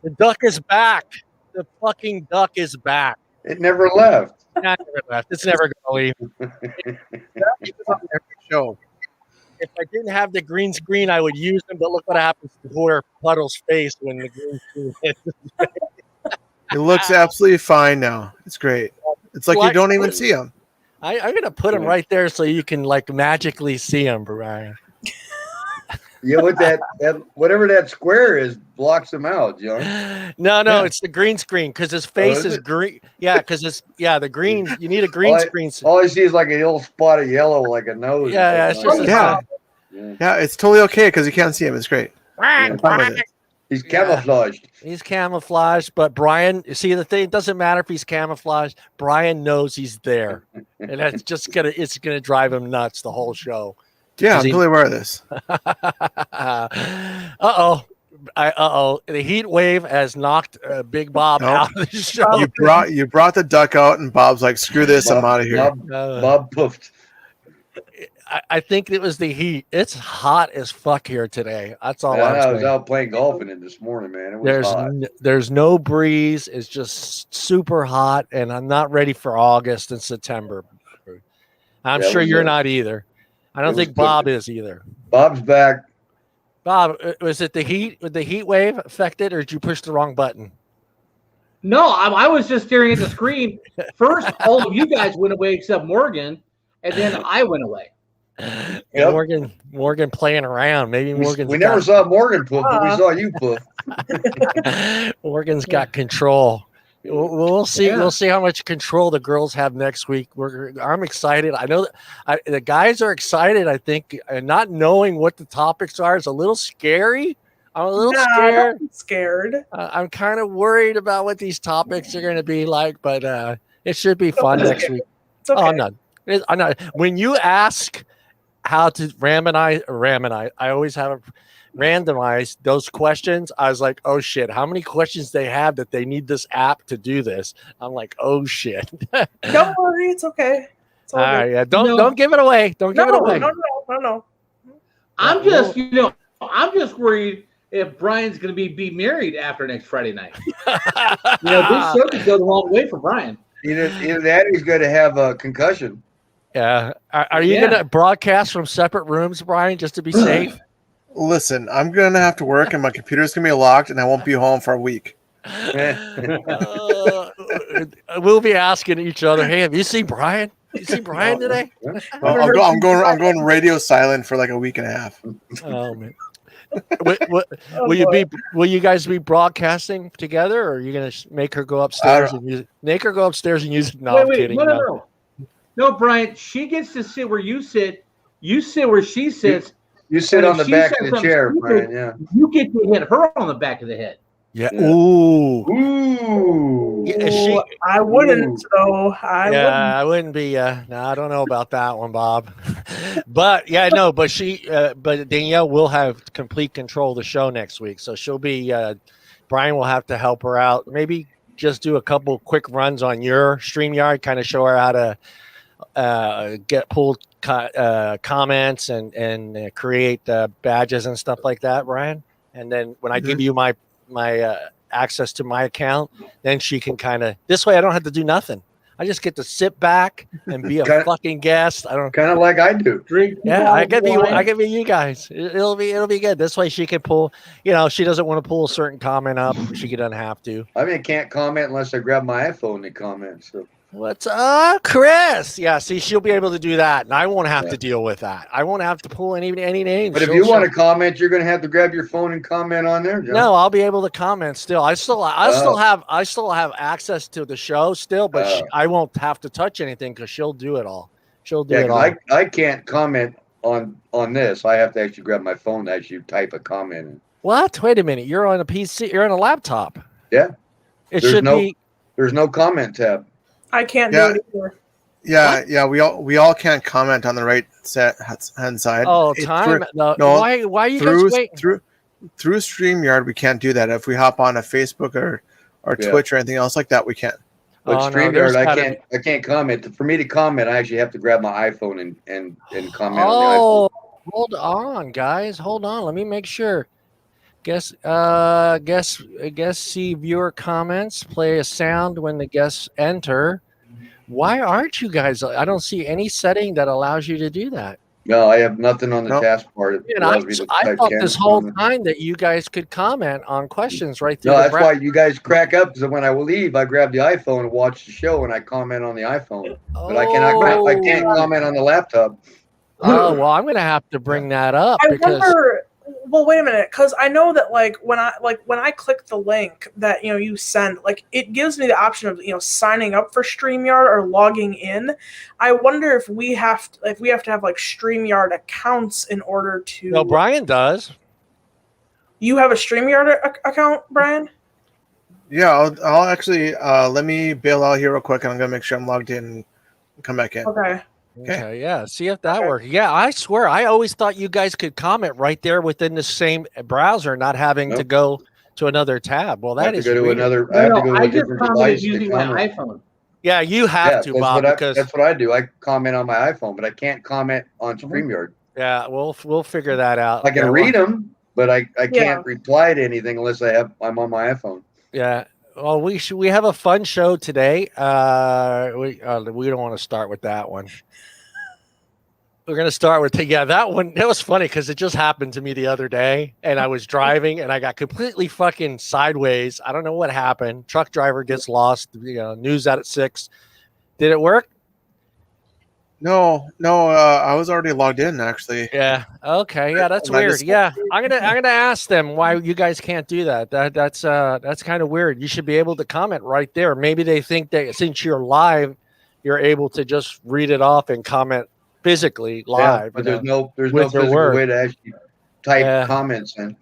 The duck is back. The fucking duck is back. It never left. Not never left. It's never going to leave. It's on every show. If I didn't have the green screen, I would use them. But look what happens to poor Puddle's face when the green screen hits. It looks absolutely fine now. It's great. It's like you don't even see him. I'm going to put him right there so you can like magically see him, Brian. Yeah, with that whatever that square is blocks him out, John. No, it's the green screen because his face is green. Yeah, because the green. You need a green screen. All I see is like a little spot of yellow, like a nose. Yeah, it's just yeah, it's totally okay because you can't see him. It's great. He's camouflaged. He's camouflaged, but Brian, you see the thing, it doesn't matter if he's camouflaged. Brian knows he's there. And that's just it's gonna drive him nuts the whole show. Yeah, I'm totally aware of this. Uh-oh. The heat wave has knocked Big Bob out of the show. You brought the duck out, and Bob's like, "Screw this, I'm out of here." Bob poofed. I think it was the heat. It's hot as fuck here today. That's all I'm I saying. was out playing golf in it this morning, man. It was hot. There's no breeze. It's just super hot, and I'm not ready for August and September. I'm sure you're not either. I don't think Bob is either. Bob's back. Bob, was it the heat? Would the heat wave affected, or did you push the wrong button? No, I was just staring at the screen. First, all of you guys went away except Morgan, and then I went away. Yep. Morgan playing around. Maybe Morgan's we never saw Morgan poof, but we saw you poof. Morgan's got control. We'll see. Yeah. We'll see how much control the girls have next week. I'm excited. I know that the guys are excited. I think, and not knowing what the topics are is a little scary. I'm a little scared. I'm kind of worried about what these topics are going to be like, but it should be fun next week. It's okay. Oh, no. I'm not. When you ask how to randomize, I always have randomize those questions. I was like, oh shit, how many questions they have that they need this app to do this? I'm like, oh shit. Don't worry, it's okay. It's all right, yeah. Don't give it away. Don't give it away. No. I'm just worried if Brian's going to be married after next Friday night. This show could go the wrong way for Brian. Either that or he's going to have a concussion. Yeah. Are you going to broadcast from separate rooms, Brian, just to be safe? Listen, I'm going to have to work, and my computer's going to be locked, and I won't be home for a week. We'll be asking each other, hey, have you seen Brian? You see Brian today? Well, I'm going radio silent for like a week and a half. Oh man. Will you guys be broadcasting together, or are you gonna make her go upstairs and use it? Make her go upstairs and use it? No, I'm kidding. No, Brian, she gets to sit where you sit. You sit where she sits. You sit on the back of the chair, Brian. Yeah. You get to hit her on the back of the head. Yeah. Ooh. Yeah, I wouldn't, though. I wouldn't be. No, I don't know about that one, Bob. But but Danielle will have complete control of the show next week, so she'll be. Brian will have to help her out. Maybe just do a couple quick runs on your StreamYard, kind of show her how to get pulled comments and create badges and stuff like that, Brian. And then when I give you my access to my account, then she can this way I don't have to do nothing. I just get to sit back and be a fucking guest. I don't kind of like I do. Drink. Yeah, I give you guys. It'll be good. This way she can pull. She doesn't want to pull a certain comment up. She doesn't have to. I can't comment unless I grab my iPhone to comment. So. What's up, Chris? Yeah, see, she'll be able to do that, and I won't have to deal with that. I won't have to pull any names. But if you want to comment, you're going to have to grab your phone and comment on there, John. No, I'll be able to comment still. I still have access to the show still, but I won't have to touch anything because she'll do it all. She'll do it all. I can't comment on this. I have to actually grab my phone to actually type a comment in. What? Wait a minute. You're on a PC. You're on a laptop. Yeah. There's no comment tab. I can't do it either. Yeah. We all can't comment on the right hand side. Oh, why are you guys waiting? Through StreamYard, we can't do that. If we hop on a Facebook or Twitch or anything else like that, we can't. But StreamYard, I can't comment. For me to comment, I actually have to grab my iPhone and comment on the iPhone. Hold on, guys. Hold on. Let me make sure. See viewer comments. Play a sound when the guests enter. Why aren't you guys? I don't see any setting that allows you to do that. No, I have nothing on the Nope. taskbar that And allows me to I type thought this whole comment. time that you guys could comment on questions right through No, the that's why you guys crack up, because when I will leave, I grab the iPhone and watch the show, and I comment on the iPhone. But I can't comment on the laptop. Oh, well, I'm going to have to bring that up I because wonder. Well, wait a minute, because I know that when I click the link that you send, it gives me the option of signing up for StreamYard or logging in. I wonder if we have to have StreamYard accounts in order to. No, Brian does. You have a StreamYard account, Brian? Yeah, I'll actually let me bail out here real quick, and I'm gonna make sure I'm logged in and come back in. Okay, yeah. See if that works. Yeah, I swear, I always thought you guys could comment right there within the same browser, not having to go to another tab. Well, that is weird. I have to go to a different device using to my comment. iPhone. Yeah, you have to, Bob. That's what I do. I comment on my iPhone, but I can't comment on StreamYard. Yeah, we'll figure that out. I can read them, but I can't reply to anything unless I'm on my iPhone. Yeah. Well, we have a fun show today. We don't want to start with that one. We're going to start with that one. That was funny because it just happened to me the other day, and I was driving and I got completely fucking sideways. I don't know what happened. Truck driver gets lost. News out at 6. Did it work? No. I was already logged in actually. Yeah. Okay. Yeah, that's weird. I'm gonna ask them why you guys can't do that. That's kind of weird. You should be able to comment right there. Maybe they think that since you're live, you're able to just read it off and comment physically live. But there's no physical way to actually type comments in.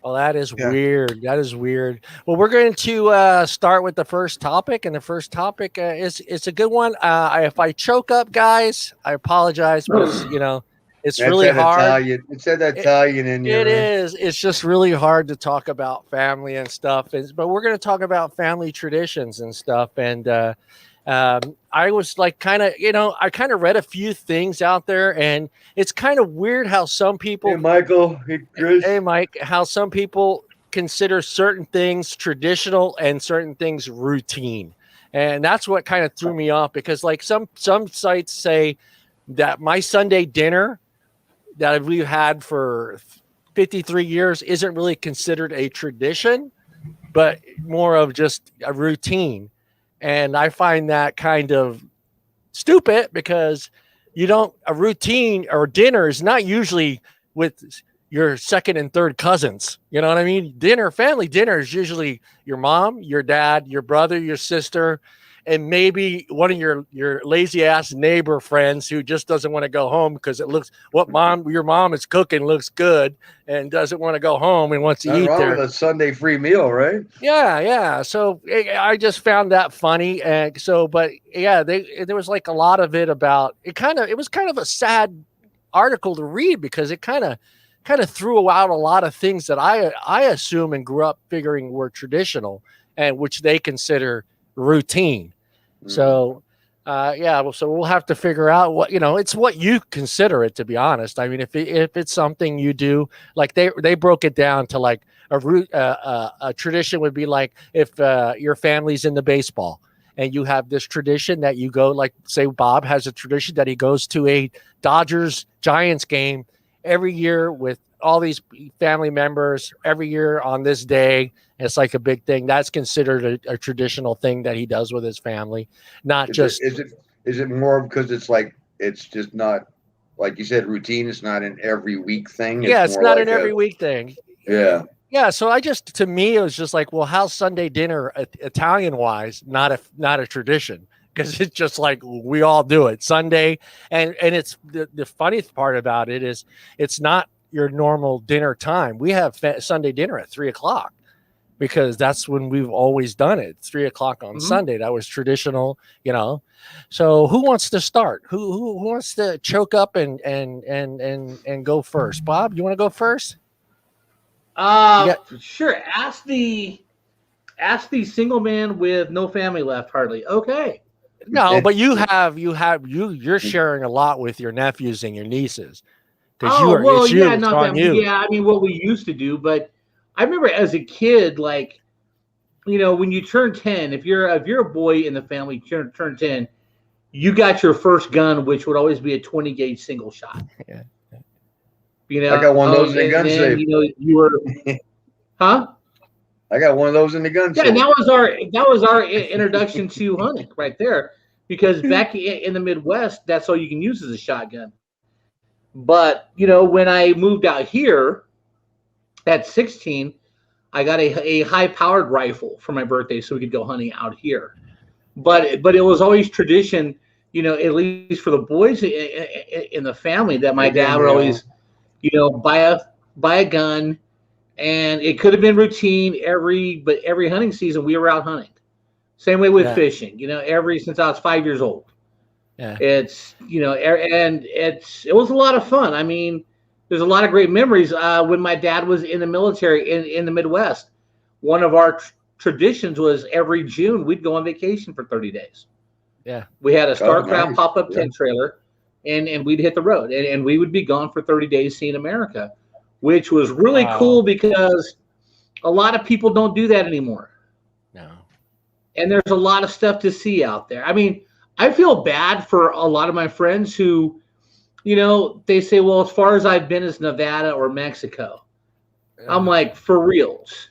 Well, that is weird. That is weird. Well, we're going to start with the first topic, and the first topic it's a good one. If I choke up, guys, I apologize, but it's really hard. Italian. It said Italian in your. It is. It's just really hard to talk about family and stuff. But we're going to talk about family traditions and stuff. And I was I kind of read a few things out there, and it's kind of weird how some people. Hey, Michael. Hey, Chris. Hey, Mike. How some people consider certain things traditional and certain things routine, and that's what kind of threw me off because, some sites say that my Sunday dinner that we've had for 53 years isn't really considered a tradition, but more of just a routine. And I find that kind of stupid because a routine or dinner is not usually with your second and third cousins. You know what I mean? Family dinner is usually your mom, your dad, your brother, your sister, and maybe one of your lazy ass neighbor friends who just doesn't want to go home because it looks your mom is cooking looks good and doesn't want to go home and wants to eat there. With a Sunday free meal, right? Yeah. So I just found that funny, and there was a lot of it about it. It was kind of a sad article to read because it kind of threw out a lot of things that I assume and grew up figuring were traditional and which they consider routine. So, so we'll have to figure out what, it's what you consider it, to be honest. I mean, if it's something you do, like they broke it down to like a tradition would be like if your family's into baseball and you have this tradition that you go, like say Bob has a tradition that he goes to a Dodgers Giants game every year with all these family members every year on this day. It's like a big thing. That's considered a traditional thing that he does with his family. Is it more because it's just not, like you said, routine. It's not an every week thing. It's not an every week thing. Yeah. Yeah. So to me, it was just like, well, how's Sunday dinner Italian wise, not a tradition? Because it's just like we all do it Sunday. And it's the funniest part about it is it's not your normal dinner time. We have Sunday dinner at 3:00. Because that's when we've always done it. 3:00 on Sunday. That was traditional, So who wants to start? Who wants to choke up and go first? Bob, you want to go first? Sure. Ask the single man with no family left, hardly. Okay. No, but you're sharing a lot with your nephews and your nieces. Yeah, I mean what we used to do, but I remember as a kid, like, you know, when you turn 10, if you're a boy in the family, turn 10, you got your first gun, which would always be a 20 gauge single shot. Yeah. You know, I got one of those in the gun then, safe. you know, you were, huh? I got one of those in the gun Yeah, safe. and that was our introduction to hunting right there, because back in the Midwest, that's all you can use as a shotgun. But you know, when I moved out here at 16, I got a high-powered rifle for my birthday, so we could go hunting out here. But it was always tradition, you know, at least for the boys in the family, that my dad would always, you know, buy a gun, and it could have been routine but every hunting season we were out hunting. Same way with fishing, you know, since I was 5 years old. Yeah. It's, you know, and it was a lot of fun. I mean, there's a lot of great memories. When my dad was in the military in the Midwest, one of our traditions was every June we'd go on vacation for 30 days. Yeah. We had a StarCraft nice. pop-up tent trailer, and we'd hit the road, and we would be gone for 30 days seeing America, which was really cool because a lot of people don't do that anymore. No. And there's a lot of stuff to see out there. I mean, I feel bad for a lot of my friends who, you know, they say, well, as far as I've been is Nevada or Mexico. Yeah. I'm like, for reals.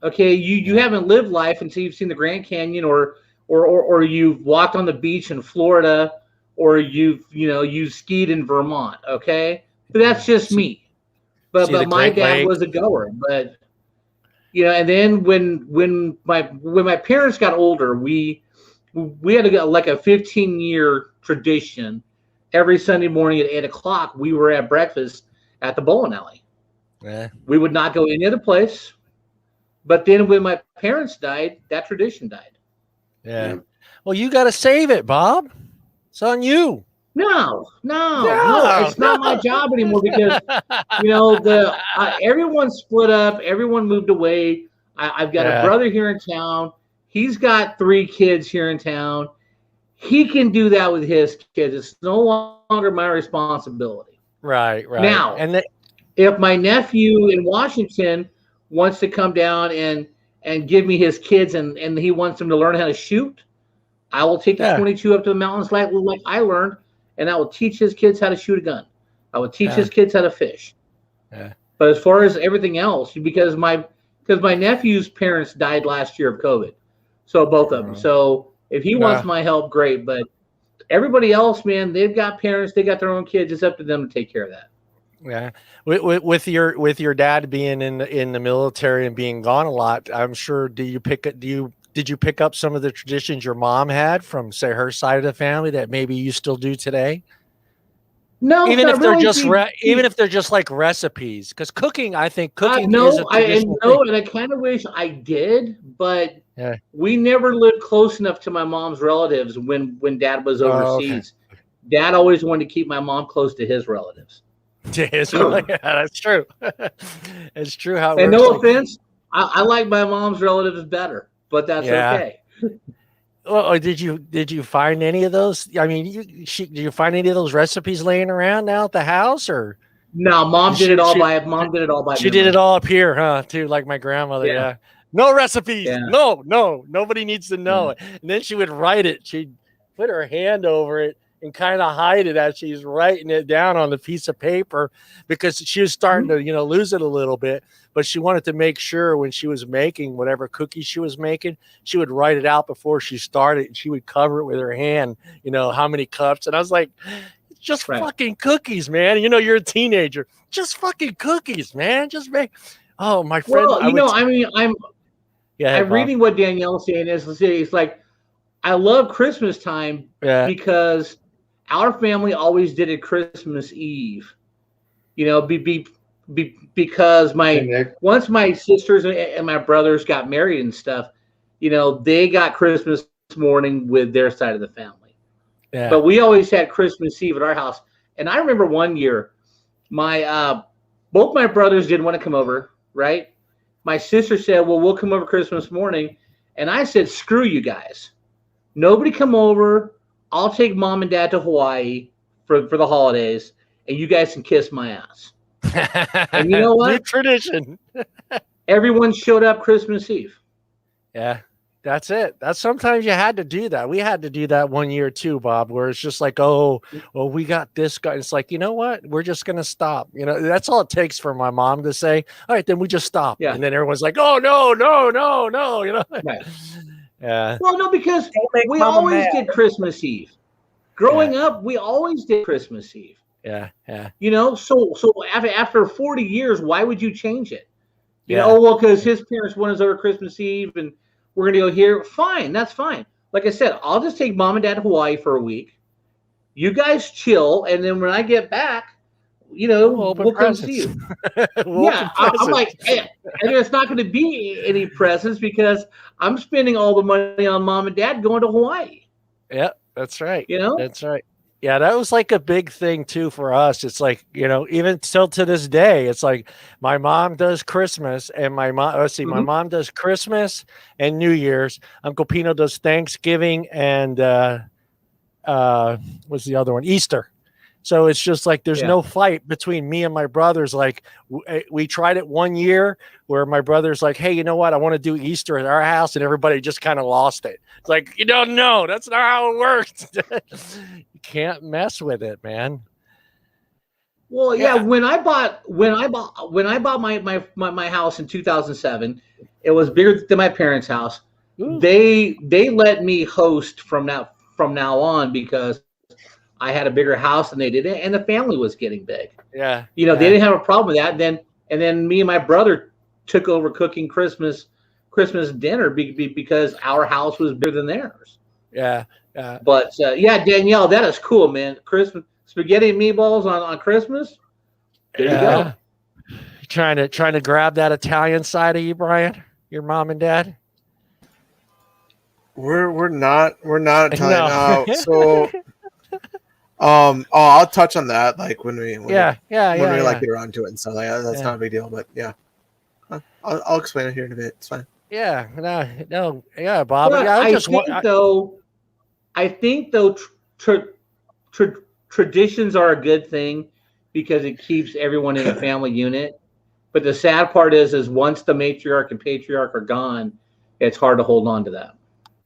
Okay, you haven't lived life until you've seen the Grand Canyon or you've walked on the beach in Florida, or you've skied in Vermont, okay? But that's just me. But my dad was a goer. But you know, and then when my parents got older, we had like a 15-year tradition. Every Sunday morning at 8:00, we were at breakfast at the bowling alley. Yeah. We would not go any other place. But then when my parents died, that tradition died. Yeah. Well, you got to save it, Bob. It's on you. No, it's not my job anymore, because you know everyone split up, everyone moved away. I've got a brother here in town. He's got 3 kids here in town. He can do that with his kids. It's no longer my responsibility. Right. Now, if my nephew in Washington wants to come down and give me his kids, and he wants them to learn how to shoot, I will take the 22 up to the mountains like I learned, and I will teach his kids how to shoot a gun. I will teach his kids how to fish. Yeah. But as far as everything else, because my nephew's parents died last year of COVID, so both of them. So if he wants my help, great. But everybody else, man, they've got parents, they got their own kids. It's up to them to take care of that. Yeah, with your dad being in the military and being gone a lot, I'm sure. Did you pick up some of the traditions your mom had from, say, her side of the family that maybe you still do today? No, even if they're just like recipes, because cooking, I think cooking is a traditional thing. And I kind of wish I did, but we never lived close enough to my mom's relatives when Dad was overseas. Okay. Dad always wanted to keep my mom close to his relatives. That's true. It's true how it and works. No offense, I like my mom's relatives better, but that's okay. Well, did you find any of those? I mean, did you find any of those recipes laying around now at the house, or? No, Mom did it all by. She did it all up here, huh? Too, like my grandmother. Yeah. No recipes. Yeah. No. Nobody needs to know it. And then she would write it. She'd put her hand over it and kind of hide it as she's writing it down on the piece of paper, because she was starting to, lose it a little bit. But she wanted to make sure when she was making whatever cookies she was making, she would write it out before she started, and she would cover it with her hand, how many cups. And I was like, it's just fucking cookies, man. You're a teenager. Just fucking cookies, man. Just make. Oh, my friend. Well, I'm reading what Danielle's saying is, it's like, I love Christmas time because our family always did it Christmas Eve. Because once my sisters and my brothers got married and stuff, they got Christmas morning with their side of the family. Yeah. But we always had Christmas Eve at our house. And I remember one year, both my brothers didn't want to come over, right? My sister said, well, we'll come over Christmas morning. And I said, screw you guys. Nobody come over. I'll take Mom and Dad to Hawaii for the holidays, and you guys can kiss my ass. And you know what? New tradition. Everyone showed up Christmas Eve. Yeah, that's it. That's sometimes you had to do that. We had to do that one year too, Bob, where it's just like, oh, well, we got this guy. It's like, you know what? We're just gonna stop. That's all it takes for my mom to say, all right, then we just stop. Yeah. And then everyone's like, oh no. Right. Yeah. Well, no, because Don't make we Mama always mad. did Christmas Eve. Growing up, we always did Christmas Eve. Yeah. So after 40 years, why would you change it? Yeah. Because his parents wanted us over Christmas Eve and we're going to go here. Fine, that's fine. Like I said, I'll just take mom and dad to Hawaii for a week. You guys chill, and then when I get back, we'll come see you. I'm like, hey, and there's not going to be any presents because I'm spending all the money on mom and dad going to Hawaii. Yeah, that's right. That's right. Yeah, that was like a big thing too for us. It's like, even still to this day, it's like my mom does Christmas and my mom does Christmas and New Year's. Uncle Pino does Thanksgiving and what's the other one? Easter. So it's just like there's no fight between me and my brothers. Like we tried it one year where my brother's like, hey, you know what? I want to do Easter at our house. And everybody just kind of lost it. It's like, you don't know. That's not how it works. You can't mess with it, man. Well, yeah. When I bought my house in 2007, it was bigger than my parents' house. Ooh. They let me host from now on because I had a bigger house than they did, and the family was getting big. Yeah. They didn't have a problem with that. And then me and my brother took over cooking Christmas dinner because our house was bigger than theirs. Yeah. But Danielle, that is cool, man. Christmas spaghetti and meatballs on Christmas. There you go. Trying to grab that Italian side of you, Brian, your mom and dad. We're not Italian. No. So I'll touch on that like when we like get around to it and stuff like that. That's not a big deal, but I'll explain it here in a bit. It's fine. Yeah, no, Bob. But I think though traditions are a good thing because it keeps everyone in a family unit. But the sad part is once the matriarch and patriarch are gone, it's hard to hold on to that.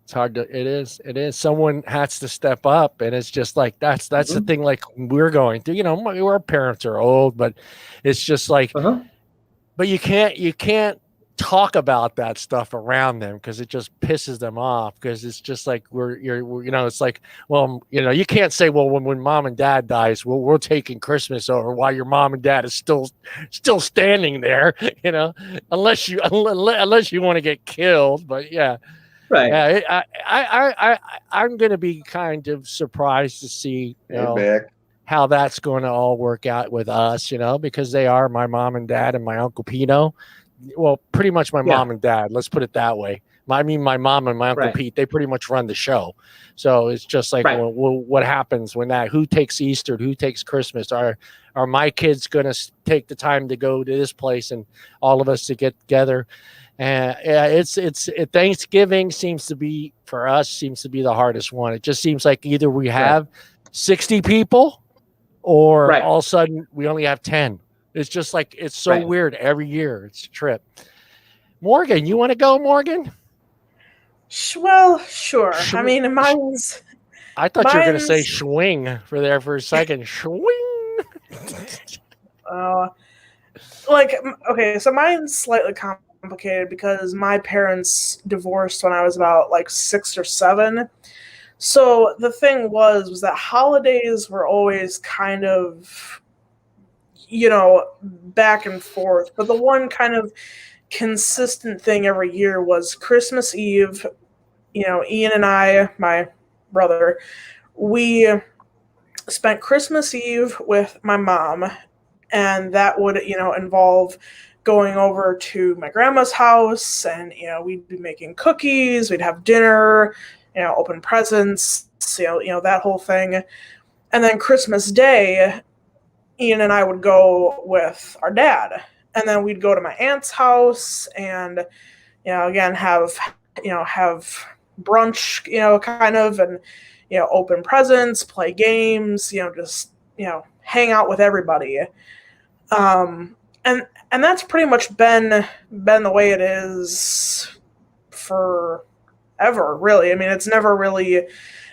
It's hard to. It is. Someone has to step up, and it's just like that's the thing. Like we're going through. Our parents are old, but it's just like. But you can't talk about that stuff around them because it just pisses them off because it's just like it's like, well, you can't say, well, when mom and dad dies, well, we're taking Christmas over while your mom and dad is still standing there, unless you want to get killed. But yeah. Right. Yeah. I'm going to be kind of surprised to see, how that's going to all work out with us, because they are my mom and dad and my Uncle Pino. Well, pretty much my mom and dad. Let's put it that way. My mom and my Uncle Pete, they pretty much run the show. So it's just like, well, what happens when who takes Easter, who takes Christmas? Are my kids going to take the time to go to this place and all of us to get together? It's Thanksgiving seems to be the hardest one. It just seems like either we have 60 people or all of a sudden we only have 10. It's just like, it's so weird every year. It's a trip. Morgan, you want to go, Morgan? Well, sure. I mean, mine's... I thought you were going to say swing for a second. Swing. Okay, so mine's slightly complicated because my parents divorced when I was about 6 or 7. So the thing was that holidays were always kind of, back and forth. But the one kind of consistent thing every year was Christmas Eve. Ian and I, my brother, we spent Christmas Eve with my mom, and that would, involve going over to my grandma's house, and, we'd be making cookies, we'd have dinner, open presents, that whole thing. And then Christmas Day, Ian and I would go with our dad, and then we'd go to my aunt's house and, again, have brunch, kind of, and, open presents, play games, just, hang out with everybody. And that's pretty much been the way it is forever, really. I mean, it's never really.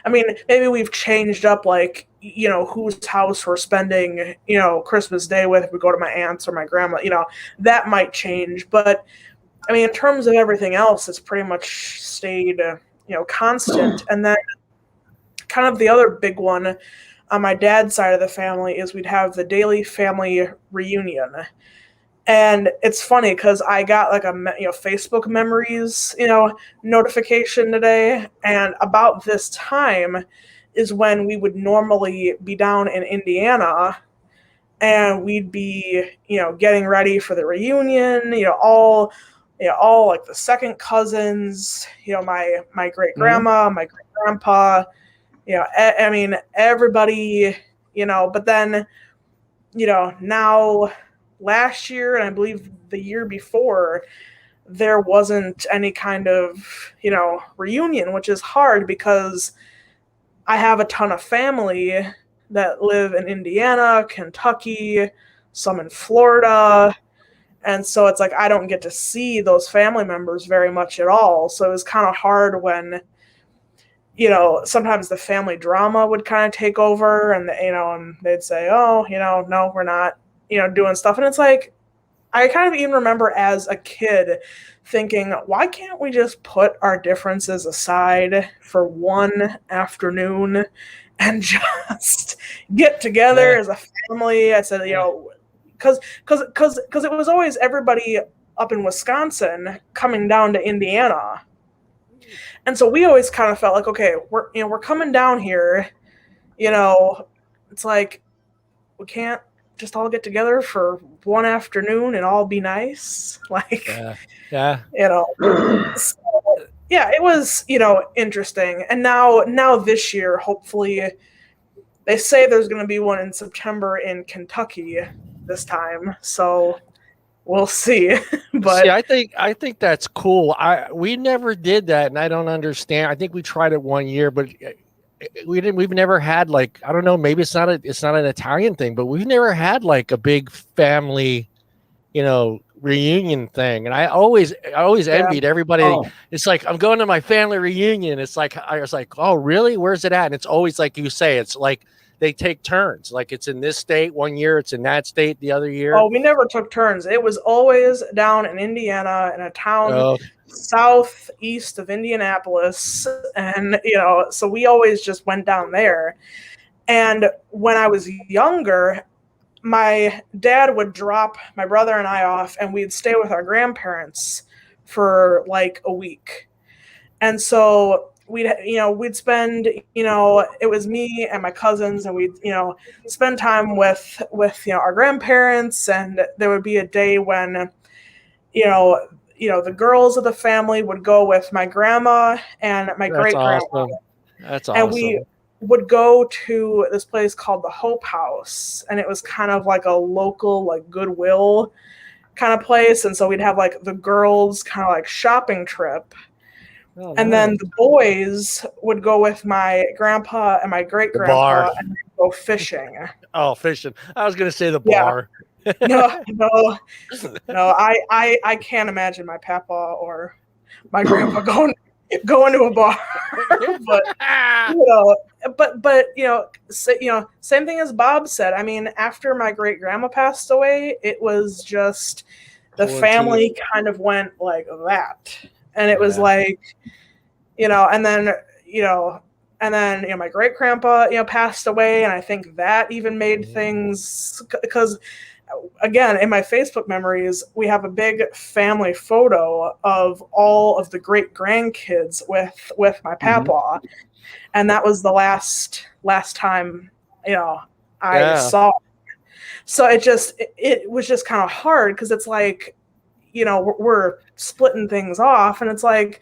I mean, maybe we've changed up, like, whose house we're spending, Christmas Day with. If we go to my aunt's or my grandma, that might change. But I mean, in terms of everything else, it's pretty much stayed, constant. And then kind of the other big one on my dad's side of the family is we'd have the daily family reunion. And it's funny because I got like a Facebook memories notification today, and about this time is when we would normally be down in Indiana, and we'd be getting ready for the reunion. All like the second cousins, my great grandma, my great grandpa, I mean everybody, But then now, last year, and I believe the year before, there wasn't any kind of, reunion, which is hard because I have a ton of family that live in Indiana, Kentucky, some in Florida. And so it's like I don't get to see those family members very much at all. So it was kind of hard when, sometimes the family drama would kind of take over, and, and they'd say, oh, no, we're not doing stuff. And it's like, I kind of even remember as a kid thinking, why can't we just put our differences aside for one afternoon and just get together as a family? I said, because it was always everybody up in Wisconsin coming down to Indiana. And so we always kind of felt like, okay, we're coming down here, it's like, we can't just all get together for one afternoon and all be nice. Like, yeah. So, yeah, it was, interesting. And now this year, hopefully, they say there's going to be one in September in Kentucky this time. So we'll see. But see, I think that's cool. We never did that, and I don't understand. I think we tried it one year, but we've never had, like, I don't know, maybe it's not an Italian thing, but we've never had like a big family, reunion thing. And I always envied everybody. It's like, I'm going to my family reunion. It's like, I was like, oh really? Where's it at? And it's always like you say, it's like they take turns. Like, it's in this state one year, it's in that state the other year. Oh, we never took turns. It was always down in Indiana, in a town southeast of Indianapolis. And, so we always just went down there. And when I was younger, my dad would drop my brother and I off, and we'd stay with our grandparents for like a week. And so we'd spend, it was me and my cousins, and we'd, spend time with, our grandparents. And there would be a day when, the girls of the family would go with my grandma and my great grandma. Awesome. That's awesome. And we would go to this place called the Hope House, and it was kind of like a local, like, Goodwill kind of place. And so we'd have like the girls kind of like shopping trip. Oh, and nice. Then the boys would go with my grandpa and my great grandpa and go fishing. Oh, fishing! I was gonna say the bar. No. I can't imagine my papa or my grandpa going to a bar. but same thing as Bob said. I mean, after my great grandma passed away, it was just the family kind of went like that. And it was like, and then my great grandpa, passed away. And I think that even made things, because again, in my Facebook memories, we have a big family photo of all of the great grandkids with my papa. And that was the last time, I saw. So it was just kind of hard, because it's like, we're splitting things off, and it's like,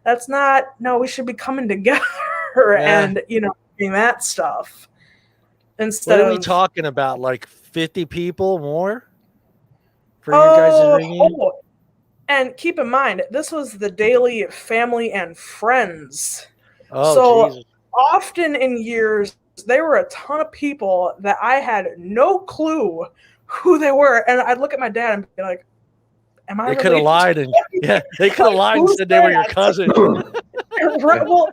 we should be coming together and, doing that stuff. Instead, what are we talking about? Like 50 people more for your guys' reunion? And keep in mind, this was the daily family and friends. Oh, so Jesus. Often in years, there were a ton of people that I had no clue who they were, and I'd look at my dad and be like, "Am I?" They could have lied, and they could have lied and said they were your cousin. Well,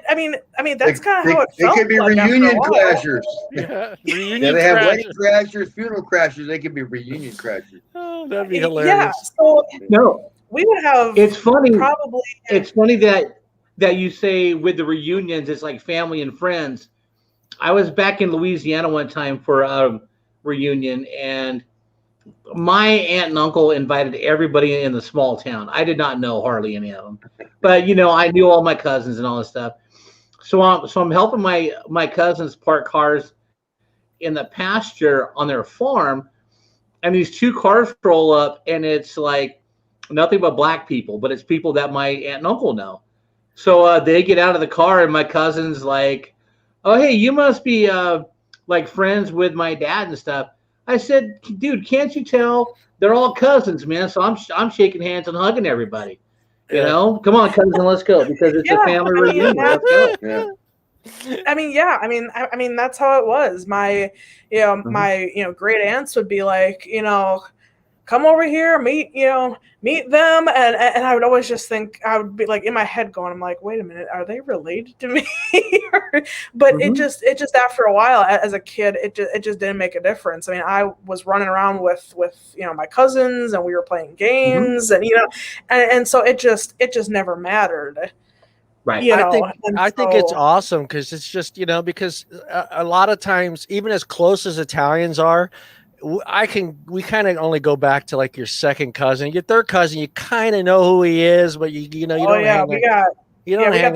I mean, that's kind of how it felt. They could be like reunion crashers. Yeah, Yeah, they have wedding crashers, funeral crashers. They could be reunion crashers. Oh, that'd be hilarious. Yeah, so No, we would have. it's funny. Probably. It's funny that you say with the reunions, it's like family and friends. I was back in Louisiana one time for a reunion, and my aunt and uncle invited everybody in the small town. I did not know hardly any of them, but I knew all my cousins and all this stuff. So I'm helping my cousins park cars in the pasture on their farm, and these two cars roll up, and it's like nothing but black people, but it's people that my aunt and uncle know. So they get out of the car, and my cousin's like, "Oh, hey, you must be like friends with my dad and stuff." I said, "Dude, can't you tell? They're all cousins, man." So I'm shaking hands and hugging everybody. Come on, cousin, let's go, because it's a family reunion. Let's go. Yeah. I mean, that's how it was. My, my, great aunts would be like, come over here, meet them, and I would always just think, I would be like in my head going, I'm like, wait a minute, are they related to me? But it just after a while, as a kid, it just didn't make a difference. I mean, I was running around with my cousins, and we were playing games, and so it just never mattered. Right. I think it's awesome because it's just because a lot of times, even as close as Italians are, we kind of only go back to like your second cousin, your third cousin. You kind of know who he is, but you don't. Oh yeah, we got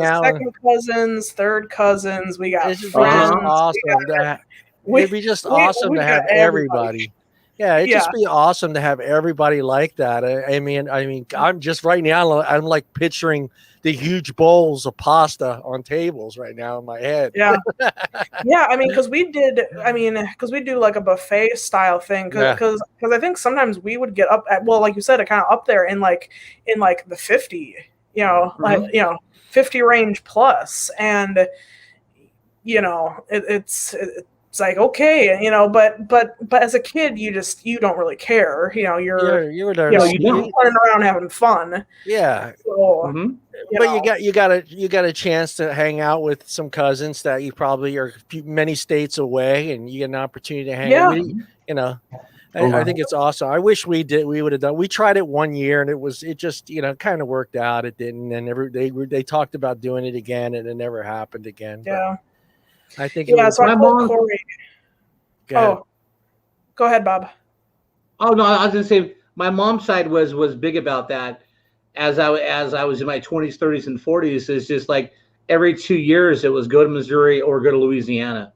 out. Second cousins, third cousins. We got it's just friends. Awesome. It'd be just awesome to have everybody. Yeah, it'd just be awesome to have everybody like that. I mean, I'm just right now. I'm like picturing the huge bowls of pasta on tables right now in my head. Yeah, yeah. I mean, because we do like a buffet style thing. Because I think sometimes we would get up at, well, like you said, it kind of up there in like the 50, like 50 range plus, and it's like, okay, but as a kid, you don't really care. You're running around having fun. Yeah. So, but you got a chance to hang out with some cousins that you probably are many states away, and you get an opportunity to hang out. I think it's awesome. I wish we would have done. We tried it one year, and it just kind of worked out. It didn't, and they talked about doing it again, and it never happened again. Yeah. I think so I told Corey. Go ahead, Bob. Oh no, I was gonna say my mom's side was big about that. As I was in my 20s, 30s, and 40s, it's just like every 2 years it was go to Missouri or go to Louisiana,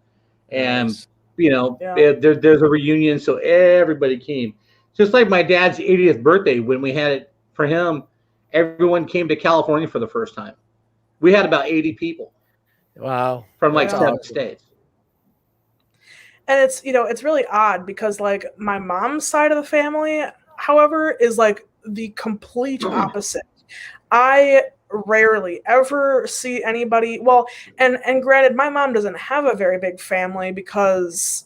and there's a reunion, so everybody came. Just like my dad's 80th birthday, when we had it for him, everyone came to California for the first time. We had about 80 people. Wow. From like 7 states. And it's really odd because like my mom's side of the family, however, is like the complete opposite. I rarely ever see anybody, well, and granted, my mom doesn't have a very big family because,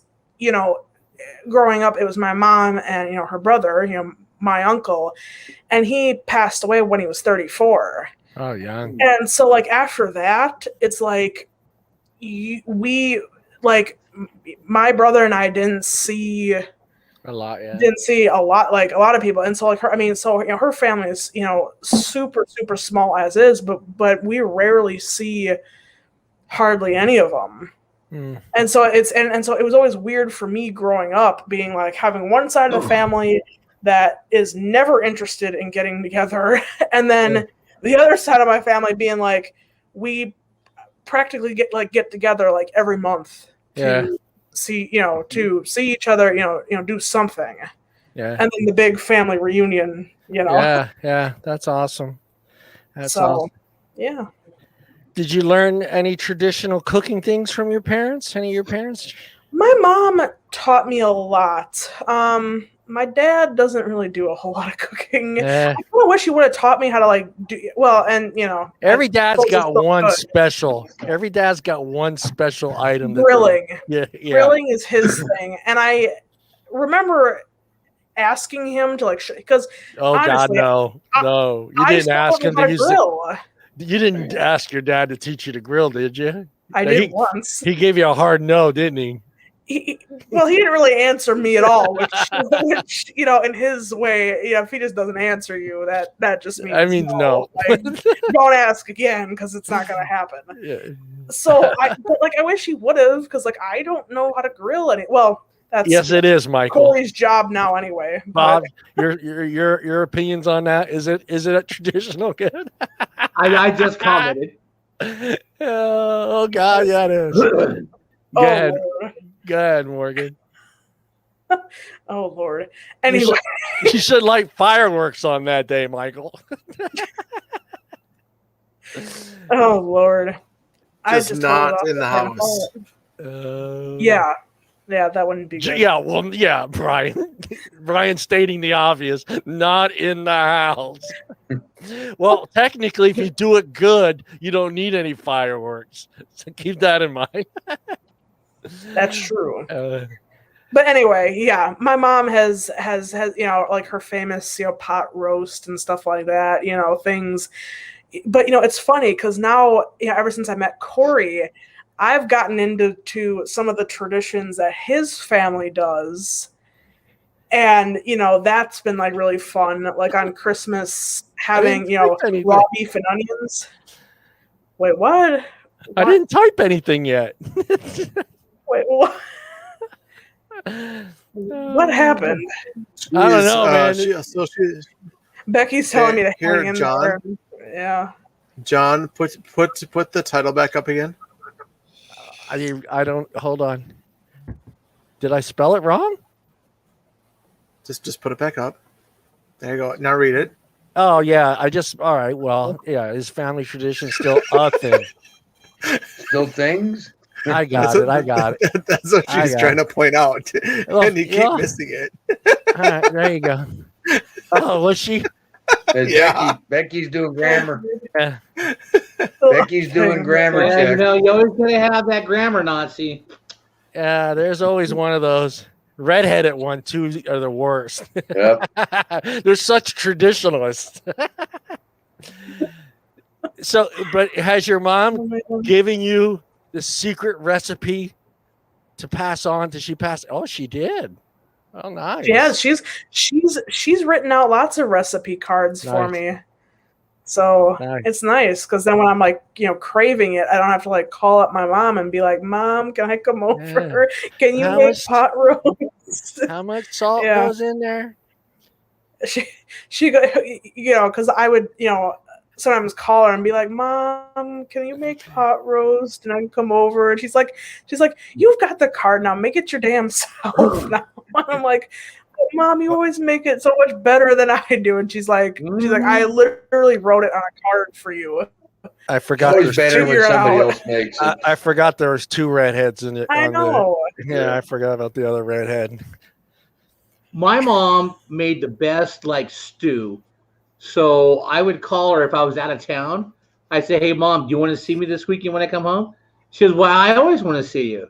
growing up, it was my mom and, her brother, my uncle, and he passed away when he was 34. Oh, young. And so, like, after that, it's like my brother and I didn't see a lot. Yeah. Didn't see a lot, like a lot of people. And so, like, her family is, super, super small as is, but we rarely see hardly any of them. And so so it was always weird for me growing up, being like having one side of the family that is never interested in getting together, and then the other side of my family being like, we practically get together like every month to see each other, do something. Yeah. And then the big family reunion, Yeah, that's awesome. That's awesome. Yeah. Did you learn any traditional cooking things from your parents? Any of your parents? My mom taught me a lot. My dad doesn't really do a whole lot of cooking. I kind of wish he would have taught me how to do well. And every dad's got one special. Every dad's got one special item. Grilling. Yeah. Grilling is his thing, and I remember asking him to like because Oh honestly, God, no! You I didn't still ask don't him know how to to use the. grill. You didn't ask your dad to teach you to grill, did you? I did once. He gave you a hard no, didn't he? Well, he didn't really answer me at all, which you know, in his way, if he just doesn't answer you, that just means no. Like, don't ask again because it's not going to happen. Yeah. So, but I wish he would have because like I don't know how to grill any. Well, that's yes, it is, Michael. Corey's job now, anyway. Bob, your opinions on that? Is it a traditional good? I just commented. Oh God, yeah, it is. Go ahead, Morgan. Oh Lord. Anyway, you should light fireworks on that day, Michael. Oh Lord. Just not in the house. Yeah, that wouldn't be good. Yeah, well, yeah, Brian. Brian stating the obvious, not in the house. Well, technically, if you do it good, you don't need any fireworks. So keep that in mind. That's true. But anyway, yeah, my mom has like her famous pot roast and stuff like that. Things. But it's funny because now ever since I met Corey, I've gotten into some of the traditions that his family does. And, that's been like really fun. Like on Christmas, having, raw beef and onions. Wait, what? I didn't type anything yet. Wait, what? What happened? I don't know, man. Becky's telling me to hang in John. there. Yeah. John, put the title back up again. I don't. Hold on. Did I spell it wrong? Just put it back up. There you go. Now read it. Oh yeah, all right. Well, yeah, his family tradition is still a thing. Still things? I got it. That's what she's trying to point out. And you keep missing it. All right, there you go. Oh, was she? Yeah. Becky's doing grammar. Yeah. Becky's doing grammar check. You always gotta have that grammar Nazi. Yeah, there's always one of those. Redheaded one, too, are the worst. Yep. They're such traditionalists. So, but has your mom given you the secret recipe to pass on? Did she pass? Oh, she did. Oh, nice. Yeah, she's written out lots of recipe cards for me. So it's nice because then when I'm like, craving it, I don't have to like call up my mom and be like, Mom, can I come over? Can you make pot roast? How much salt goes in there? She because I would, sometimes call her and be like, Mom, can you make pot roast? And I can come over. And she's like, you've got the card now. Make it your damn self now. I'm like, Mom, you always make it so much better than I do. And she's like, I literally wrote it on a card for you. I forgot. It's better when somebody else makes it. I forgot there was two redheads in it. I know. I forgot about the other redhead. My mom made the best stew. So I would call her if I was out of town. I'd say, hey, Mom, do you want to see me this weekend when I come home? She goes, well, I always want to see you.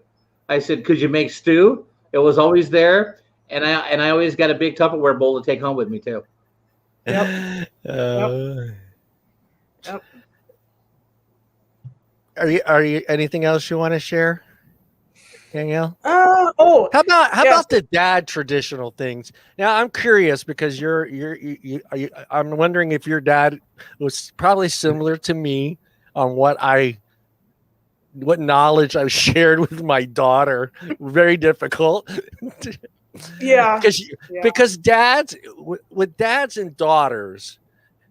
I said, could you make stew? It was always there. And I always got a big Tupperware bowl to take home with me, too. Yep. Yep. Are you anything else you want to share, Danielle? How about the dad traditional things? Now I'm curious because I'm wondering if your dad was probably similar to me on what knowledge I've shared with my daughter. Very difficult. Yeah. Because dads with dads and daughters,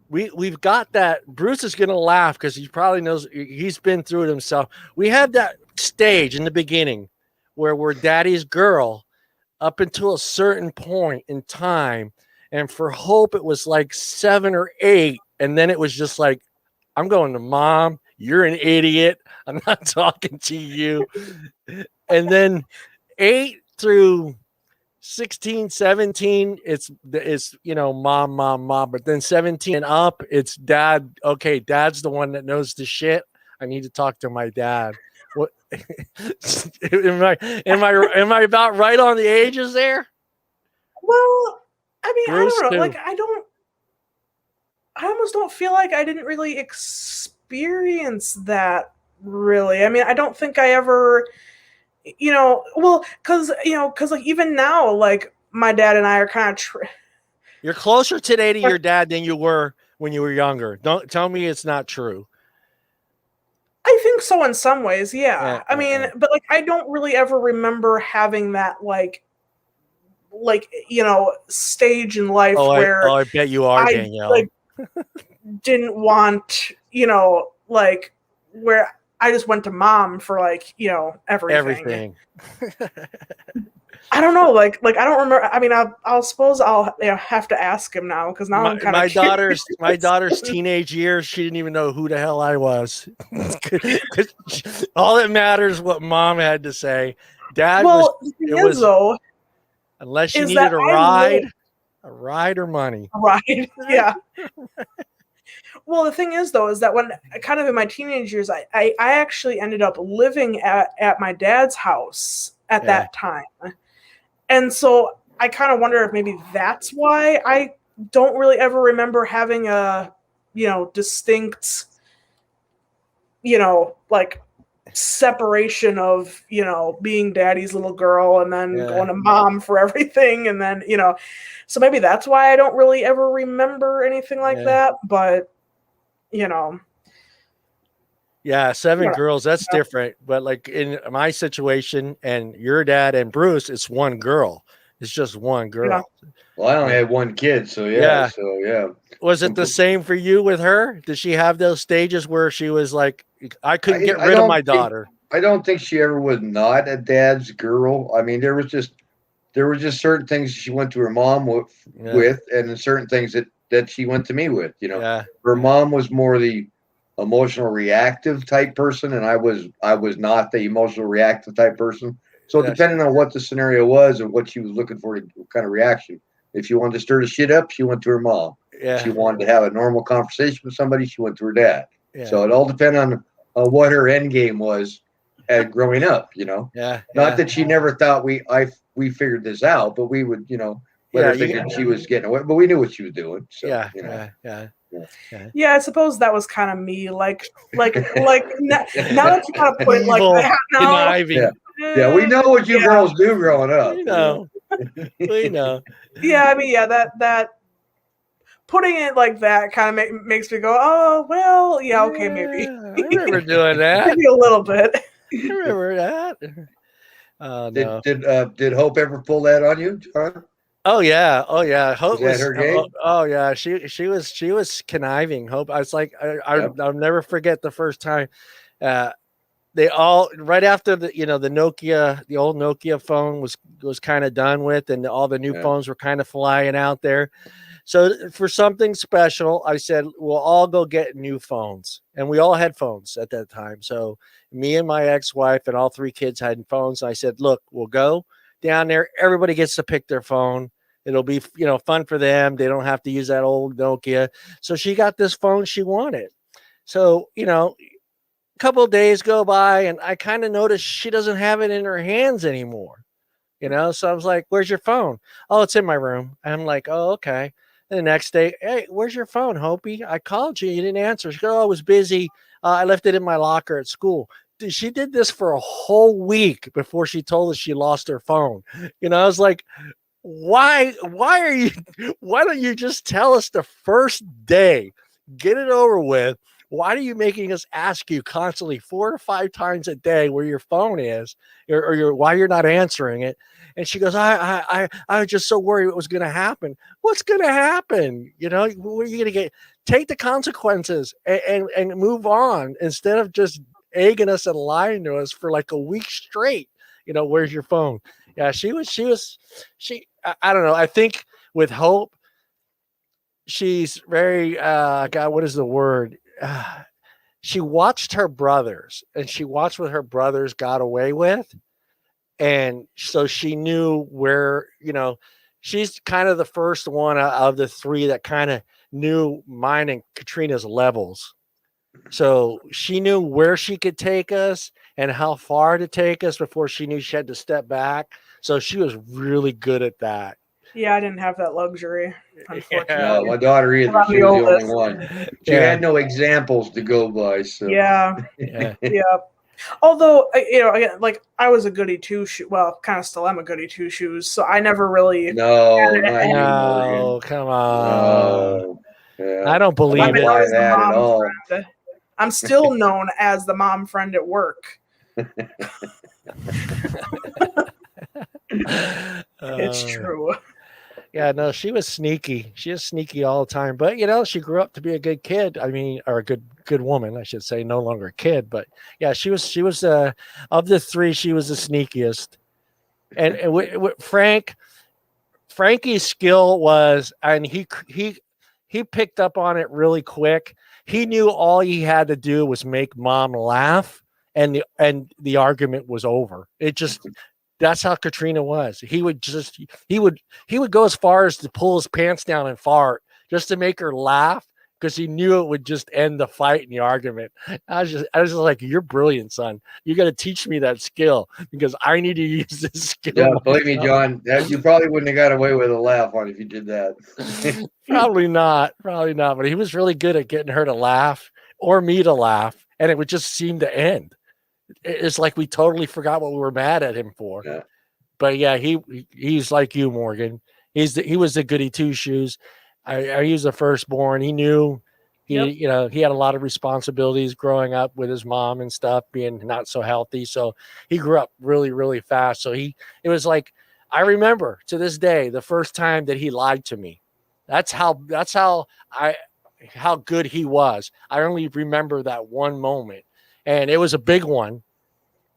we've got that. Bruce is going to laugh because he probably knows he's been through it himself. We had that stage in the beginning where we're daddy's girl up until a certain point in time. And for Hope, it was like 7 or 8. And then it was just like, I'm going to Mom. You're an idiot. I'm not talking to you. And then 8 through 16, 17, it's mom. But then 17 and up, it's dad. Okay, dad's the one that knows the shit. I need to talk to my dad. What am I about right on the ages there? Well, I mean, Bruce, I don't know. too. Like, I almost don't feel like I didn't really experience that. Really, I mean, I don't think I ever, well, because like even now, like my dad and I are kind of. You're closer today to your dad than you were when you were younger. Don't tell me it's not true. I think so in some ways, yeah. Yeah, I mean, but like I don't really ever remember having that like stage in life where I bet you are, I Danielle. like didn't want, like where I just went to mom for like, everything. I don't know, like I don't remember. I mean, I'll suppose I'll have to ask him now because now I'm kind of my daughter's teenage years. She didn't even know who the hell I was. All that matters is what mom had to say. Dad though, unless you needed a ride or money. Right? Yeah. Well, the thing is, though, is that when kind of in my teenage years, I actually ended up living at my dad's house at that time. And so I kind of wonder if maybe that's why I don't really ever remember having a, distinct, like separation of, being daddy's little girl and then going to mom for everything. And then, so maybe that's why I don't really ever remember anything like that. But, Yeah, 7 girls, that's different. But like in my situation and your dad and Bruce, it's one girl. It's just one girl. Well, I only had one kid, so yeah. Was it the same for you with her? Did she have those stages where she was like, I couldn't get rid of my daughter? I don't think she ever was not a dad's girl. I mean, there were just certain things she went to her mom with and certain things that she went to me with. Her mom was more the emotional reactive type person, and I was not the emotional reactive type person. So depending on what the scenario was and what she was looking for, what kind of reaction. If she wanted to stir the shit up, she went to her mom. Yeah. If she wanted to have a normal conversation with somebody, she went to her dad. Yeah. So it all depended on what her end game was at growing up. Not that she never thought we figured this out, but we would let her think that she was getting away, but we knew what she was doing. So I suppose that was kind of me. Like now that you kind of put it like that, now, we know what you girls do growing up. We know. Yeah, I mean, that putting it like that kind of makes me go, oh well, okay, maybe. I remember doing that. Maybe a little bit. I remember that. No. Did Hope ever pull that on you, John? Oh yeah. Hope was that her game? Oh yeah, she was conniving. Hope I was like I'll never forget the first time. They all right after the the old Nokia phone was kind of done with, and all the new phones were kind of flying out there. So for something special, I said we'll all go get new phones, and we all had phones at that time. So me and my ex-wife and all 3 kids had phones. I said, look, we'll go down there. Everybody gets to pick their phone. It'll be fun for them. They don't have to use that old Nokia. So she got this phone she wanted. So a couple of days go by, and I kind of noticed she doesn't have it in her hands anymore. So I was like, where's your phone? Oh, it's in my room. And I'm like, oh, okay. And the next day, hey, where's your phone, Hopi? I called you. You didn't answer. She goes, oh, I was busy. I left it in my locker at school. She did this for a whole week before she told us she lost her phone. I was like, why don't you just tell us the first day, get it over with? Why are you making us ask you constantly 4 or 5 times a day where your phone is or why you're not answering it? And she goes, I was just so worried what was going to happen. What's going to happen? What are you going to get? Take the consequences and move on instead of just egging us and lying to us for like a week straight. Where's your phone? Yeah, she I don't know. I think with Hope, she's very, God, what is the word? She watched her brothers, and she watched what her brothers got away with. And so she knew where, she's kind of the first one of the 3 that kind of knew mine and Katrina's levels. So she knew where she could take us and how far to take us before she knew she had to step back. So she was really good at that. Yeah, I didn't have that luxury, unfortunately. No, my daughter either. She was the only one. She had no examples to go by. So yeah. Although, again, like I was a goody two shoe. Well, kind of still am a goody two shoes. So I never really. No, not you, No, Morgan. come on. No. Yeah. I don't believe it. I was that at all. Friend. I'm still known as the mom friend at work. It's true. Yeah, no, she was sneaky. She was sneaky all the time. But she grew up to be a good kid. I mean, or a good woman, I should say. No longer a kid, but yeah, she was of the three, she was the sneakiest. And Frankie's skill was, and he picked up on it really quick. He knew all he had to do was make mom laugh, and the argument was over. It just. That's how Katrina was. He would go as far as to pull his pants down and fart just to make her laugh, because he knew it would just end the fight and the argument. I was just like, you're brilliant, son. You got to teach me that skill, because I need to use this skill. Yeah, believe me, John, you probably wouldn't have got away with a laugh on if you did that. Probably not. But he was really good at getting her to laugh or me to laugh, and it would just seem to end. It's like we totally forgot what we were mad at him for. Yeah. But yeah, he's like you, Morgan. He was the goody two shoes. He was the firstborn. He knew he had a lot of responsibilities growing up with his mom and stuff, being not so healthy. So he grew up really, really fast. So it was like, I remember to this day the first time that he lied to me. That's how good he was. I only remember that one moment. And it was a big one,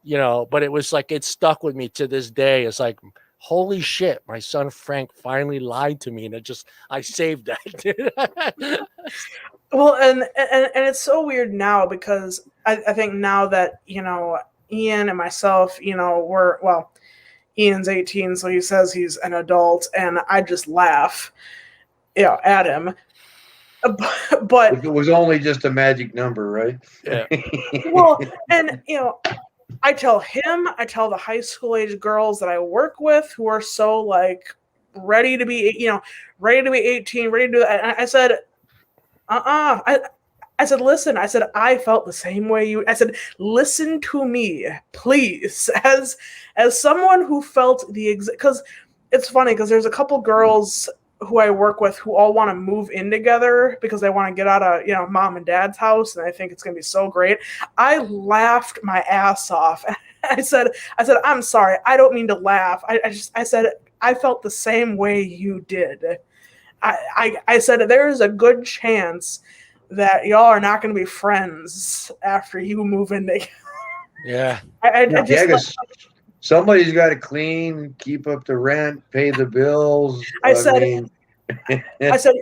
but it was like, it stuck with me to this day. It's like, holy shit, my son Frank finally lied to me, and I saved that. Well, and it's so weird now, because I think now that, Ian and myself, Ian's 18, so he says he's an adult, and I just laugh, at him. But it was only just a magic number, right? Yeah. Well, and I tell the high school age girls that I work with who are so like ready to be 18, ready to do that. I said, I said, listen, I said, I felt the same way I said, listen to me, please, as someone who felt because it's funny, because there's a couple girls who I work with who all want to move in together because they want to get out of, mom and dad's house. And I think it's going to be so great. I laughed my ass off. I said, I'm sorry. I don't mean to laugh. I said, I felt the same way you did. I said, there's a good chance that y'all are not going to be friends after you move in together. Yeah. Somebody's got to clean, keep up the rent, pay the bills. I said,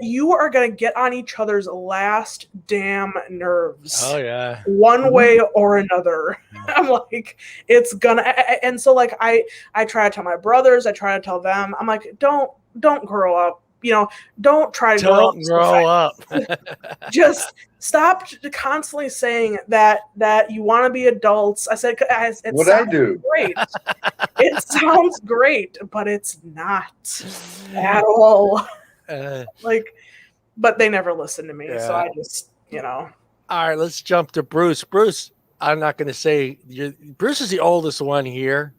you are going to get on each other's last damn nerves. Oh, yeah. One way or another. I'm like, it's going to. And so, like, I try to tell my brothers, I try to tell them, I'm like, don't grow up. Don't try to grow up. Just stop constantly saying that you want to be adults. I said, what I do? Great. It sounds great, but it's not at all. But they never listen to me, so I just, All right, let's jump to Bruce. Bruce, I'm not going to say Bruce is the oldest one here,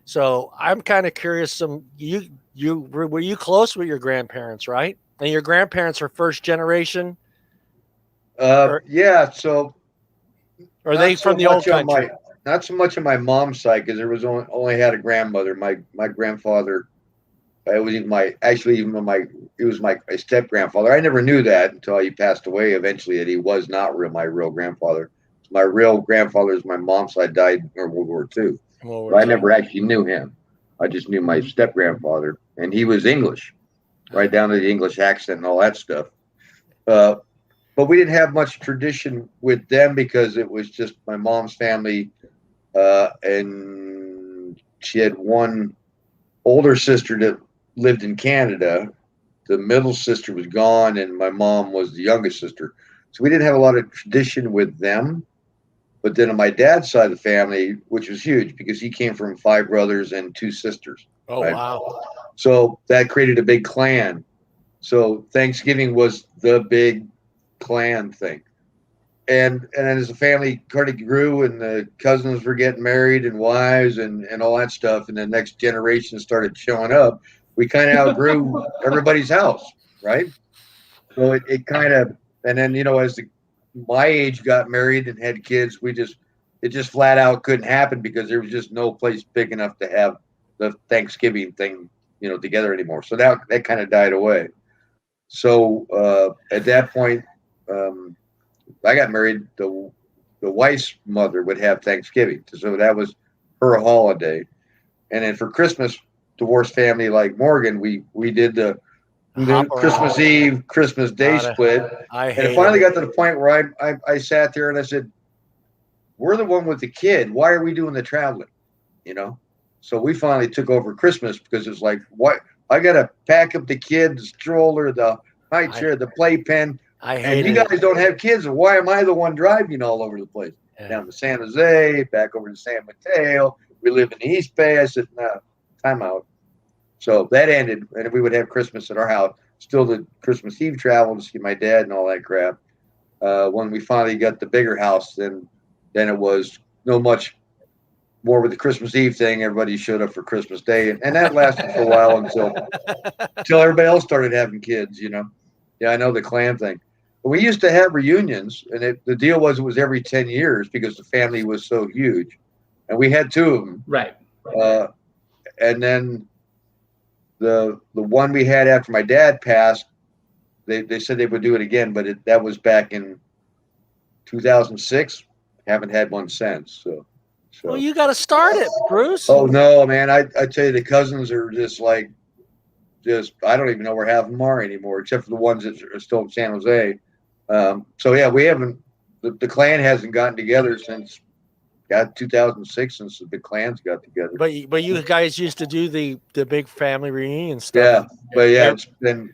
so I'm kind of curious. Were you close with your grandparents, right? And your grandparents are first generation? Yeah. So, are they from the old country? Not so much on my mom's side, because there was only had a grandmother. My grandfather, it was my step grandfather. I never knew that until he passed away eventually, that he was not my real grandfather. My real grandfather is my mom's side, died in World War II. But I never actually knew him. I just knew my step grandfather, and he was English, right down to the English accent and all that stuff. But we didn't have much tradition with them, because it was just my mom's family, and she had one older sister that lived in Canada. The middle sister was gone, and my mom was the youngest sister. So we didn't have a lot of tradition with them. But then on my dad's side of the family, which was huge, because he came from 5 brothers and 2 sisters. Oh, right? Wow. So that created a big clan. So Thanksgiving was the big clan thing. And then as the family kind of grew and the cousins were getting married and wives and all that stuff, and the next generation started showing up, we kind of outgrew everybody's house, right? So it kind of, and then, as my age got married and had kids, it just flat out couldn't happen because there was just no place big enough to have the Thanksgiving thing, together anymore. So that kind of died away. So at that point, I got married. The wife's mother would have Thanksgiving, so that was her holiday. And then for Christmas, divorced family like Morgan, we did the Christmas Eve, Christmas Day split. And it finally got to the point where I sat there and I said, "We're the one with the kid. Why are we doing the traveling?" So we finally took over Christmas because it's like, what? I got to pack up the kid, the stroller, the high chair, the playpen. And you guys don't have kids. And why am I the one driving all over the place? Yeah. Down to San Jose, back over to San Mateo. We live in the East Bay. I said, no, time out. So that ended. And we would have Christmas at our house. Still the Christmas Eve travel to see my dad and all that crap. When we finally got the bigger house, then it was no much more with the Christmas Eve thing. Everybody showed up for Christmas Day. And that lasted for a while until everybody else started having kids, Yeah, I know the clan thing. But we used to have reunions, and the deal was it was every 10 years because the family was so huge. And we had two of them. Right. And then the one we had after my dad passed, they said they would do it again, but that was back in 2006. Haven't had one since. So. Well, you got to start it, Bruce. Oh no, man! I tell you, the cousins are just I don't even know where half of them are anymore, except for the ones that are still in San Jose. So yeah, we haven't. The clan hasn't gotten together since 2006, since the clans got together. But you guys used to do the big family reunion stuff. Yeah, but yeah, it's been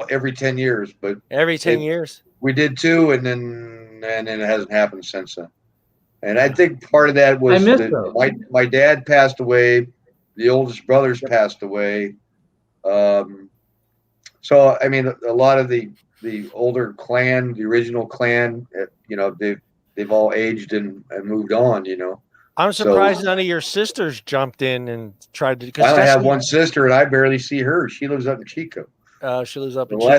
every 10 years. But every 10 years we did two, and then it hasn't happened since then. And I think part of that was my dad passed away. The oldest brothers passed away. So, I mean, a lot of the older clan, the original clan, they've all aged and moved on, I'm surprised none of your sisters jumped in and tried to. I only have one sister, and I barely see her. She lives up in Chico. She lives up in Chico.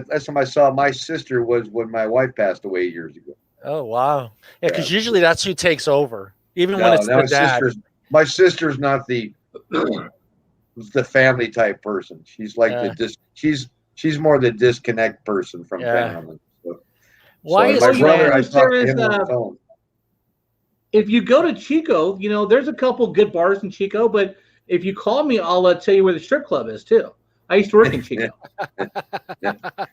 Last time I saw my sister was when my wife passed away years ago. Oh, wow. Yeah, because usually that's who takes over, even when it's the dad. My sister's not the family type person. She's like she's more the disconnect person from family. So, why is my brother? I talked to him on the phone. If you go to Chico, there's a couple good bars in Chico, but if you call me, I'll tell you where the strip club is too. I used to work in Chico.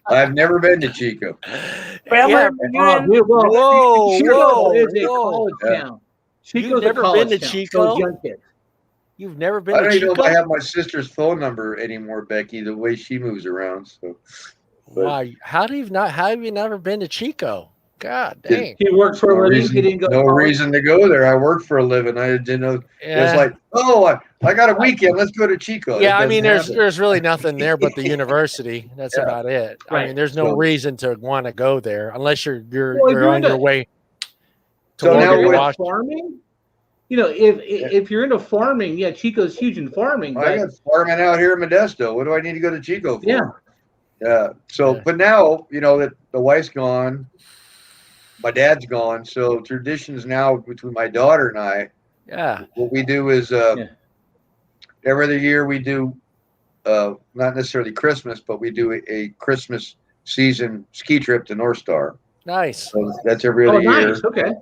I've never been to Chico. Chico is a college town. You've never been to Chico? You've never been to Chico? I don't even know if I have my sister's phone number anymore, Becky, the way she moves around. So, wow. How have you never been to Chico? God dang. He worked for a living. He didn't go. No reason to go there. I worked for a living. I didn't know. It's like, I got a weekend. Let's go to Chico. Yeah, I mean, there's really nothing there but the university. That's about it. Right. I mean, there's no reason to want to go there unless you're on your way to farming. If you're into farming, Chico's huge in farming. I got farming out here in Modesto. What do I need to go to Chico for? Yeah. But now that the wife's gone. My dad's gone, so traditions now between my daughter and I. Yeah. What we do is every other year we do not necessarily Christmas, but we do a Christmas season ski trip to North Star. Nice. So that's every other year. Nice. Okay.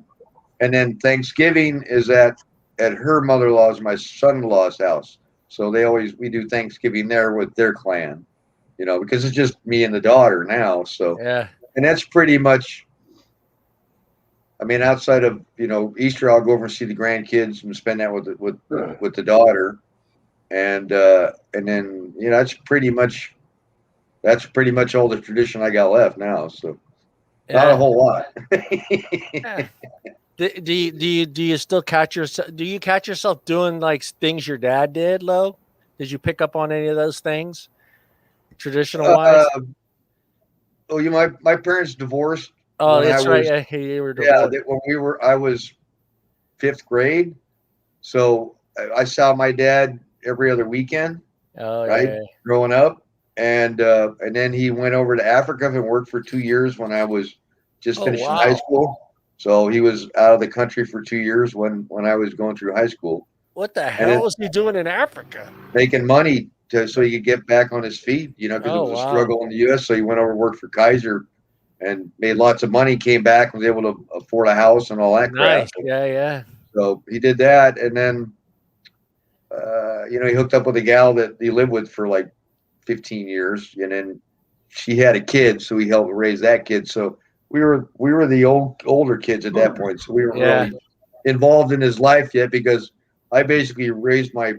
And then Thanksgiving is at her mother-in-law's, my son-in-law's house. So we do Thanksgiving there with their clan, because it's just me and the daughter now. So and that's pretty much. I mean, outside of Easter, I'll go over and see the grandkids and spend that with the daughter, and then that's pretty much all the tradition I got left now. So not a whole lot. Do you still catch yourself? Do you catch yourself doing like things your dad did, Lo? Did you pick up on any of those things, traditional wise? My parents divorced. Oh, that's right. Yeah, you were divorced. I was 5th grade, so I saw my dad every other weekend. Oh, right, yeah. growing up, and then he went over to Africa and worked for 2 years when I was just finishing high school. So he was out of the country for 2 years when I was going through high school. What the hell was he doing in Africa? Making money so he could get back on his feet, because it was a struggle in the U.S. So he went over and worked for Kaiser and made lots of money, came back, was able to afford a house and all that crap. Yeah. So he did that, and then he hooked up with a gal that he lived with for like 15 years, and then she had a kid, so he helped raise that kid. So we were the older kids at that point, so we weren't really involved in his life yet, because I basically raised my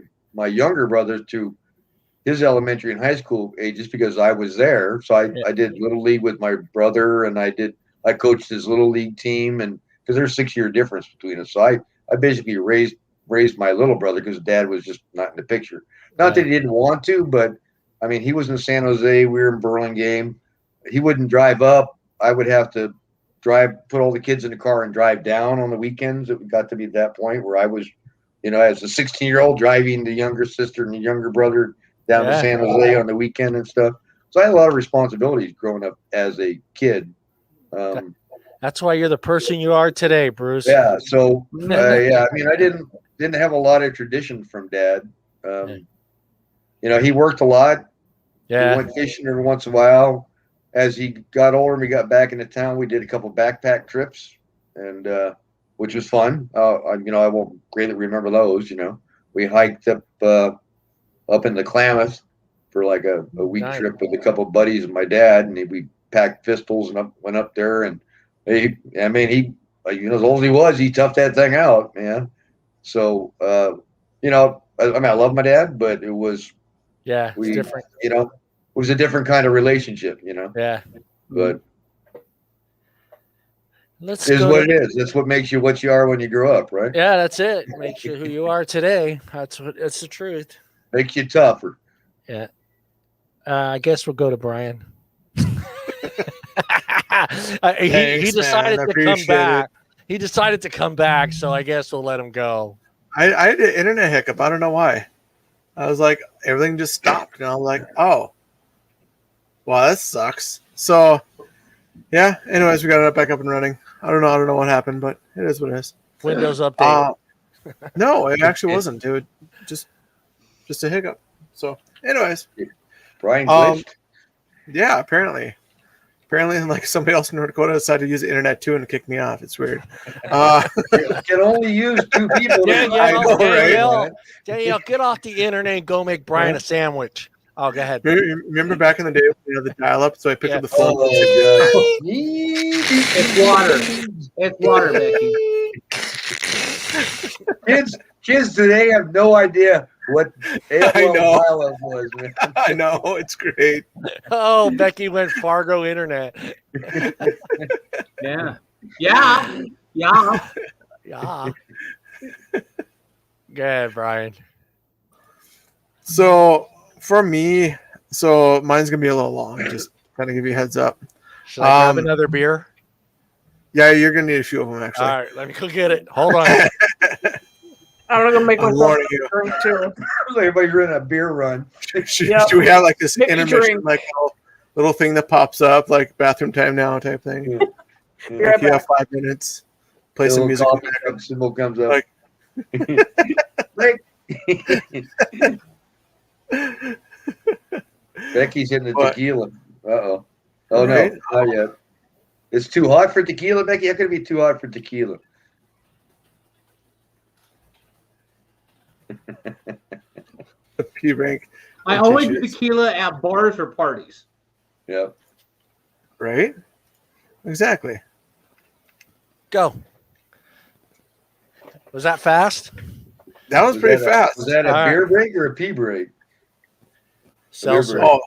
younger brother to his elementary and high school age just because I was there. So I did little league with my brother, and I coached his little league team, and because there's 6-year difference between us, so I basically raised my little brother because dad was just not in the picture. Not that he didn't want to, but I mean, he was in San Jose. We were in Burlingame. He wouldn't drive up. I would have to put all the kids in the car and drive down on the weekends. It got to be that point where I was, as a 16-year-old driving the younger sister and the younger brother down to San Jose on the weekend and stuff. So I had a lot of responsibilities growing up as a kid. That's why you're the person you are today, Bruce. Yeah. So I mean, I didn't have a lot of tradition from dad. He worked a lot. Yeah. We went fishing every once in a while. As he got older and we got back into town, we did a couple backpack trips, and which was fun. I won't greatly remember those. We hiked up in the Klamath for like a week trip with a couple of buddies and my dad, and we packed pistols and went up there. And he as old as he was, he toughed that thing out, man. So I love my dad, but it was it's different. It was a different kind of relationship, Yeah. But what it is. That's what makes you what you are when you grow up, right? Yeah, that's it. Makes you who you are today. That's the truth. Makes you tougher. Yeah. I guess we'll go to Brian. He decided to come back. He decided to come back, so I guess we'll let him go. I had an internet hiccup. I don't know why. I was like, everything just stopped, and I'm like, oh. Wow, that sucks. So, yeah. Anyways, we got it back up and running. I don't know what happened, but it is what it is. Windows update. No, it actually wasn't, dude. Just a hiccup. So, anyways, Brian glitched. Yeah, apparently, like somebody else in North Dakota decided to use the internet too and kick me off. It's weird. You can only use 2 people. Danielle, get off the internet and go make Brian a sandwich. Oh, go ahead. Remember back in the day, the dial-up? So I picked up the phone. Oh, It's water, Becky. Kids today have no idea what dial-up was, man. I know, it's great. Oh, Becky went Fargo internet. Yeah. Go ahead, Brian. So for me, mine's gonna be a little long. Just kind of give you a heads up. Should I grab another beer? Yeah, you're gonna need a few of them actually. All right, let me go get it. Hold on. I'm gonna make myself a drink too. Everybody's running a beer run. Should we have like this intermission, like little thing that pops up, like bathroom time now type thing? Yeah. Like you have 5 minutes. Play some music. Symbol comes up. Becky's in the tequila. Uh-oh. Oh, right? No. Not yet. It's too hot for tequila, Becky? How can it be too hot for tequila? P-rank. I only do tequila at bars or parties. Yeah. Right? Exactly. Go. Was that fast? That was pretty fast. Was that a beer break or a pee break? Seltzer. Oh,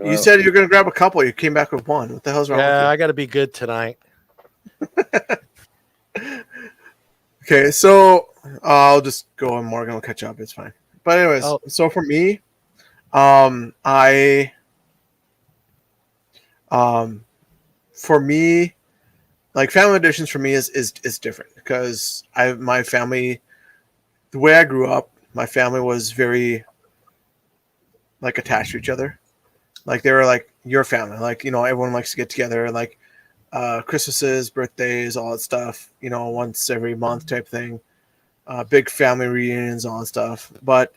you said you were going to grab a couple. You came back with one. What the hell's wrong with you? Yeah, I got to be good tonight. Okay, so I'll just go and Morgan will catch up. It's fine. But anyways, so for me, for me, like family traditions for me is different because my family, the way I grew up, my family was very like attached to each other. Like they were like your family, like, you know, everyone likes to get together, like Christmases, birthdays, all that stuff, you know, once every month type thing. Big family reunions, all that stuff. But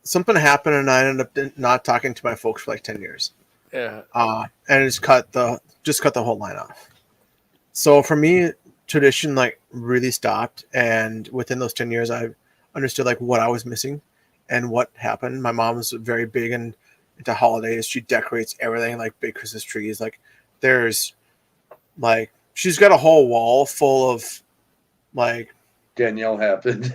something happened and I ended up not talking to my folks for like 10 years. Yeah. And it just cut the whole line off. So for me, tradition like really stopped, and within those 10 years I understood like what I was missing and what happened. My mom was very big into holidays. She decorates everything, like big Christmas trees. Like there's like she's got a whole wall full of like Danielle happened.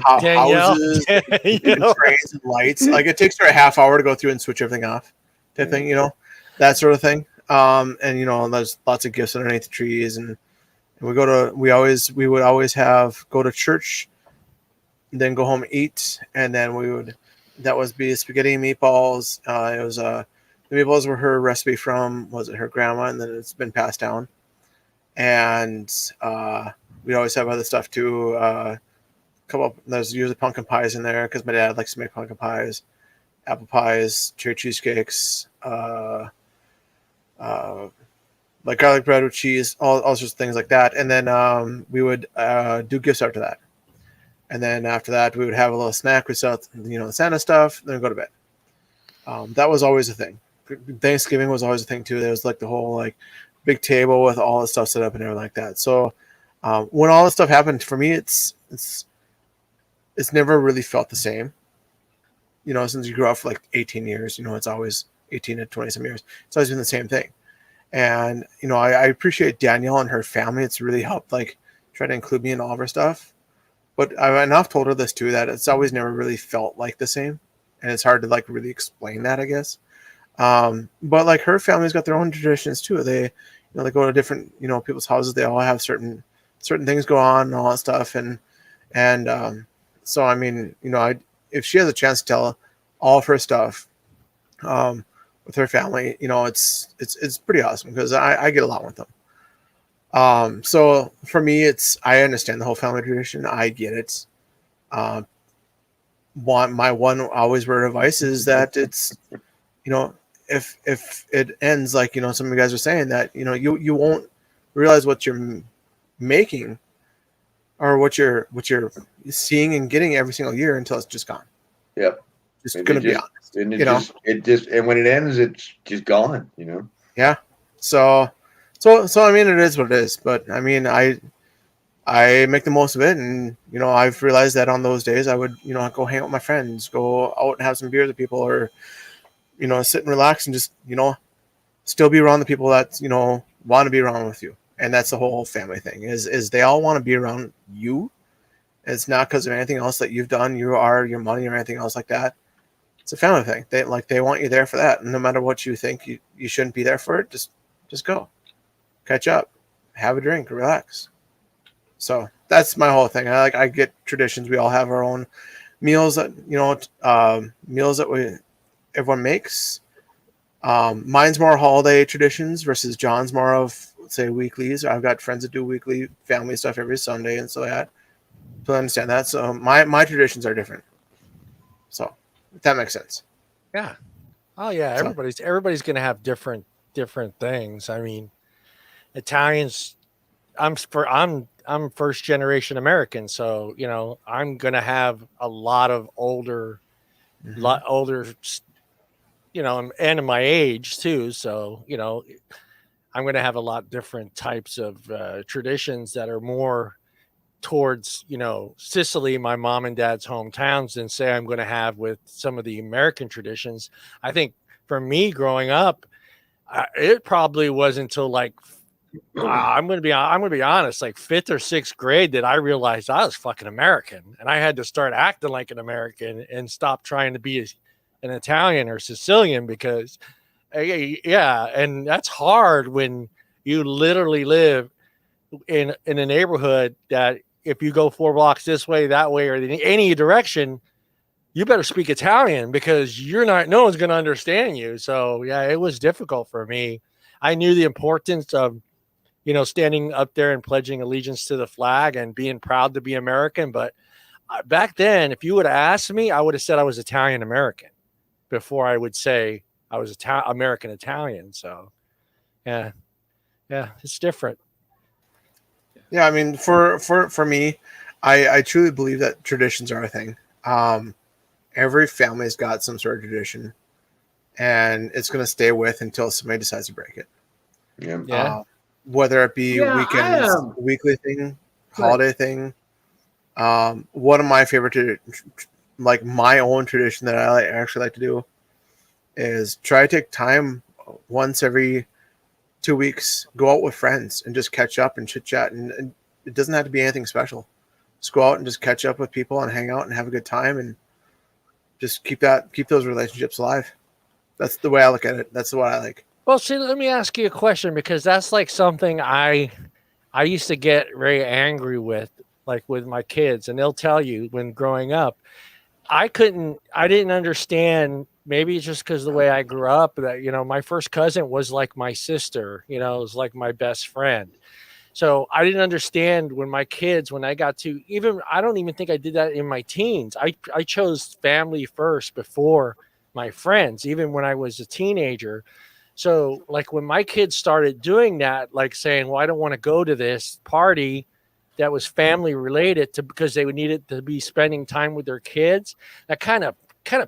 houses and trays and lights. Like it takes her a half hour to go through and switch everything off, type thing, you know, that sort of thing. And you know, there's lots of gifts underneath the trees, and we would always go to church, then go home, eat, and then that was be spaghetti and meatballs. It was the meatballs were her recipe from, was it her grandma, and then it's been passed down. And we always have other stuff too. There's usually pumpkin pies in there because my dad likes to make pumpkin pies, apple pies, cherry cheesecakes, like garlic bread with cheese, all sorts of things like that. And then we would do gifts after that. And then after that, we would have a little snack. We sell, you know, the Santa stuff, then go to bed. That was always a thing. Thanksgiving was always a thing too. There was like the whole like big table with all the stuff set up and everything like that. So when all this stuff happened for me, it's never really felt the same. You know, since you grew up for like 18 years, you know, it's always 18 to 20 some years. It's always been the same thing. And, you know, I appreciate Danielle and her family. It's really helped like try to include me in all of her stuff. But I've told her this too, that it's always never really felt like the same. And it's hard to like really explain that, I guess. But like her family's got their own traditions too. They, you know, they go to different, you know, people's houses. They all have certain things go on and all that stuff. And so, I mean, you know, if she has a chance to tell all of her stuff, with her family, you know, it's pretty awesome because I get along with them. So for me, I understand the whole family tradition. I get it. My one always word of advice is that it's, you know, if it ends like, you know, some of you guys are saying that, you know, you won't realize what you're making or what you're seeing and getting every single year until it's just gone. Yep. Just going to be honest. And and when it ends, it's just gone, you know? Yeah. So I mean, it is what it is, but I mean, I make the most of it. And, you know, I've realized that on those days I would, you know, go hang out with my friends, go out and have some beers with people, or, you know, sit and relax and just, you know, still be around the people that, you know, want to be around with you. And that's the whole family thing is they all want to be around you. It's not because of anything else that you've done, your money or anything else like that. It's a family thing. They want you there for that. And no matter what you think you shouldn't be there for it, just go. Catch up. Have a drink, relax. So that's my whole thing. I get traditions. We all have our own meals that, you know, meals that everyone makes. Mine's more holiday traditions versus John's more of, let's say, weeklies. I've got friends that do weekly family stuff every Sunday and so that. So I understand that. So my traditions are different. So if that makes sense. Yeah. Oh yeah. Everybody's going to have different things. I mean, Italians, I'm first generation American. So, you know, I'm going to have a lot of older, you know, and in my age too. So, you know, I'm going to have a lot different types of traditions that are more towards, you know, Sicily, my mom and dad's hometowns, than say I'm going to have with some of the American traditions. I think for me growing up, it probably wasn't until like, I'm going to be honest, like 5th or 6th grade that I realized I was fucking American, and I had to start acting like an American and stop trying to be an Italian or Sicilian, because and that's hard when you literally live in a neighborhood that if you go 4 blocks this way, that way, or in any direction, you better speak Italian because no one's going to understand you. So yeah, it was difficult for me. I knew the importance of, standing up there and pledging allegiance to the flag and being proud to be American. But back then, if you would have asked me, I would have said I was Italian American before I would say I was American Italian. So yeah, it's different. Yeah, I mean, for me, I truly believe that traditions are a thing. Every family's got some sort of tradition, and it's going to stay with until somebody decides to break it. Yeah. Whether it be weekends, weekly thing, holiday thing. One of my favorite, my own tradition that I actually like to do is try to take time once every 2 weeks, go out with friends and just catch up and chit chat. And it doesn't have to be anything special. Just go out and just catch up with people and hang out and have a good time and just keep those relationships alive. That's the way I look at it. That's what I like. Well, see, let me ask you a question, because that's like something I used to get very angry with, like with my kids, and they'll tell you when growing up, I didn't understand. Maybe it's just because the way I grew up that, my first cousin was like my sister, it was like my best friend. So I didn't understand when I got to I don't even think I did that in my teens. I chose family first before my friends, even when I was a teenager. So like when my kids started doing that, like saying, well, I don't want to go to this party that was family related because they would need it to be spending time with their kids. That kind of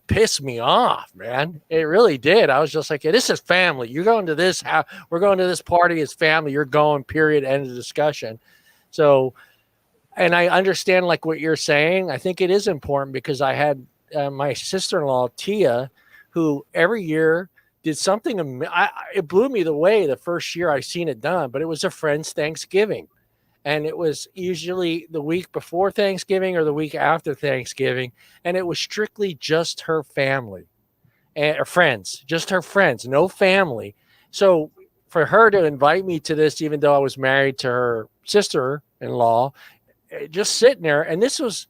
pissed me off, man. It really did. I was just like, yeah, this is family. You're going to this house. We're going to this party as family. You're going, period, end of discussion. So, and I understand like what you're saying. I think it is important because I had my sister-in-law, Tia, who every year did something. It blew me away the first year I seen it done, but it was a friend's Thanksgiving. And it was usually the week before Thanksgiving or the week after Thanksgiving. And it was strictly just her family or friends, just her friends, no family. So for her to invite me to this, even though I was married to her sister-in-law, just sitting there. And this was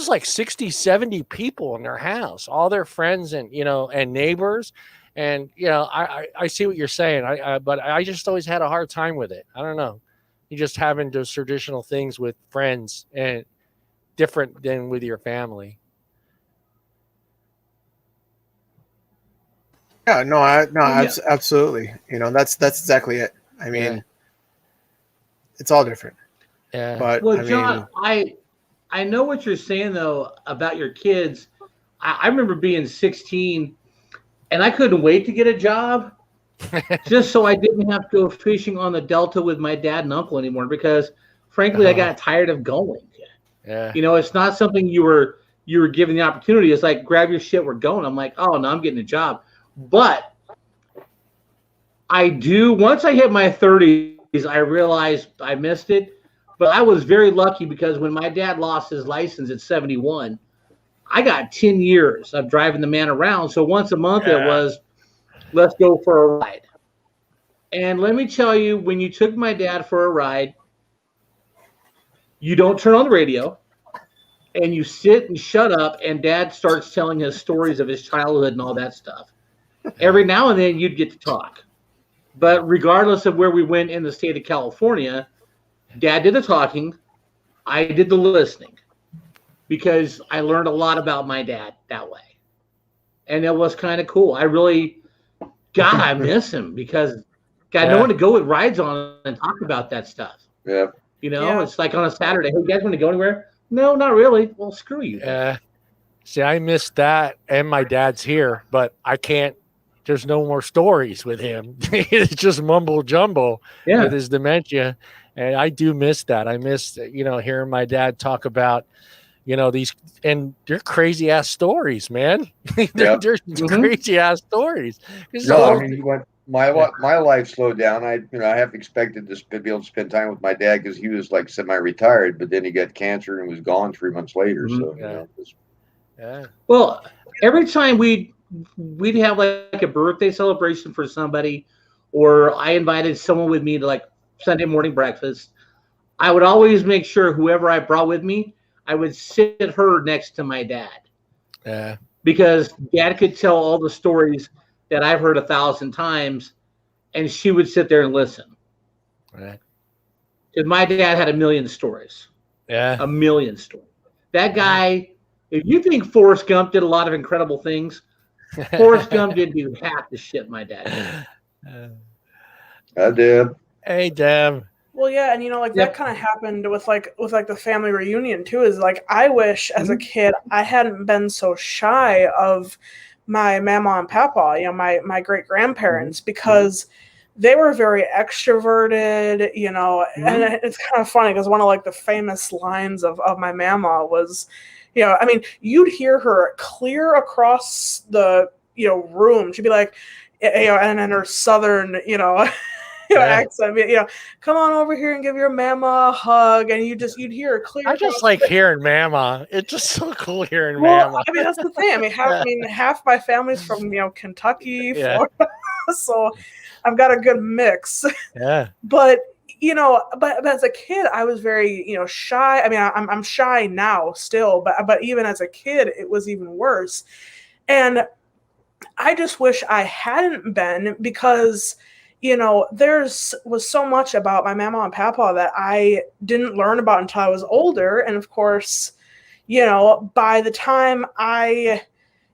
like 60, 70 people in their house, all their friends and, and neighbors. And, I see what you're saying. But I just always had a hard time with it. I don't know. You just having those traditional things with friends and different than with your family. Yeah, absolutely. That's exactly it. I mean, it's all different. Yeah. But well, John, I know what you're saying though about your kids. I remember being 16 and I couldn't wait to get a job. Just so I didn't have to go fishing on the Delta with my dad and uncle anymore, because frankly, I got tired of going. Yeah. It's not something you were given the opportunity. It's like, grab your shit, we're going. I'm like, oh no, I'm getting a job. But once I hit my 30s, I realized I missed it. But I was very lucky because when my dad lost his license at 71, I got 10 years of driving the man around. So once a month it was, let's go for a ride. And let me tell you, when you took my dad for a ride, you don't turn on the radio and you sit and shut up, and dad starts telling his stories of his childhood and all that stuff. Every now and then you'd get to talk. But regardless of where we went in the state of California, dad did the talking, I did the listening, because I learned a lot about my dad that way. And it was kind of cool. God, I miss him because no one to go with rides on and talk about that stuff. Yeah. It's like on a Saturday. Hey, you guys want to go anywhere? No, not really. Well, screw you. Yeah. See, I missed that, and my dad's here, but I can't. There's no more stories with him. It's just mumble jumble with his dementia, and I do miss that. I miss, hearing my dad talk about, these, and they're crazy ass stories, man. They're crazy ass stories. No, I mean, my life slowed down. I have expected to be able to spend time with my dad because he was like semi-retired, but then he got cancer and was gone 3 months later. So Well, every time we'd have like a birthday celebration for somebody, or I invited someone with me to like Sunday morning breakfast, I would always make sure whoever I brought with me, I would sit her next to my dad. Yeah. Because Dad could tell all the stories that I've heard 1,000 times, and she would sit there and listen. Right. Because my dad had 1,000,000 stories. Yeah. 1,000,000 stories. That guy, if you think Forrest Gump did a lot of incredible things, Forrest Gump didn't do half the shit my dad did. I did. Hey, Deb. Well, yeah, and that kind of happened with the family reunion too. Is like, I wish as a kid I hadn't been so shy of my mama and papa, my great grandparents, because they were very extroverted, and it's kind of funny because one of the famous lines of my mama was, you'd hear her clear across the room. She'd be like, and in her southern, accent, come on over here and give your mama a hug, and you'd hear her clear. I just like hearing mama. It's just so cool hearing mama. I mean, that's the thing. Half my family's from Kentucky, Florida, so I've got a good mix. Yeah. But but as a kid, I was very shy. I mean, I'm shy now still, but even as a kid, it was even worse. And I just wish I hadn't been, because was so much about my mama and papa that I didn't learn about until I was older. And of course, by the time I,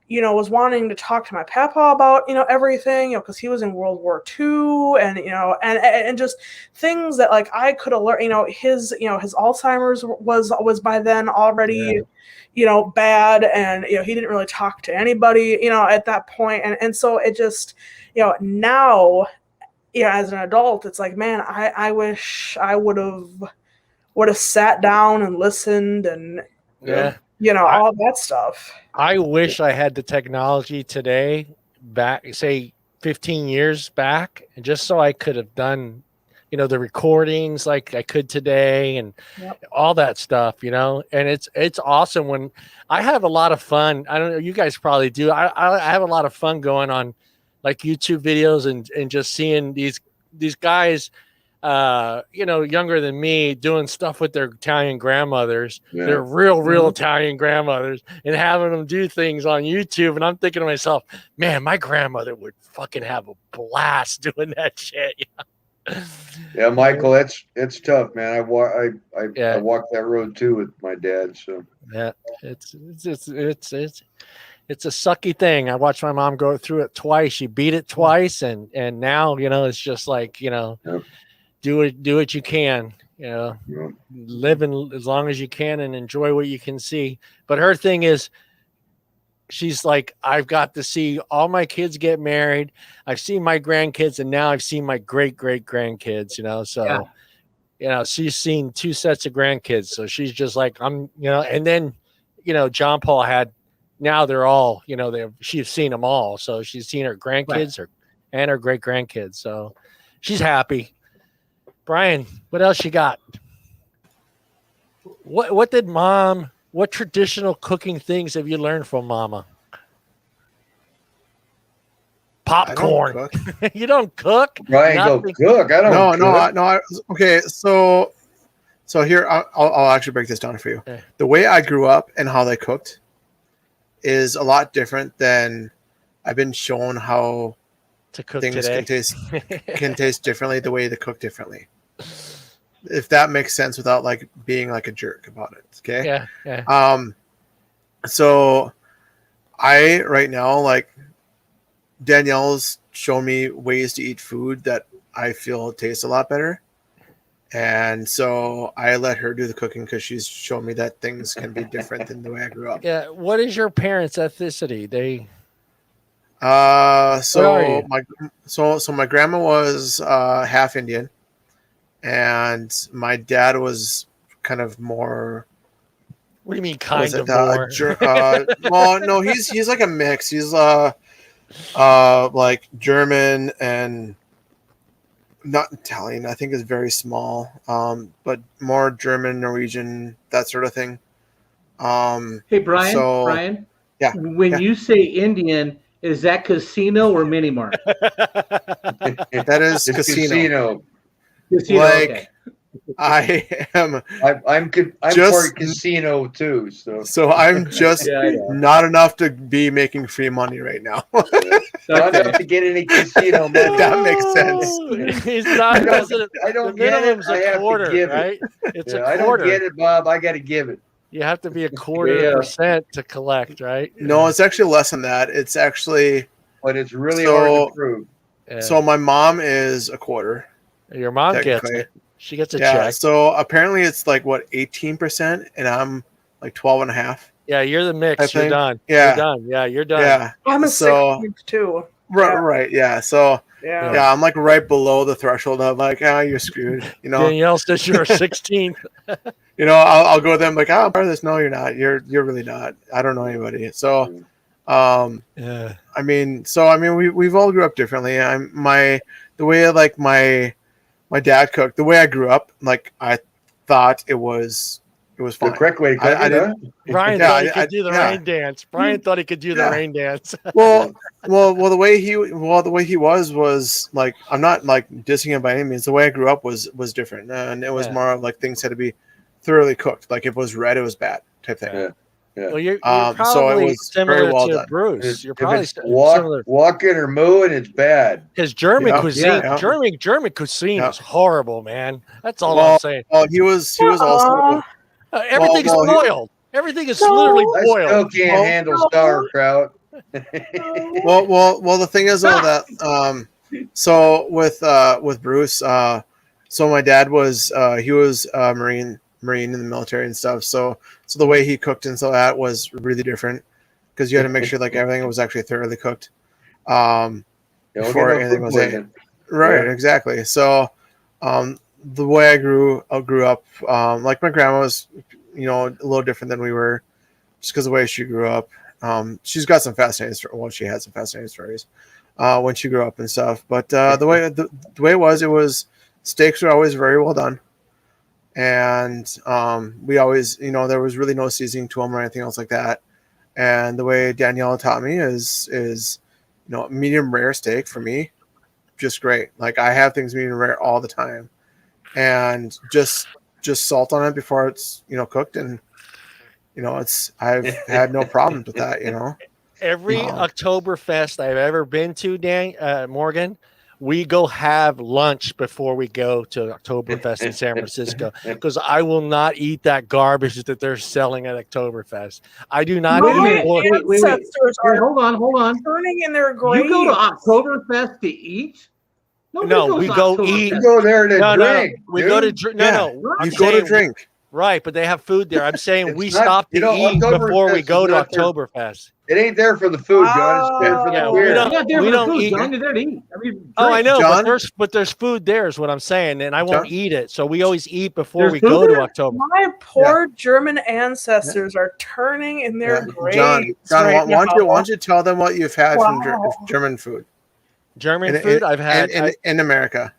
was wanting to talk to my papa about, everything, because he was in World War II, and, and just things that I could have learned, his Alzheimer's was by then already, bad. And, he didn't really talk to anybody, at that point. And so it just, now, as an adult, it's like, man, I wish I would have sat down and listened and all that stuff. I wish I had the technology today, back say 15 years back, and just so I could have done the recordings like I could today, and all that stuff, and it's awesome. When I have a lot of fun, I don't know, you guys probably do. I have a lot of fun going on like YouTube videos and just seeing these guys, younger than me, doing stuff with their Italian grandmothers, their real Italian grandmothers, and having them do things on YouTube. And I'm thinking to myself, man, my grandmother would fucking have a blast doing that shit. Yeah, Michael, it's tough, man. I walked that road too with my dad. So yeah, it's a sucky thing. I watched my mom go through it twice. She beat it twice, and now it's just like do what you can. Live as long as you can and enjoy what you can see. But her thing is, she's like, I've got to see all my kids get married. I've seen my grandkids, and now I've seen my great grandkids. So she's seen 2 sets of grandkids. So she's just like, I'm, and then John Paul had. Now they're all, she's seen them all. So she's seen her grandkids and her great grandkids. So she's happy. Brian, what else you got? What traditional cooking things have you learned from Mama? Popcorn. You don't cook? Brian, go cook. I don't cook. No. Okay, so here, I'll actually break this down for you. Okay. The way I grew up and how they cooked is a lot different than I've been shown how to cook things today. can taste differently, the way they cook differently. If that makes sense without being like a jerk about it. Okay. Yeah. So I right now, Danielle's shown me ways to eat food that I feel tastes a lot better. And so I let her do the cooking because she's shown me that things can be different than the way I grew up. Yeah. What is your parents' ethnicity? So my grandma was half Indian, and my dad was kind of more. What do you mean, kind of more? Well, no, he's like a mix. He's German and not Italian. I think is very small, but more German, Norwegian, that sort of thing. Hey, Brian. Yeah. When you say Indian, is that casino or mini mart? That is casino. Casino. Casino, okay. I am. I'm Just- part casino too. So I'm just Yeah, I know. not enough to be making free money right now. Not Okay. enough to get any casino money. That makes sense. He's not. I don't, The I don't get it. minimum's I a have quarter, to give right? it. It's Yeah, a I don't quarter. get it, Bob. I got to give it. You have to be a quarter Yeah. percent to collect, right? No, it's actually less than that. It's actually But it's really So- hard to prove. Yeah. so my mom is a quarter. Your mom gets technically. it. She gets a Yeah. check. So apparently it's like what 18%, and I'm like 12.5. Yeah, you're the mix. I You're think- done. yeah. You're done. Yeah, you're done. Yeah. I'm a So- 16th too. Right. Yeah. Right. Yeah. So Yeah. yeah, I'm like right below the threshold of like, you're screwed. You know. Danielle says you're 16th. You know, I'll go to them like, I'm part of this. No, you're not. You're really not. I don't know anybody. So, Yeah. I mean, we've all grew up differently. The way like my dad cooked, the way I grew up, like I thought it was The fine. correct way to cook I it, huh? Brian Yeah, thought he I- could do the yeah. rain dance. Brian thought he could do the Yeah. rain dance. Well, the way he was like, I'm not like dissing him by any means. The way I grew up was different, and it was Yeah. more of like things had to be thoroughly cooked. Like if it was red, it was bad type thing. Yeah. Well, you're So it probably was similar very well to done. Bruce. You're If probably it's similar. walking or mooing, it's bad. His German Yeah. cuisine, Yeah. German cuisine Yeah. is horrible, man. That's all Well, I'm saying. Well, he was also. Everything's well, he- boiled. Everything is literally I boiled. still can't Well, handle sauerkraut. Well, the thing is though that so with Bruce, so my dad was he was Marine in the military and stuff. So the way he cooked and so that was really different because you had to make sure like everything was actually thoroughly cooked. Don't Before get no anything food was poisoning. Right, Yeah. exactly. So the way I grew up, like my grandma was, a little different than we were, just because of the way she grew up. She's got some fascinating. She had some fascinating stories when she grew up and stuff. But the way it was steaks were always very well done, and we always, there was really no seasoning to them or anything else like that. And the way Daniela taught me is medium rare steak for me, just great. Like I have things medium rare all the time, and just salt on it before it's cooked, and I've had no problems with that. Every Oktoberfest I've ever been to, Morgan, we go have lunch before we go to Oktoberfest in San Francisco because I will not eat that garbage that they're selling at Oktoberfest. I do not My eat pork. Wait. ancestors Wait, are hold on. turning in their graves. You go to Oktoberfest to eat? Nobody No, goes we to go Oktoberfest. eat. You go there to No, drink. we dude. go to drink. Yeah. No. I'm You go to saying- drink. Right, but they have food there. I'm saying It's we not- stop to you know, eat before we Oktoberfest go is to not for- Oktoberfest. It ain't there for the food, John. It's there for Yeah, the we beer. don't- I'm not there we for the don't food, eat- John. You're there to eat. I mean, Oh, I drink. know, John? but there's food there is what I'm saying, and I won't John? eat it. So we always eat before There's we food go to there? October. My poor German ancestors are turning in their graves. John, right why don't now. you tell them what you've had from Wow. German food German food I've had. in America?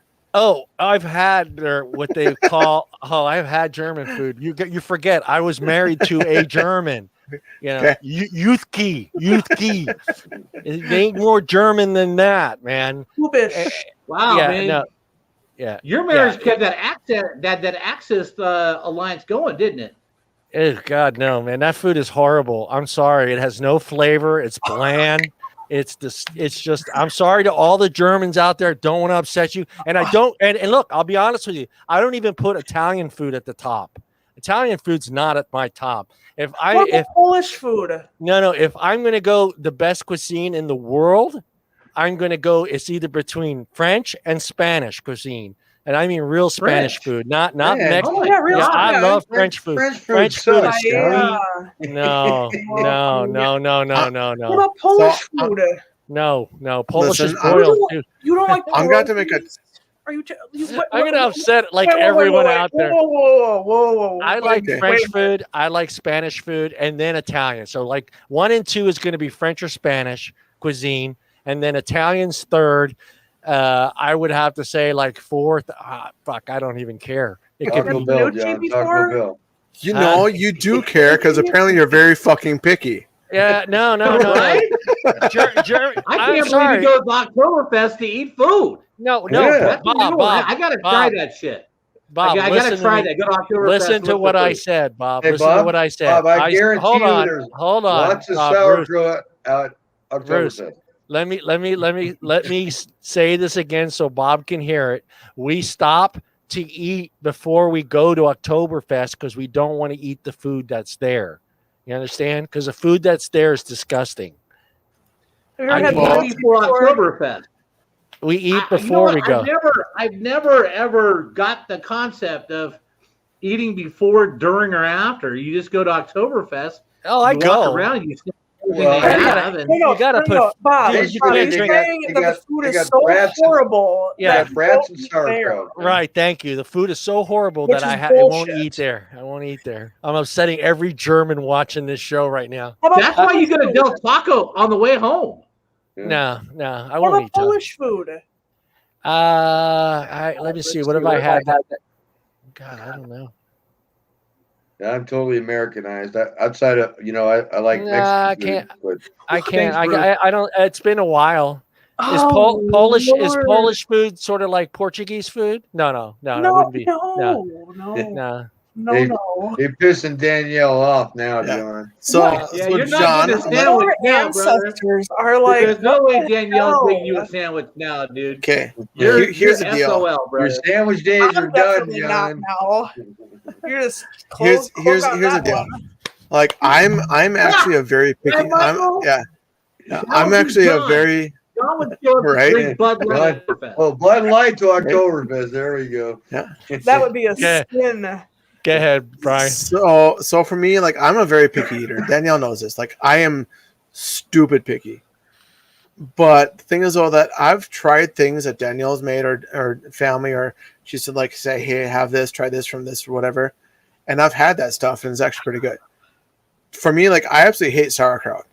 I've had what they call. I've had German food. You forget I was married to a German. Okay. Youth key. It ain't more German than that, man. Kubish. Wow, yeah, man. no, yeah. Your marriage kept that Axis alliance going, didn't it? Oh God, no, man. That food is horrible. I'm sorry. It has no flavor. It's bland. It's just. I'm sorry to all the Germans out there. Don't want to upset you. And I don't. And look, I'll be honest with you. I don't even put Italian food at the top. Italian food's not at my top. If Polish food. No. If I'm gonna go the best cuisine in the world, I'm gonna go. It's either between French and Spanish cuisine, and I mean real Spanish food, not Yeah. Mexican. Oh, yeah, real Yeah, I Spanish. love French food. French food French food sucks, is John. sweet. No. What about Polish food? No, Polish Listen, is boiled too. You don't like I'm going to make a. Are you? I'm gonna upset like wait, everyone wait, out there. Whoa. I like Okay. French food. I like Spanish food, and then Italian. So like 1 and 2 is going to be French or Spanish cuisine, and then Italian's third. I would have to say like fourth. Fuck, I don't even care. It could Taco be. Bell, Nucci John. before? Taco Bell. You know, you do care because apparently you're very fucking picky. Yeah, no. Right? I I'm can't sorry. believe you go to Oktoberfest to eat food. No, Yeah. That's Bob, unusual. Bob, I gotta Bob. try that shit. Bob, I gotta try that. Go to Oktoberfest, listen to look what for I food. said, Bob. Hey, Listen Bob, to what I said. Bob, I guarantee hold you on, there's hold on. lots of Bruce, sauerkraut at Bruce, Oktoberfest. let me say this again so Bob can hear it. We stop to eat before we go to Oktoberfest because we don't want to eat the food that's there. You understand? Because the food that's there is disgusting. Have you ever had Well, pizza before before? Oktoberfest. We eat You know before what? we go. I've never ever got the concept of eating before, during, or after. You just go to Oktoberfest. Oh, I you walk go. around, you see Well, everything they Yeah. have, and You gotta put- Bob. dude, Bob, you you're can't drink- saying they that got- the food they is got so brats and- horrible. Yeah. that you brats don't and eat there. sauerkraut. Right, thank you. The food is so horrible Which that is I won't bullshit. eat there. I won't eat there. I'm upsetting every German watching this show right now. How about that's why you Polish go to food? Del Taco on the way home. Yeah. No, I What won't about eat that. Polish food? Let me see. What have I had? God, I don't know. I'm totally Americanized. Outside of I like Nah, Mexican I food, can't. but I can't. Thanks, Bruce. I don't. It's been a while. Is Oh, Polish is Lord. Polish food sort of like Portuguese food? No, it No, wouldn't be. They- no. You're pissing Danielle off now, Yeah. John. So, Yeah, so you're not John, getting a sandwich Your now, brother. ancestors are like, There's no way what the Danielle's hell? making you a sandwich now, dude. okay, You're here's the deal. SOL, Your brother. sandwich days are I'm done, definitely not John. now. You're just Here's close on the that deal. one. Like I'm actually a very picky. Hey, Michael. I'm actually a very John would go Right. drink Bud Light. Oh, Bud Light to Oktoberfest. There we go. That would be a Yeah. sin. Go ahead, Brian. so for me, like I'm a very picky eater. Danielle knows this. Like I am stupid picky. But the thing is though that I've tried things that Danielle's made or family or she said like say, hey, have this, try this from this or whatever. And I've had that stuff and it's actually pretty good. For me, like I absolutely hate sauerkraut.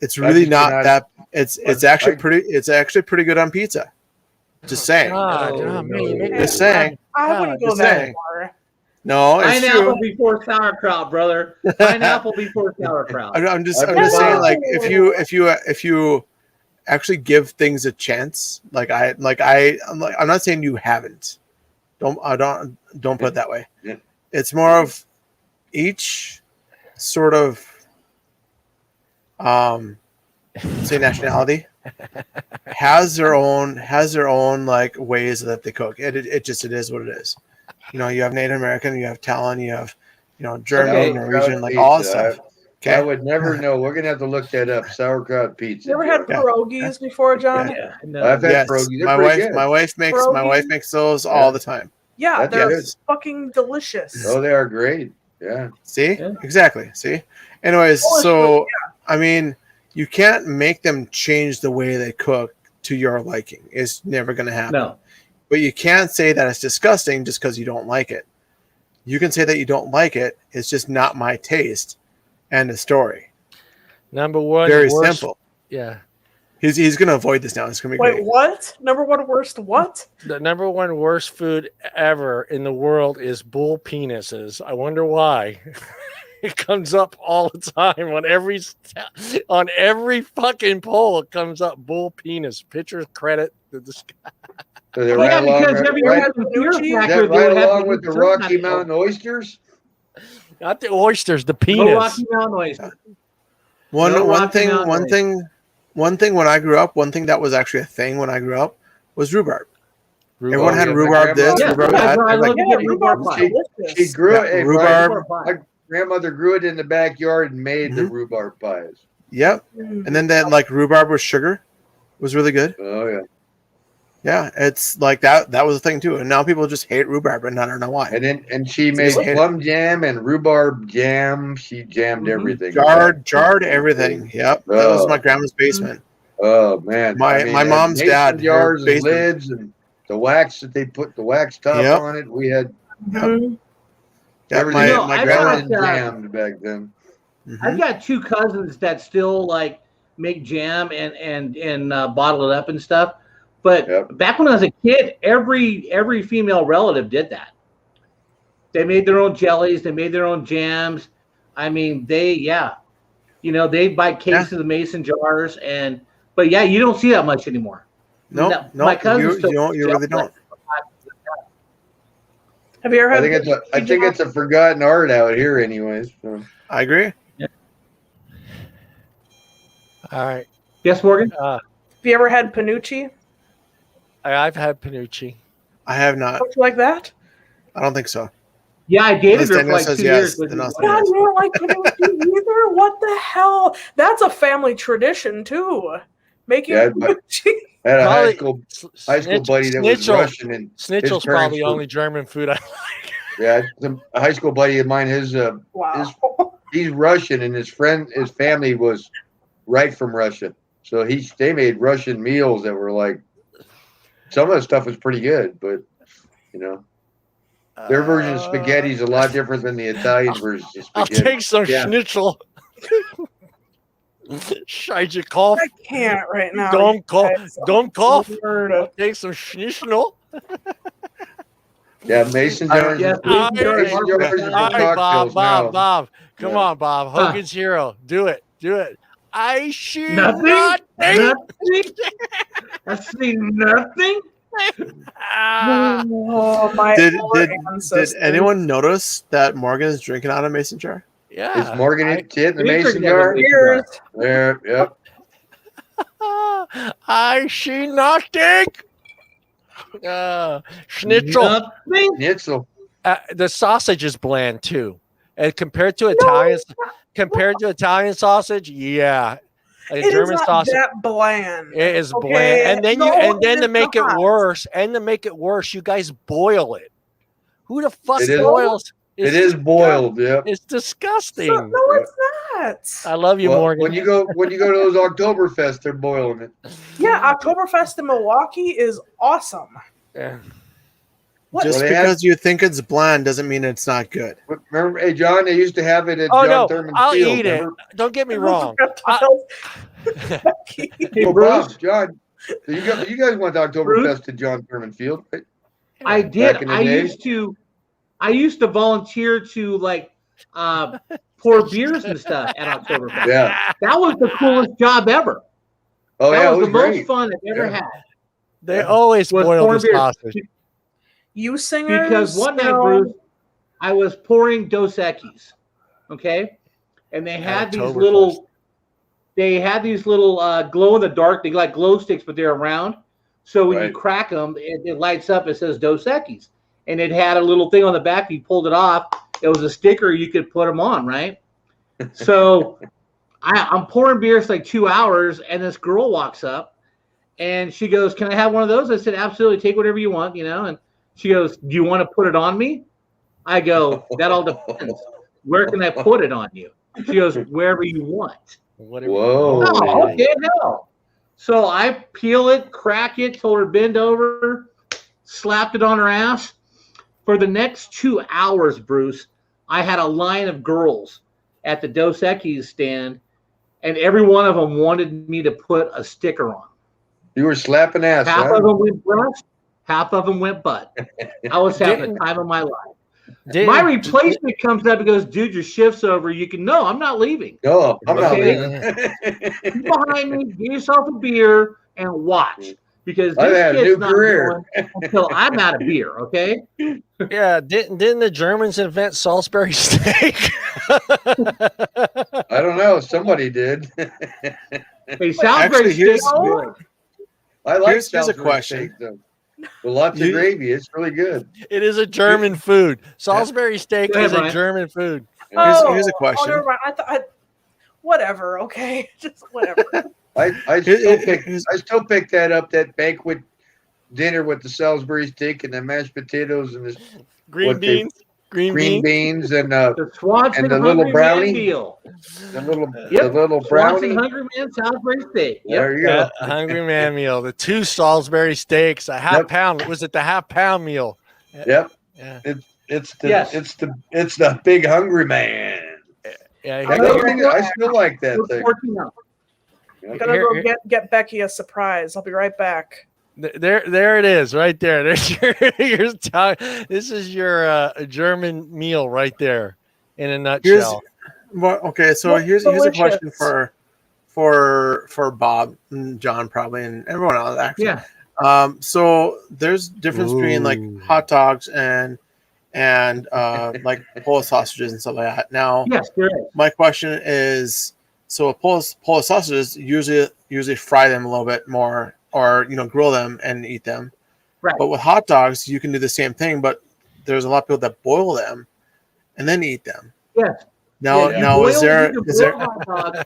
It's really not that it's actually pretty good on pizza. Just saying. Just saying. I wouldn't go Just that saying. far. No, it's Pineapple true. before sauerkraut, brother. Pineapple before sauerkraut. I'm just Wow. saying, like if you actually give things a chance, I'm not saying you haven't. Don't put it that way. Yeah. It's more of each sort of say nationality has their own like ways that they cook. It is what it is. You have Native American, you have Talon, you have German, Norwegian, like all that stuff. Okay. I would never know. We're gonna have to look that up. Sauerkraut pizza. You ever had pierogies before, John? Yeah, no. I've had Yes, pierogies. They're my pretty wife good. makes those all the time. Yeah, That's they're good. fucking delicious. Oh, they are great. Yeah. See? Yeah. Exactly. See? Anyways, Polish so food, I mean, you can't make them change the way they cook to your liking. It's never going to happen. No. But you can't say that it's disgusting just because you don't like it. You can say that you don't like it. It's just not my taste. End of story. Number one, Very worst, simple. Yeah. He's going to avoid this now. It's going to be Wait, great. what? Number one worst what? The number one worst food ever in the world is bull penises. I wonder why. It comes up all the time on every fucking poll. It comes up bull penis. Picture credit. So they're Yeah, right along, because have you right, had the fear is factor? that right They would have along to with do the some Rocky kind of- Mountain oysters? Not the oysters, the No penis. Rocky Mountain oyster. One Rocky thing when I grew up, one thing that was actually a thing when I grew up was rhubarb. Everyone had yeah, my rhubarb this, grandma- Yeah, rhubarb I that. love Like, to Yeah, get rhubarb rhubarb's pie. delicious. She grew it. Hey, rhubarb. Brian, my grandmother grew it in the backyard and made the Mhm. rhubarb pies. Yep. Mm. And then like rhubarb with sugar was really good. Oh yeah. Yeah, it's like that was a thing too. And now people just hate rhubarb and I don't know why. And she made Just hate plum jam and rhubarb jam. She jammed Mhm. everything. Jarred everything. Yep. That was my grandma's basement. Oh man. My mom's mason dad, her jars and basement. lids and the wax that they put the wax top Yep. on it. We had Mhm. Yeah, everything. You know, my I've grandma. got, jammed back then. I've got two cousins that still like make jam and bottle it up and stuff. But Yep. back when I was a kid, every female relative did that. They made their own jellies. They made their own jams. I mean, they buy cases of mason jars but yeah, you don't see that much anymore. No, My cousins you really don't. Have you ever had? I think it's a forgotten art out here, anyways. So. I agree. Yeah. All right. Yes, Morgan. Have you ever had panucci? I've had panucci. I have not. Don't you like that? I don't think so. Yeah, I dated her for Daniel like says 2 yes, years. But then I'll say God, yes. you don't like panucci either? What the hell? That's a family tradition too. Making panucci. I had a Probably high school buddy that was Russian, and Schnitzel's probably the only German food I like. Yeah, a high school buddy of mine. Wow. He's Russian, and his family was right from Russia. So they made Russian meals that were like, some of the stuff was pretty good, but their version of spaghetti is a lot different than the Italian version of spaghetti. I'll take some schnitzel. Scheidekopf. I can't right now. Dummkopf. I'll take some schnitzel. Yeah, mason jars. Yes, Mason jars All right, Bob. Come on, Bob. Hogan's hero. Do it. I see nothing. I see nothing. Oh, my did anyone notice that Morgan is drinking out of a mason jar? Yeah. Is Morgan in the mason jar? There, yep. I see nothing. Schnitzel. Schnitzel. The sausage is bland too, and compared to Italian sausage, yeah. German sausage that bland. It is okay? bland, and then to make it worse, you guys boil it. Who the fuck boils? It is boiled. Yeah, it's disgusting. No, it's not. I love you, Morgan. When you go to those Oktoberfest, they're boiling it. Yeah, Oktoberfest in Milwaukee is awesome. Yeah. Just because you think it's bland doesn't mean it's not good. Remember, hey John, they used to have it at John Thurman I'll Field. Eat it. Don't get me wrong. Hey, Bob, John, so you guys went to Oktoberfest at John Thurman Field, right? I did. I used to volunteer to like pour beers and stuff at Oktoberfest. Yeah, that was the coolest job ever. Oh that yeah, was the great. most fun I've ever had. They always boil the sausage. You singers, because one night, Bruce, I was pouring Dos Equis, okay, and they had these little glow in the dark. They like glow sticks, but they're round. So when you crack them, it lights up. It says Dos Equis, and it had a little thing on the back. You pulled it off. It was a sticker you could put them on, right? So I'm pouring beer for like 2 hours, and this girl walks up, and she goes, "Can I have one of those?" I said, "Absolutely. Take whatever you want, And she goes, "Do you want to put it on me?" I go, "That all depends. Where can I put it on you?" She goes, "Wherever you want." Whoa. Oh, okay, no. So I peel it, crack it, told her bend over, slapped it on her ass. For the next 2 hours, Bruce, I had a line of girls at the Dos Equis stand, and every one of them wanted me to put a sticker on. You were slapping ass. Half of them went breast, half of them went butt. I was having the time of my life. My replacement comes up and goes, "Dude, your shift's over. You can." "No, I'm not leaving." No, I'm not leaving. Get behind me, get yourself a beer, and watch. Because I've this had a kid's new not career going until I'm out of beer, okay? Yeah, didn't the Germans invent Salisbury steak? I don't know. Somebody did. Hey, Salisbury steak. I like here's a question. Steak, though. With lots of gravy. It's really good. It is a German food. Salisbury steak is a German food. Here's a question. Never mind. I thought, whatever. Okay, just whatever. I still pick that banquet dinner with the Salisbury steak and the mashed potatoes and the green beans and the little brownie. The little brownie. Hungry Man Salisbury steak. Yep. There you go. Hungry Man meal. The 2 Salisbury steaks, a half pound. Was it the half pound meal? Yep. Yeah. It's the big Hungry Man. Yeah. I still like that thing. I'm gonna go get Becky a surprise. I'll be right back. There it is, right there. There's this is your German meal right there, in a nutshell. Here's a question for Bob and John probably and everyone else actually. Yeah. So there's difference between like hot dogs and and like Polish sausages and stuff like that. Now, Yes, there is. my question is, so Polish sausages usually fry them a little bit more, or grill them and eat them. Right. But with hot dogs, you can do the same thing, but there's a lot of people that boil them and then eat them. Yes. Now, Yeah, now is there hot dogs,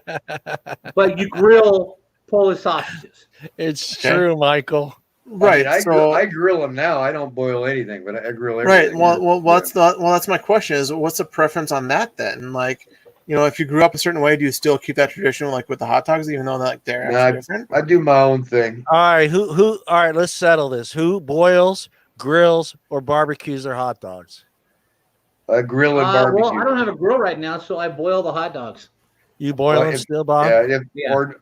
but you grill Polish sausages? It's Okay. true, Michael. right? I so grill them now. I don't boil anything, but I grill everything. right. Well, that's my question is, what's the preference on that then? Like, if you grew up a certain way, do you still keep that tradition like with the hot dogs, even though they're actually different? I do my own thing. All right, who? All right, let's settle this. Who boils, grills, or barbecues their hot dogs? Grill and barbecue. Well, I don't have a grill right now, so I boil the hot dogs. You boil them still, Bob? If I'm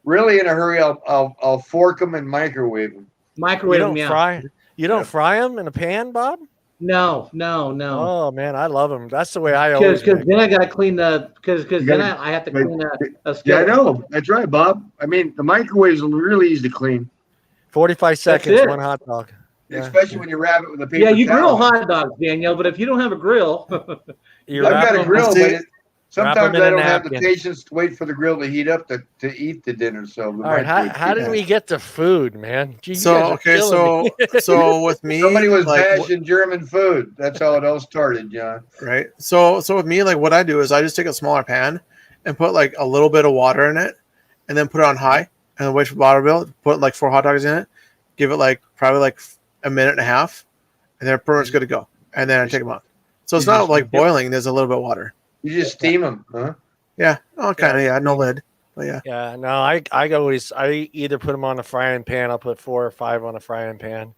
really in a hurry, I'll fork them and microwave them. You don't fry them in a pan, Bob? No. Oh man, I love them. That's the way I always. Because then I gotta clean I have to clean a skillet. Yeah, I know. That's right, Bob. I mean, the microwave is really easy to clean. 45 seconds, one hot dog. Yeah. Especially when you wrap it with a paper you towel. grill hot dogs, Danielle, but if you don't have a grill, I've got a grill, but sometimes I don't have the patience to wait for the grill to heat up to eat the dinner. So, all right, how did we get to food, man? So with me, somebody was bashing German food. That's how it all started, John. Right. So with me, like what I do is I just take a smaller pan and put like a little bit of water in it, and then put it on high, and then wait for water to build. Put like 4 hot dogs in it, give it probably a minute and a half, and they're pretty much good to go. And then I take them out. So it's not like boiling. There's a little bit of water. You just steam them, huh? Yeah. Oh, kind of. Yeah. No lid. But yeah. Yeah. No, I either put them on a frying pan. I'll put 4 or 5 on a frying pan.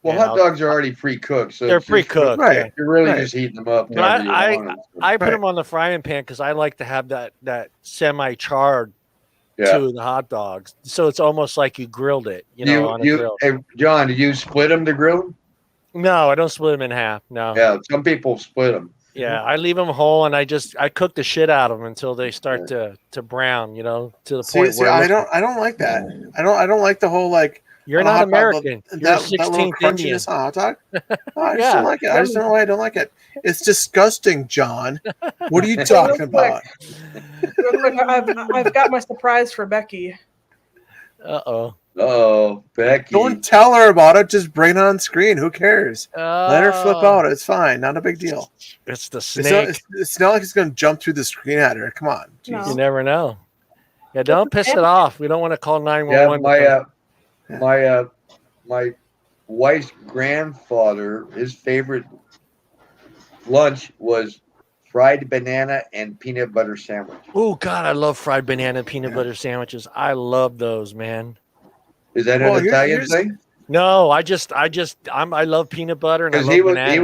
Well, hot dogs are already pre-cooked, so they're pre-cooked. Right. You're really just heating them up. But I put them on the frying pan because I like to have that semi-charred to the hot dogs, so it's almost like you grilled it. On a grill. Hey, John, do you split them to grill them? No, I don't split them in half. No. Yeah, some people split them. Yeah, I leave them whole, and I cook the shit out of them until they start to brown. To the point where I don't like that. I don't like the whole like. You're not American. You're a 16th Indian. On a hot dog. I just don't like it. I just don't know why I don't like it. It's disgusting, John. What are you talking about? I've got my surprise for Becky. Oh, Becky. Don't tell her about it. Just bring it on screen. Who cares? Let her flip out. It's fine. Not a big deal. It's the snake. It's not like it's going to jump through the screen at her. Come on. No. You never know. Yeah, don't piss it off. We don't want to call 911. Yeah, my wife's grandfather, his favorite lunch was fried banana and peanut butter sandwich. Oh God, I love fried banana and peanut butter sandwiches. I love those, man. Is that an Italian thing? No, I love peanut butter and I love banana. He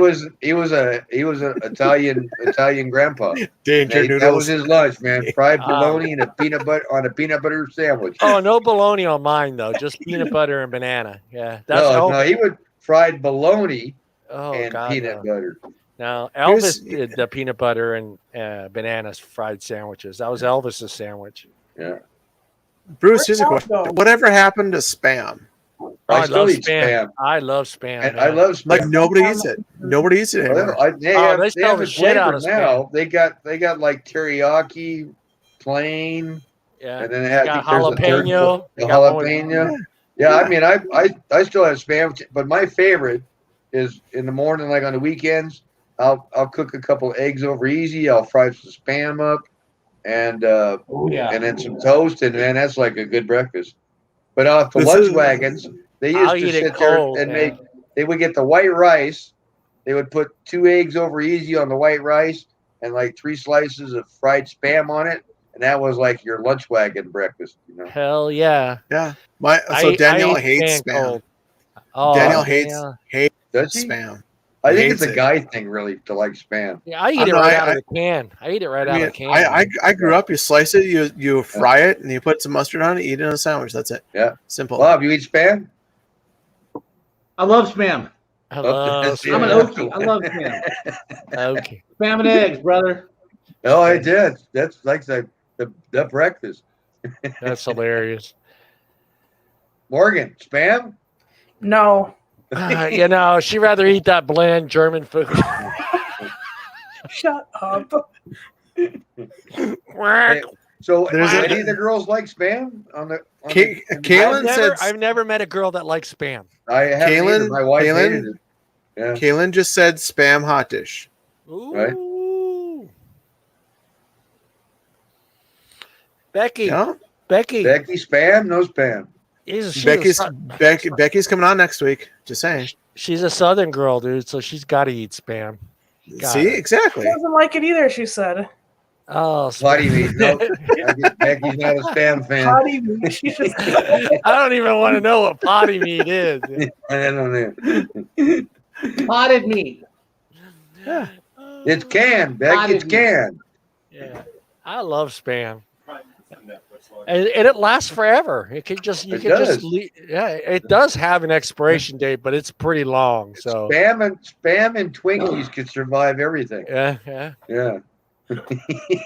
was a Italian grandpa. Danger noodles. That was his lunch, man. Fried bologna and a peanut butter sandwich. Oh, no bologna on mine though. Just peanut butter and banana. Yeah, no, he would fried bologna and God, peanut butter. No, Elvis did the peanut butter and bananas fried sandwiches. That was Elvis's sandwich. Yeah. Bruce, here's a question. Whatever happened to Spam? I still eat Spam. I love Spam. And I love Spam. Like nobody eats it. Nobody eats it anymore. They sell the shit out of now. Spam. They got like teriyaki, plain. Yeah. And then they got jalapeno. Jalapeno. Yeah, I mean, I still have Spam, but my favorite is in the morning, like on the weekends. I'll cook a couple eggs over easy. I'll fry some Spam up, and then some toast, and man, that's like a good breakfast. But off the lunch wagons, they used to sit there and they would get the white rice. They would put 2 eggs over easy on the white rice and like 3 slices of fried Spam on it, and that was like your lunch wagon breakfast. Hell yeah. Yeah. Danielle hates Spam. Danielle hates Spam. I think it's a guy thing, really, to like Spam. Yeah, I eat it right out of the can. I eat it right out of the can. I grew up. You slice it, you fry it, and you put some mustard on it. Eat it in a sandwich. That's it. Yeah, simple. Bob, you eat Spam? I love Spam. I'm an Okie. I love Spam. Okay. Spam and eggs, brother. Oh, I did. That's like the breakfast. That's hilarious. Morgan, Spam? No. She'd rather eat that bland German food. Shut up. Hey, so any of the girls like Spam? Kaylin said I've never met a girl that likes Spam. I haven't either. My wife hated it. Yeah. Kaylin just said Spam hot dish. Ooh. Right. Becky. Yeah. Becky, Spam, no Spam. Becky's coming on next week. Just saying. She's a Southern girl, dude, so she's got to eat Spam. Exactly. She doesn't like it either, she said. Oh, potty meat. No, Becky's not a Spam fan. Potty meat. I don't even want to know what potty meat is. I don't know. Potted meat. Yeah. It's canned, Becky. It's canned. Yeah, I love Spam. And it lasts forever. It does. It does have an expiration date, but it's pretty long. So Spam and Twinkies could survive everything. Yeah.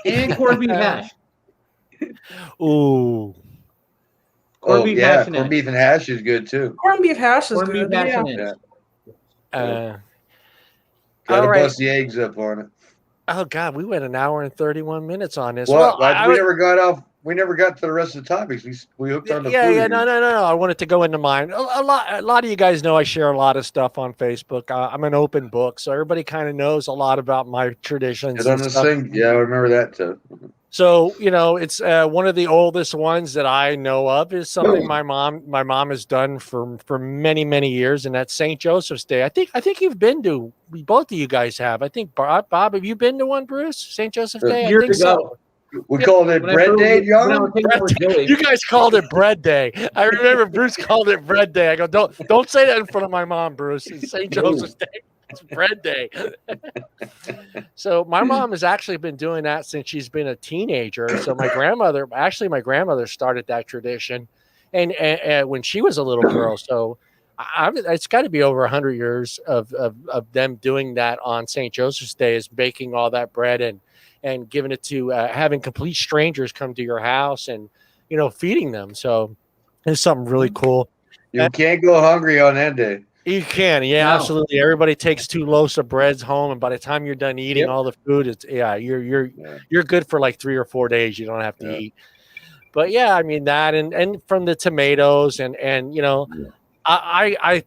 And corned beef hash. Ooh. Corned beef hash. Corned beef and hash is good too. Corned beef hash is corned good. Beef hash Gotta right. bust the eggs up on it. Oh God, we went an hour and 31 minutes on this. Well, we never got off. We never got to the rest of the topics. We hooked on the food. Yeah. No. I wanted to go into mine. A lot of you guys know I share a lot of stuff on Facebook. I'm an open book, so everybody kind of knows a lot about my traditions. On this thing, yeah, I remember that too. So it's one of the oldest ones that I know of. Is something my mom has done for many years, and that's St. Joseph's Day. I think you've been to. Both of you guys have. I think Bob, have you been to one, Bruce? St. Joseph's Day. Years I think ago. so. We called it bread day, John. You guys called it bread day. I remember Bruce called it bread day. I go, don't say that in front of my mom, Bruce. It's St. Joseph's Day. It's bread day. So my mom has actually been doing that since she's been a teenager. So my grandmother started that tradition, and when she was a little girl. So it's got to be over 100 years of them doing that on St. Joseph's Day, is baking all that bread and giving it to having complete strangers come to your house and feeding them. So it's something really cool. You can't go hungry on that day. You can, no. Absolutely. Everybody takes 2 loaves of breads home, and by the time you're done eating all the food, you're good for like 3 or 4 days. You don't have to eat. But I mean that, and from the tomatoes, and I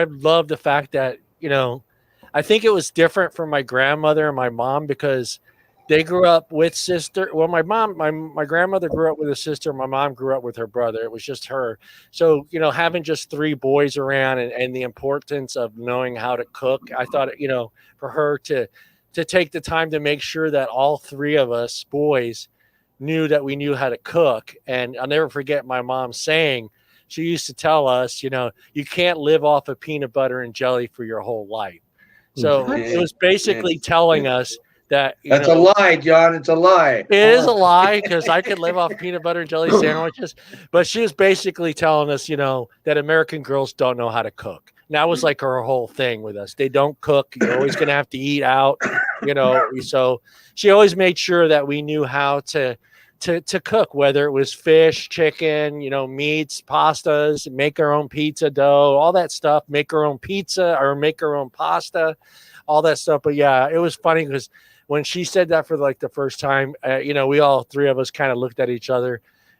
love the fact that I think it was different for my grandmother and my mom because they grew up with sister. Well, my grandmother grew up with a sister. My mom grew up with her brother. It was just her. So, having just 3 boys around and the importance of knowing how to cook, I thought, for her to take the time to make sure that all 3 of us boys knew that we knew how to cook. And I'll never forget my mom saying, she used to tell us, you can't live off of peanut butter and jelly for your whole life. So it was basically telling us that that's a lie, John. It's a lie. It is a lie because I could live off peanut butter and jelly sandwiches. But she was basically telling us, that American girls don't know how to cook. And that was like her whole thing with us. They don't cook. You're always going to have to eat out, So she always made sure that we knew how to cook, whether it was fish, chicken, meats, pastas, make our own pizza dough, all that stuff, make our own pizza or make our own pasta, all that stuff. But it was funny because when she said that for like the first time, we all 3 of us kind of looked at each other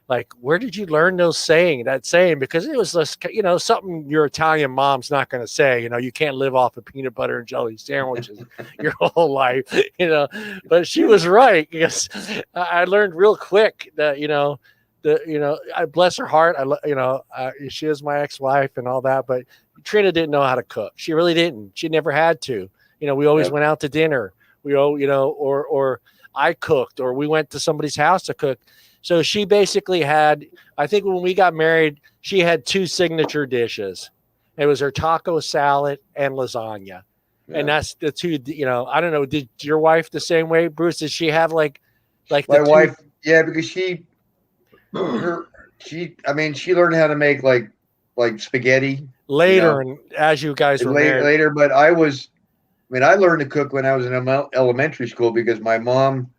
like, where did you learn that saying? Because it was just, something your Italian mom's not going to say, you can't live off of peanut butter and jelly sandwiches your whole life, but she was right. Because I learned real quick that, I bless her heart. She is my ex-wife and all that, but Trina didn't know how to cook. She really didn't. She never had to. We always went out to dinner. Or I cooked, or we went to somebody's house to cook. So she basically had, I think when we got married, she had 2 signature dishes. It was her taco salad and lasagna. Yeah. And that's the 2, I don't know. Did your wife the same way, Bruce? Did she have like my wife? Yeah, because she learned how to make like spaghetti later. And as you guys were later, but I learned to cook when I was in elementary school because my mom,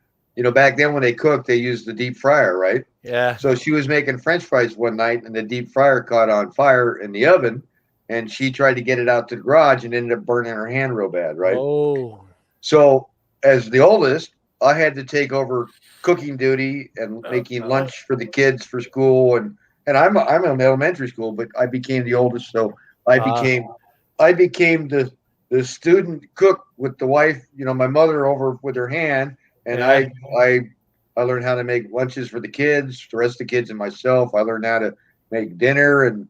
back then when they cooked, they used the deep fryer, right? Yeah. So she was making French fries one night and the deep fryer caught on fire in the oven. and she tried to get it out to the garage and ended up burning her hand real bad, right? Oh. So as the oldest, I had to take over cooking duty and making lunch for the kids for school, and I'm in elementary school, but I became the oldest, so I became the student cook with the wife, my mother over with her hand, and I learned how to make lunches for the kids, the rest of the kids, and myself. I learned how to make dinner and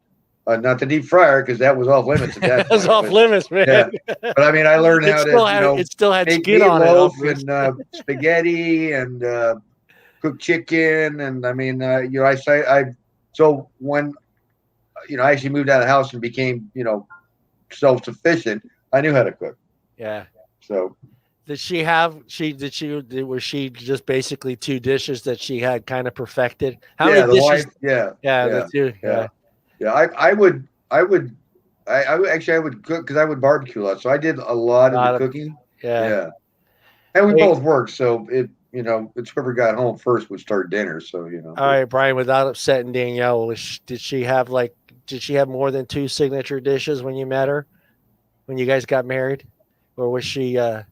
not the deep fryer because that was off limits at that point. That's off limits, man. Yeah. But I mean, I learned how to it still had make skin on it. meatloaf and spaghetti and cook chicken, and I mean, so when I actually moved out of the house and became self-sufficient, I knew how to cook. Yeah. So was she just basically 2 dishes that she had kind of perfected? How many dishes? The 2. Yeah. I would cook because I would barbecue a lot. So I did a lot of the cooking. Yeah. And we both worked, so it's whoever got home first would start dinner. So All right, Brian. Without upsetting Danielle, did she have more than 2 signature dishes when you met her, when you guys got married, or was she had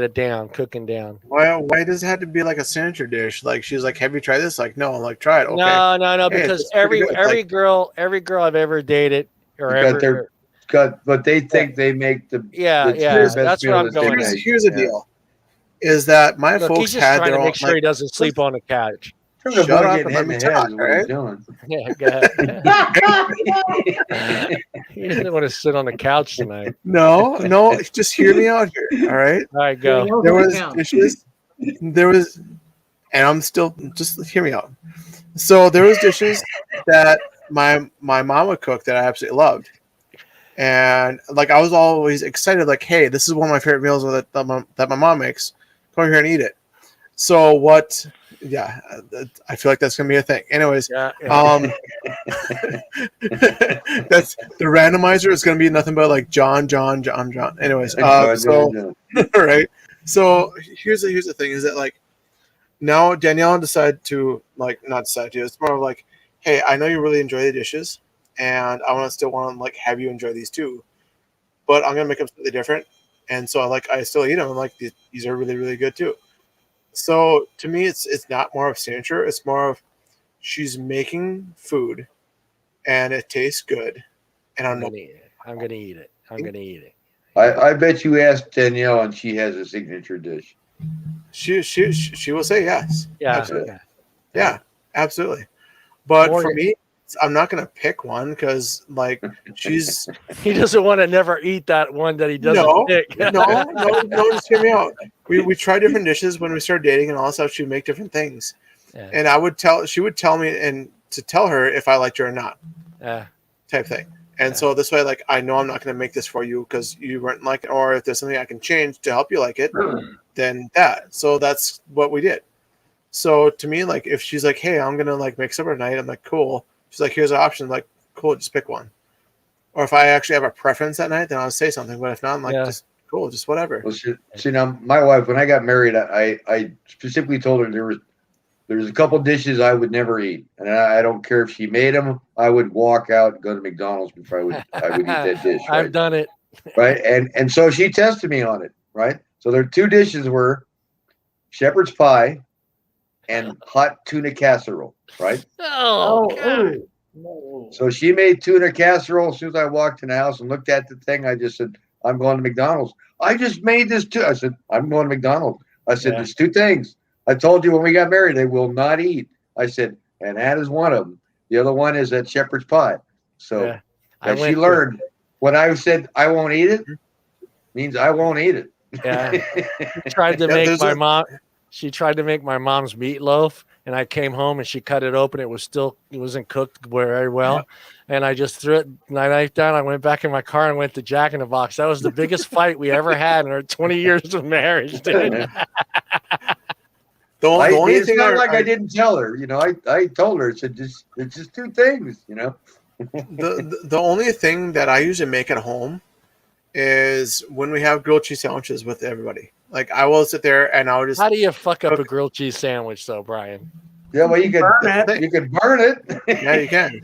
it down, cooking down? Why does it have to be like a signature dish? Like she's like, have you tried this? Like, no. I'm like, try it. Okay. No, because every girl I've ever dated but they think they make the that's what I'm going. Here's the deal: is that my folks he's just had trying their to own. make sure he doesn't sleep on the couch. Shut up and let me talk. Right? Yeah, go ahead. He doesn't want to sit on the couch tonight. No, just hear me out here. All right. All right, go. There was dishes. And I'm still just hear me out. So there was dishes that my mama cooked that I absolutely loved, and like I was always excited. Like, hey, this is one of my favorite meals that my mom makes. Come here and eat it. So what? Yeah, I feel like that's gonna be a thing. Anyways, that's the randomizer is gonna be nothing but like John. Anyways, so right. So here's the thing: is that like now Danielle decided to it's more of like, hey, I know you really enjoy the dishes, and I still want to like have you enjoy these too, but I'm gonna make them slightly different, and so I still eat them. I'm like, these are really, really good too. So to me, it's not more of signature. It's more of she's making food, and it tastes good, and I'm gonna eat it. I bet you asked Danielle, and she has a signature dish. She will say yes. Yeah, absolutely. Yeah, absolutely. But for me, I'm not gonna pick one because like he doesn't want to never eat that one that he doesn't pick. No, just hear me out. We try different dishes when we started dating and all that stuff. She would make different things, and she would tell me and to tell her if I liked her or not, type thing. And so this way, like I know I'm not gonna make this for you because you weren't like it, or if there's something I can change to help you like it, then that. So that's what we did. So to me, like if she's like, hey, I'm gonna like make supper tonight, I'm like, cool. She's like, here's an option. I'm like, cool, just pick one. Or if I actually have a preference that night, then I'll say something. But if not, I'm like, just cool, just whatever. Well, see, now my wife, when I got married, I specifically told her there was a couple dishes I would never eat, and I don't care if she made them. I would walk out and go to McDonald's before I would eat that dish. Right? I've done it. Right, and so she tested me on it. Right, so their 2 dishes were shepherd's pie and hot tuna casserole. Right. Oh, God. No. So she made tuna casserole. As soon as I walked in the house and looked at the thing, I just said, I'm going to McDonald's. I just made this too. I said, I'm going to McDonald's. I said, there's 2 things. I told you when we got married, they will not eat. I said, and that is one of them. The other one is that shepherd's pie. So she learned when I said I won't eat it, means I won't eat it. Yeah. She tried to make my mom's meatloaf, and I came home and she cut it open. It wasn't cooked very well. Yeah. And I just threw it, my knife down. I went back in my car and went to Jack in the Box. That was the biggest fight we ever had in our 20 years of marriage, dude. The only thing I didn't tell her, I told her, it's just 2 things, The only thing that I usually make at home is when we have grilled cheese sandwiches with everybody. Like I will sit there and I'll just. How do you fuck up a grilled cheese sandwich, though, Brian? Yeah, well, you could burn it. You could burn it. Yeah, you can.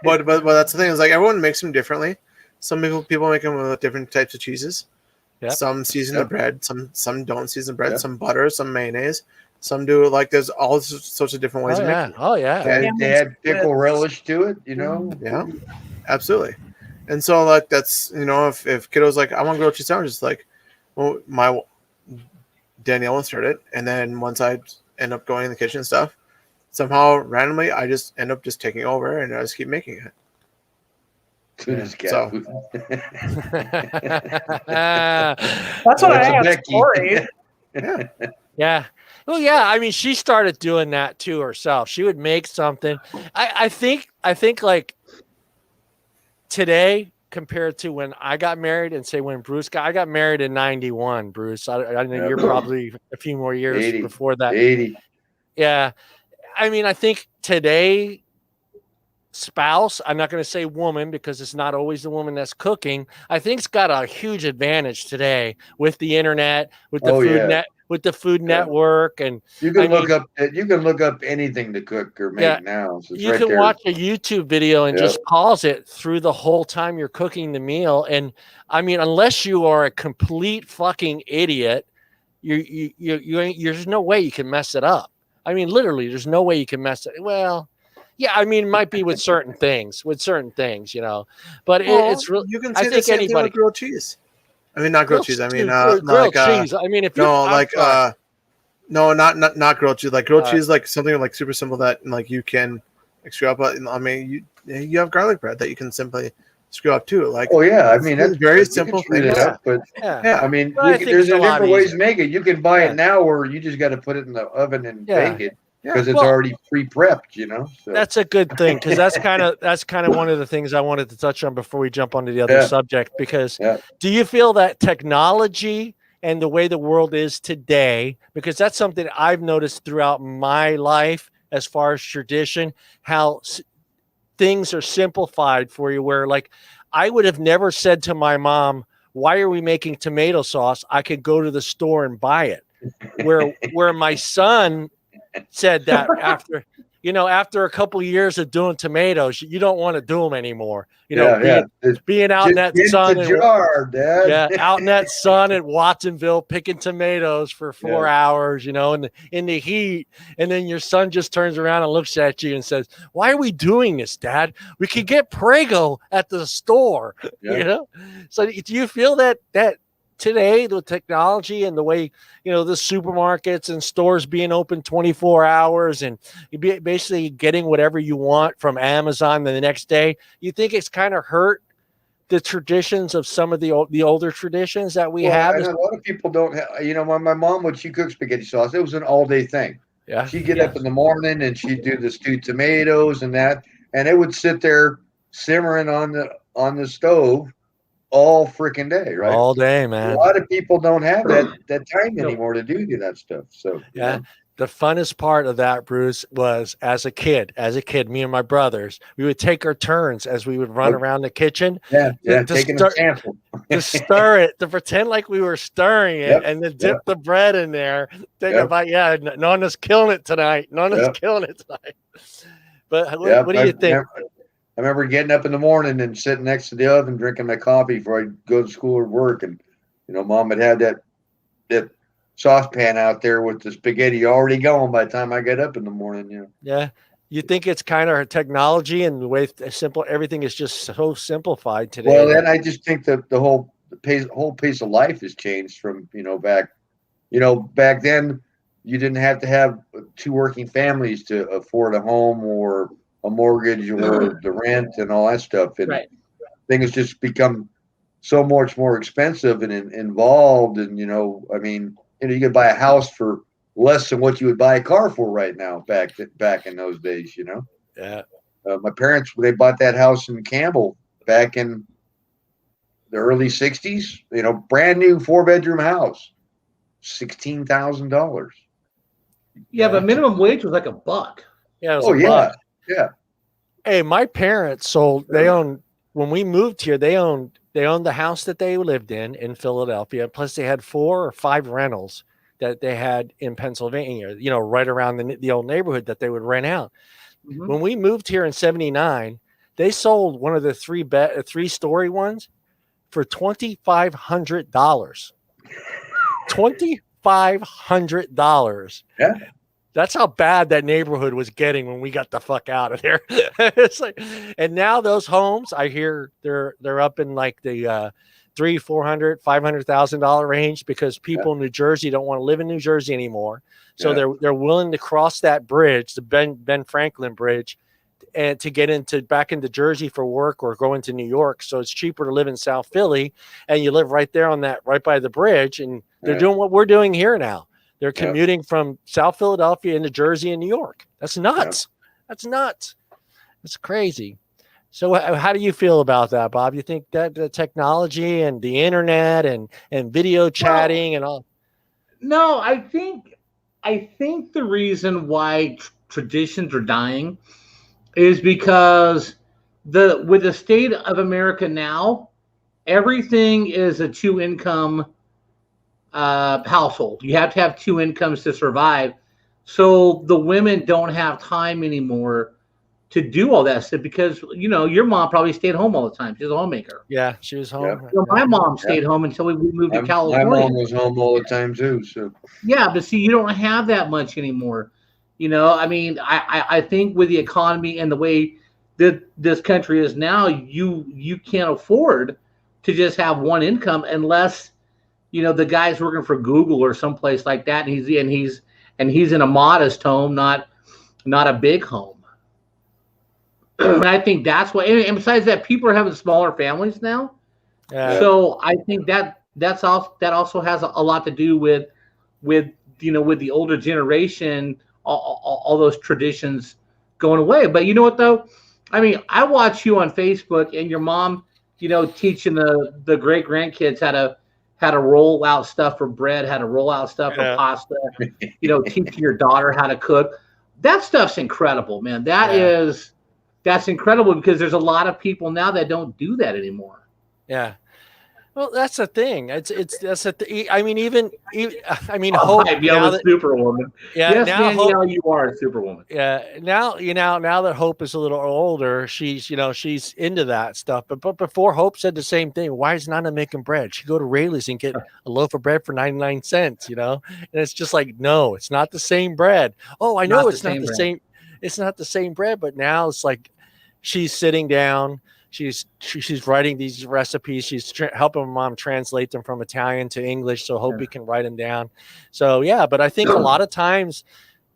But that's the thing, is like everyone makes them differently. Some people make them with different types of cheeses. Yep. Some season the bread, some don't season bread, Yep. some butter, some mayonnaise, some do like there's all sorts of different ways of making it. Oh yeah. They had pickle relish to it, you know. Yeah, absolutely. And so like that's, you know, if kiddo's like, I want grilled cheese sandwiches, like, well, my Danielle will start it, and then once I end up going in the kitchen and stuff, somehow randomly I just end up just taking over and I just keep making it. So That's what I asked Corey. Yeah. Well, yeah. I mean, she started doing that too herself. She would make something. I think like today compared to when I got married and say when Bruce I got married in 91, Bruce. I know you're probably a few more years 80, before that. 80. Yeah. I mean, I think today spouse, I'm not going to say woman because it's not always the woman that's cooking. I think it's got a huge advantage today with the internet, with the food network, and you can look up anything to cook or make now. So you can watch a YouTube video and just pause it through the whole time you're cooking the meal. And I mean, unless you are a complete fucking idiot, there's no way you can mess it up. I mean, literally, there's no way you can mess it. Well, yeah, I mean, it might be with certain things, you know, but it's really. You can say the same thing with grilled cheese. I mean, not grilled cheese. I mean, grilled cheese. I mean, if you no, not grilled cheese. Like grilled cheese, like something like super simple that like you can like screw up. I mean, you have garlic bread that you can simply screw up too. Like, I mean, that's very simple thing. But I mean, there's a different ways to make it. You can buy it now, or you just got to put it in the oven and bake it. Because it's already pre-prepped, you know. So. That's a good thing, because that's kind of one of the things I wanted to touch on before we jump onto the other subject. Because do you feel that technology and the way the world is today, because that's something I've noticed throughout my life as far as tradition, how things are simplified for you, where like I would have never said to my mom, why are we making tomato sauce? I could go to the store and buy it. Where my son said that after a couple of years of doing tomatoes, you don't want to do them anymore. Being out in that sun, out in that sun at Watsonville picking tomatoes for 4 hours, you know, in the heat, and then your son just turns around and looks at you and says, "Why are we doing this, Dad? We could get Prego at the store." You know. So do you feel that today, the technology and the way, you know, the supermarkets and stores being open 24 hours and you be basically getting whatever you want from Amazon the next day, you think it's kind of hurt the traditions of some of the older traditions that we have? And a lot of people don't have, you know, when my mom would, she cook spaghetti sauce, it was an all day thing. Yeah. She'd get up in the morning and she'd do the stewed tomatoes and that, and it would sit there simmering on the stove all freaking day, right? All day, man. A lot of people don't have that time anymore to do that stuff. So the funnest part of that, Bruce, was as a kid, me and my brothers, we would take our turns as we would run around the kitchen. Taking a sample. To stir it, to pretend like we were stirring it, and then dip the bread in there. Think about, Nana's killing it tonight. But what do you think? I remember getting up in the morning and sitting next to the oven, drinking my coffee before I go to school or work. And, you know, Mom had had that saucepan out there with the spaghetti already going by the time I got up in the morning, you know. Yeah. You think it's kind of technology and the way everything is just so simplified today. Well, then I just think that the whole pace of life has changed from, back then you didn't have to have two working families to afford a home or a mortgage or the rent and all that stuff. And things just become so much more expensive and involved. And, you could buy a house for less than what you would buy a car for right now back in those days, you know? Yeah. My parents, they bought that house in Campbell back in the early 60s, brand new 4-bedroom house, $16,000. Yeah, but minimum wage was like $1. Yeah, it was $1. Yeah. Hey, my parents sold. When we moved here, they owned the house that they lived in Philadelphia. Plus, they had 4 or 5 rentals that they had in Pennsylvania, right around the old neighborhood that they would rent out. Mm-hmm. When we moved here in 79, they sold one of the three-story ones for $2,500. $2,500. Yeah. That's how bad that neighborhood was getting when we got the fuck out of there. It's like, and now those homes, I hear they're up in like the $300,000, $400,000, $500,000 range because people in New Jersey don't want to live in New Jersey anymore. So they're willing to cross that bridge, the Ben Franklin Bridge, and to get back into Jersey for work or go into New York. So it's cheaper to live in South Philly, and you live right there right by the bridge, and they're doing what we're doing here now. They're commuting from South Philadelphia into Jersey and New York. That's nuts. That's nuts. That's crazy. So how do you feel about that, Bob? You think that the technology and the internet and video chatting and all? No, I think the reason why traditions are dying is because with the state of America now, everything is a two-income household. You have to have two incomes to survive. So the women don't have time anymore to do all that stuff because, your mom probably stayed home all the time. She's a homemaker. Yeah, she was home. Yeah. My mom stayed home until we moved to California. My mom was home all the time too. So yeah, but see, you don't have that much anymore. I think with the economy and the way that this country is now, you can't afford to just have one income unless the guy's working for Google or someplace like that, and he's in a modest home, not a big home. And I think that's why. And besides that, people are having smaller families now. So I think that also has a lot to do with the older generation, all those traditions going away. But you know what though? I mean, I watch you on Facebook and your mom, teaching the great grandkids how to roll out stuff for bread, how to roll out stuff for pasta, teaching your daughter how to cook. That stuff's incredible, man. That's incredible because there's a lot of people now that don't do that anymore. Yeah. Well, that's the thing. That's I mean, Hope. Now that Superwoman. Yeah. Yes, now Hope, you are a Superwoman. Yeah. Now that Hope is a little older, she's into that stuff. But before, Hope said the same thing. Why is Nana making bread? She'd go to Rayleigh's and get a loaf of bread for 99 cents. And it's just like, no, it's not the same bread. Oh, I know it's not the same. It's not the same bread. But now it's like she's sitting down. She's writing these recipes. She's helping my mom translate them from Italian to English, so Hope can write them down. So yeah, but I think a lot of times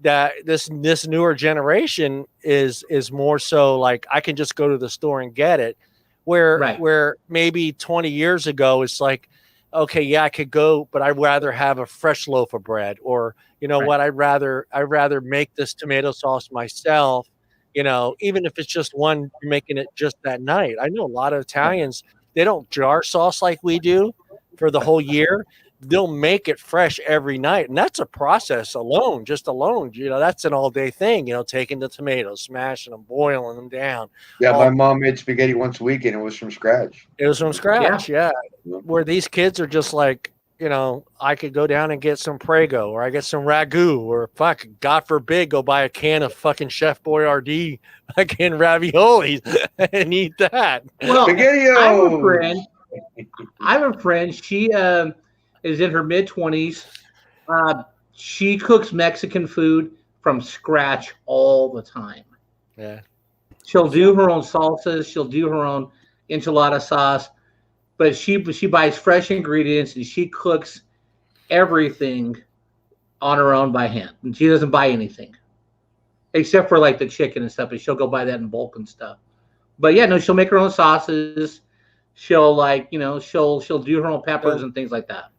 that this newer generation is more so like I can just go to the store and get it. Where maybe 20 years ago it's like, okay, yeah, I could go, but I'd rather have a fresh loaf of bread, or what, I'd rather make this tomato sauce myself. Even if it's just one, you're making it just that night. I know a lot of Italians, they don't jar sauce like we do for the whole year. They'll make it fresh every night. And that's a process alone. That's an all day thing, taking the tomatoes, smashing them, boiling them down. Yeah. My mom made spaghetti once a week and it was from scratch. It was from scratch. Yeah. Where these kids are just like, I could go down and get some Prego, or I get some ragu, or God forbid, go buy a can of fucking Chef Boyardee fucking raviolis and eat that. Well, I have a friend. She is in her mid-20s. She cooks Mexican food from scratch all the time. Yeah. She'll do her own salsas. She'll do her own enchilada sauce. But she buys fresh ingredients and she cooks everything on her own by hand. And she doesn't buy anything except for like the chicken and stuff. But she'll go buy that in bulk and stuff. But yeah, no, she'll make her own sauces. She'll she'll do her own peppers and things like that.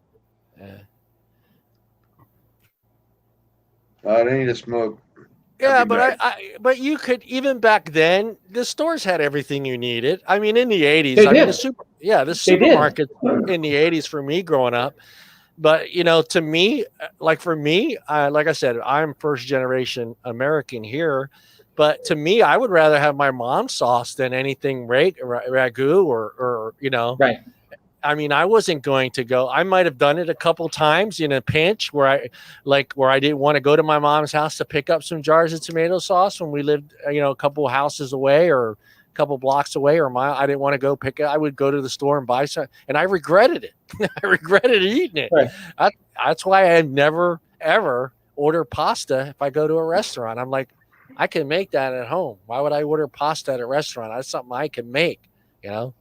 Yeah. I need to smoke. Yeah, but you could, even back then, the stores had everything you needed. I mean, in the 80s, the supermarket in the 80s for me growing up. But, to me, like I said, I'm first generation American here. But to me, I would rather have my mom's sauce than anything ragu or. Right. I mean, I wasn't going to go. I might have done it a couple times in a pinch where I didn't want to go to my mom's house to pick up some jars of tomato sauce when we lived, a couple houses away or a couple blocks away, or I didn't want to go pick it. I would go to the store and buy some, and I regretted it. I regretted eating it. Right. That's why I never, ever order pasta if I go to a restaurant. I'm like, I can make that at home. Why would I order pasta at a restaurant? That's something I can make, Well,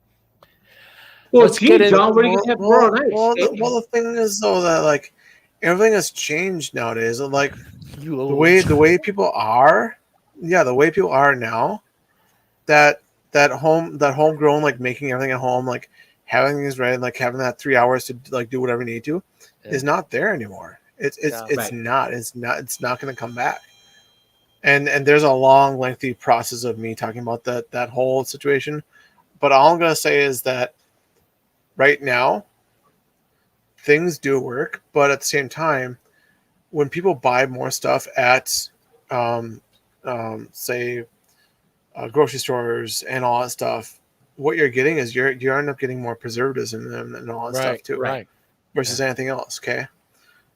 Let's gee, get into- John, what are you going to have tomorrow night? The thing is, though, that like everything has changed nowadays. And, like You the old- way people are, the way people are now, that homegrown, like making everything at home, like having things ready, like having that 3 hours to like do whatever you need to, is not there anymore. It's not going to come back. And there's a long, lengthy process of me talking about that whole situation. But all I'm going to say is that right now, things do work. But at the same time, when people buy more stuff at, say, grocery stores and all that stuff, what you're getting is you end up getting more preservatives in them and all that stuff too, right? Versus anything else, okay?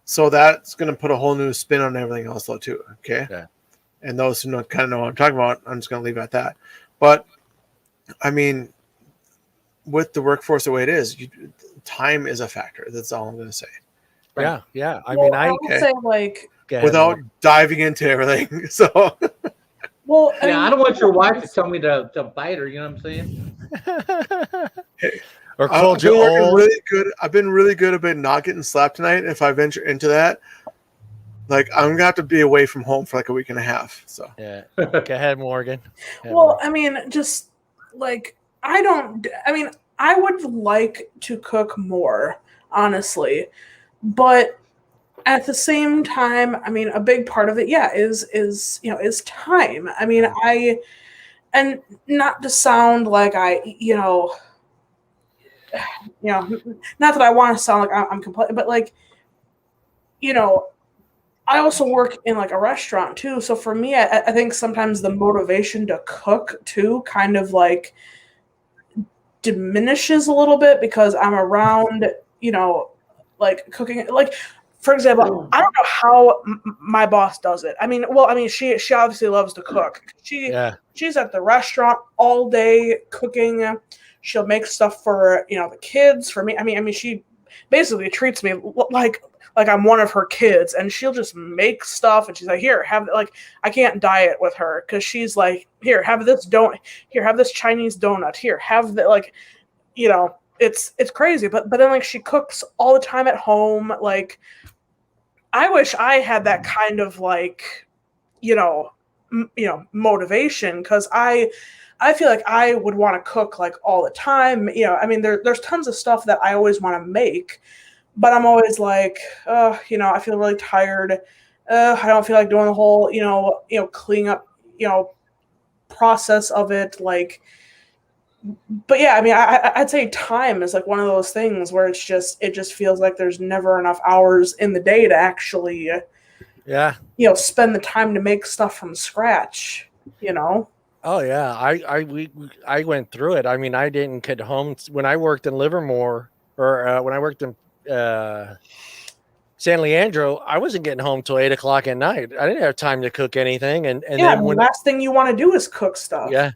So that's going to put a whole new spin on everything else, though, too, okay? Yeah. And those who kind of know what I'm talking about, I'm just going to leave it at that. But, I mean, with the workforce the way it is, time is a factor. That's all I'm going to say. Right. Yeah. I would say like without diving into everything. So, I don't want your wife to tell me to bite her. You know what I'm saying? Or called you old. Really good. I've been really good about not getting slapped tonight. If I venture into that, like I'm gonna have to be away from home for like a week and a half. So yeah, go ahead, Morgan. I mean, just like I would like to cook more, honestly, but at the same time, I mean, a big part of it, is time. I mean, and not to sound like not that I want to sound like I'm complaining, but like, I also work in like a restaurant too. So for me, I think sometimes the motivation to cook too kind of like diminishes a little bit because I'm around, like cooking. Like, for example, I don't know how my boss does it. I mean, she obviously loves to cook. She's at the restaurant all day cooking. She'll make stuff for the kids, for me. I mean, she basically treats me like I'm one of her kids, and she'll just make stuff, and she's like, "Here, have," like, I can't diet with her because she's like, "Here, have this donut. Here, have this Chinese donut. Here, have the," like, it's crazy. But then like she cooks all the time at home. Like, I wish I had that kind of like, motivation, because I feel like I would want to cook like all the time. I mean, there's tons of stuff that I always want to make. But I'm always like, I feel really tired. I don't feel like doing the whole, cleaning up, process of it. Like, but yeah, I mean, I'd say time is like one of those things where it just feels like there's never enough hours in the day to actually, spend the time to make stuff from scratch. Oh yeah, I went through it. I mean, I didn't get home when I worked in Livermore, or when I worked in San Leandro. I wasn't getting home till 8 o'clock at night. I didn't have time to cook anything. And then the last thing you want to do is cook stuff. Yeah,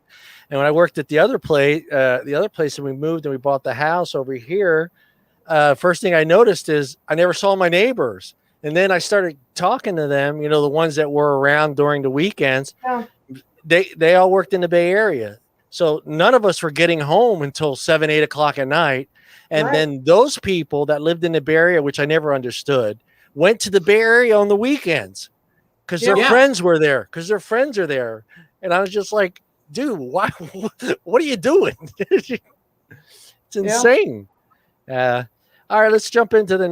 and when I worked at the other place, and we moved and we bought the house over here, first thing I noticed is I never saw my neighbors. And then I started talking to them. The ones that were around during the weekends. Yeah. They all worked in the Bay Area, so none of us were getting home until 7, 8 o'clock at night. And then those people that lived in the Bay Area, which I never understood, went to the Bay Area on the weekends because their friends were there, because their friends are there. And I was just like, dude, why? What are you doing? It's insane. All right, let's jump into the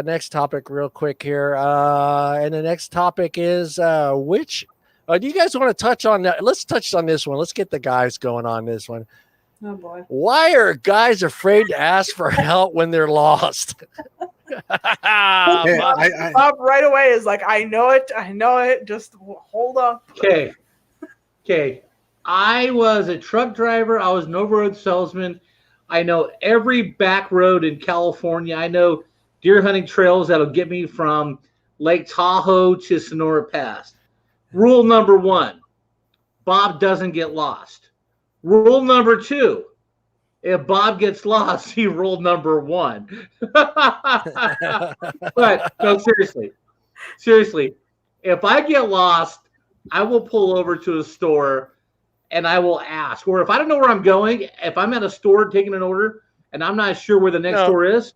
next topic real quick here. And the next topic is which. Do you guys want to touch on that? Let's touch on this one. Let's get the guys going on this one. Oh boy. Why are guys afraid to ask for help when they're lost? Bob right away is like, I know it. Just hold up. Okay. I was a truck driver. I was an over-road salesman. I know every back road in California. I know deer hunting trails that'll get me from Lake Tahoe to Sonora Pass. Rule number 1, Bob doesn't get lost. Rule number 2, if Bob gets lost, he rolled number 1. But no, seriously, if I get lost, I will pull over to a store and I will ask. Or if I don't know where I'm going, if I'm at a store taking an order and I'm not sure where the next store is,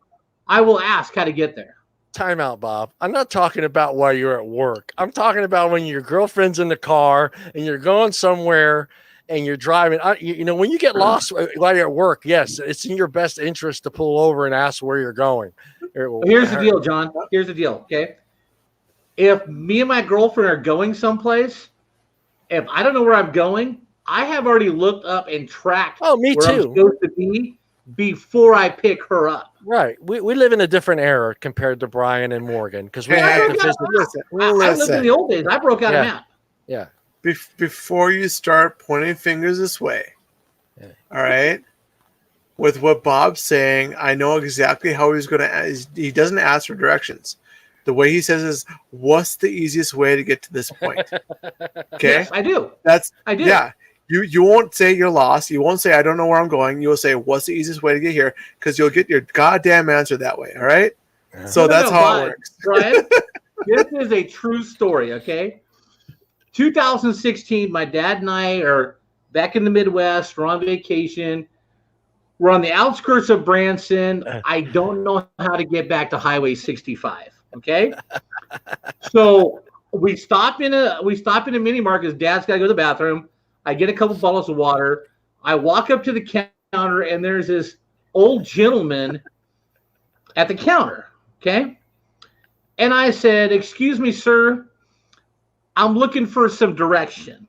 I will ask how to get there. Time out, Bob. I'm not talking about while you're at work. I'm talking about when your girlfriend's in the car and you're going somewhere and you're driving. When you get lost while you're at work, yes, it's in your best interest to pull over and ask where you're going. Here's the deal, John. Here's the deal, okay? If me and my girlfriend are going someplace, if I don't know where I'm going, I have already looked up and tracked where I'm supposed to be before I pick her up. Right. We live in a different era compared to Brian and Morgan because we had to visit. I lived in the old days. I broke out a map. Yeah. Before you start pointing fingers this way, all right, with what Bob's saying, I know exactly how he's going to. He doesn't ask for directions. The way he says is, "What's the easiest way to get to this point?" Okay, yes, I do. I do. Yeah. You won't say you're lost. You won't say I don't know where I'm going. You will say what's the easiest way to get here because you'll get your goddamn answer that way. All right. So that's how it works. Brian, this is a true story. Okay. 2016, my dad and I are back in the Midwest. We're on vacation. We're on the outskirts of Branson. I don't know how to get back to Highway 65. Okay. So we stop in a mini mart because Dad's got to go to the bathroom. I get a couple bottles of water. I walk up to the counter, and there's this old gentleman at the counter, okay? And I said, "Excuse me, sir, I'm looking for some direction."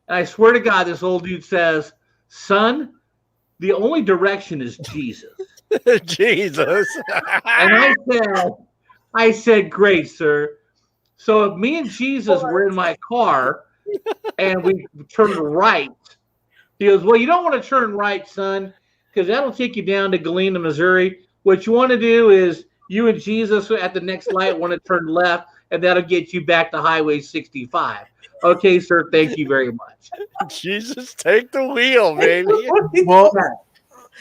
And I swear to God, this old dude says, "Son, the only direction is Jesus." Jesus. And I said, "Great, sir." So if me and Jesus were in my car, and we turned right. He goes, "Well, you don't want to turn right, son, because that'll take you down to Galena, Missouri. What you want to do is you and Jesus at the next light want to turn left, and that'll get you back to Highway 65. Okay, sir, thank you very much." Jesus, take the wheel, baby. Well,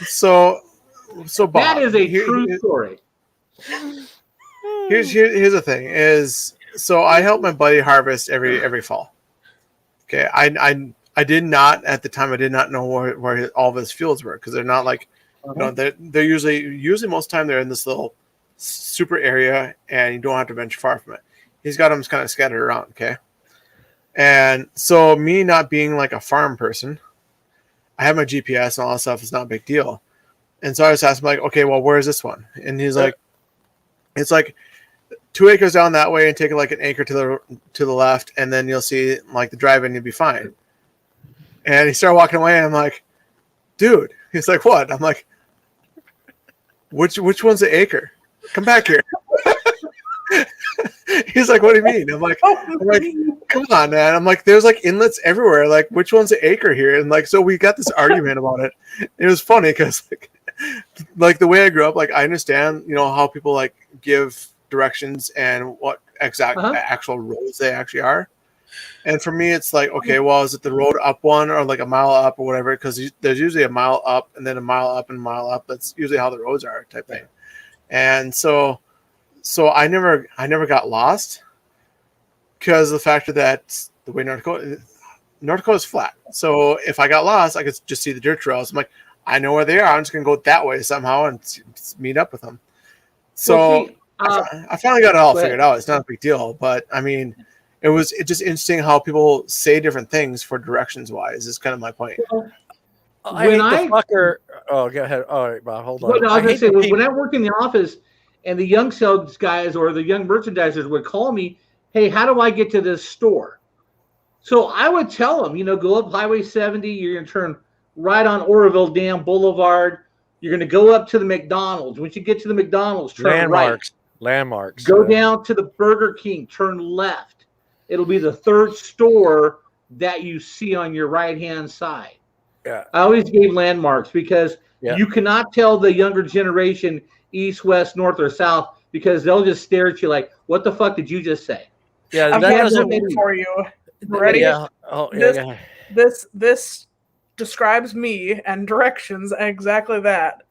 so Bob, that is a true story. Here's the thing is, so I help my buddy harvest every fall. Okay, I did not at the time. I did not know where all of his fields were because they're not like, they're usually most of the time they're in this little super area and you don't have to venture far from it. He's got them kind of scattered around. Okay, and so me not being like a farm person, I have my GPS and all that stuff. It's not a big deal, and so I was asking like, okay, well, where is this one? And he's like, it's like 2 acres down that way and take like an acre to the left, and then you'll see like the drive-in, you'll be fine. And he started walking away, and I'm like, dude. He's like, what? I'm like, which one's the acre? Come back here. He's like, what do you mean? I'm like, come on, man. I'm like, there's like inlets everywhere. Like, which one's the acre here? And like, so we got this argument about it. It was funny because like the way I grew up, like I understand, how people like give directions and what exact actual roads they actually are. And for me, it's like, okay, well, is it the road up one or like a mile up or whatever? Because there's usually a mile up and then a mile up and a mile up. That's usually how the roads are, type thing. And so I never got lost because of the fact that the way North Dakota is flat. So if I got lost, I could just see the dirt trails. I'm like, I know where they are. I'm just gonna go that way somehow and meet up with them. So I finally got it all figured out. It's not a big deal, but I mean, it's just interesting how people say different things for directions wise. Is kind of my point. Oh, go ahead. All right, Bob, hold on. Well, I was gonna say, when I worked in the office, and the young sales guys or the young merchandisers would call me, "Hey, how do I get to this store?" So I would tell them, go up Highway 70. You're gonna turn right on Oroville Dam Boulevard. You're gonna go up to the McDonald's. Once you get to the McDonald's, turn right. Landmarks. Go down to the Burger King, turn left. It'll be the third store that you see on your right-hand side. Yeah. I always gave landmarks because you cannot tell the younger generation east, west, north, or south because they'll just stare at you like, "What the fuck did you just say?" Yeah, I've that got doesn't something for you. Ready? Yeah. Oh, yeah. This describes me and directions exactly that.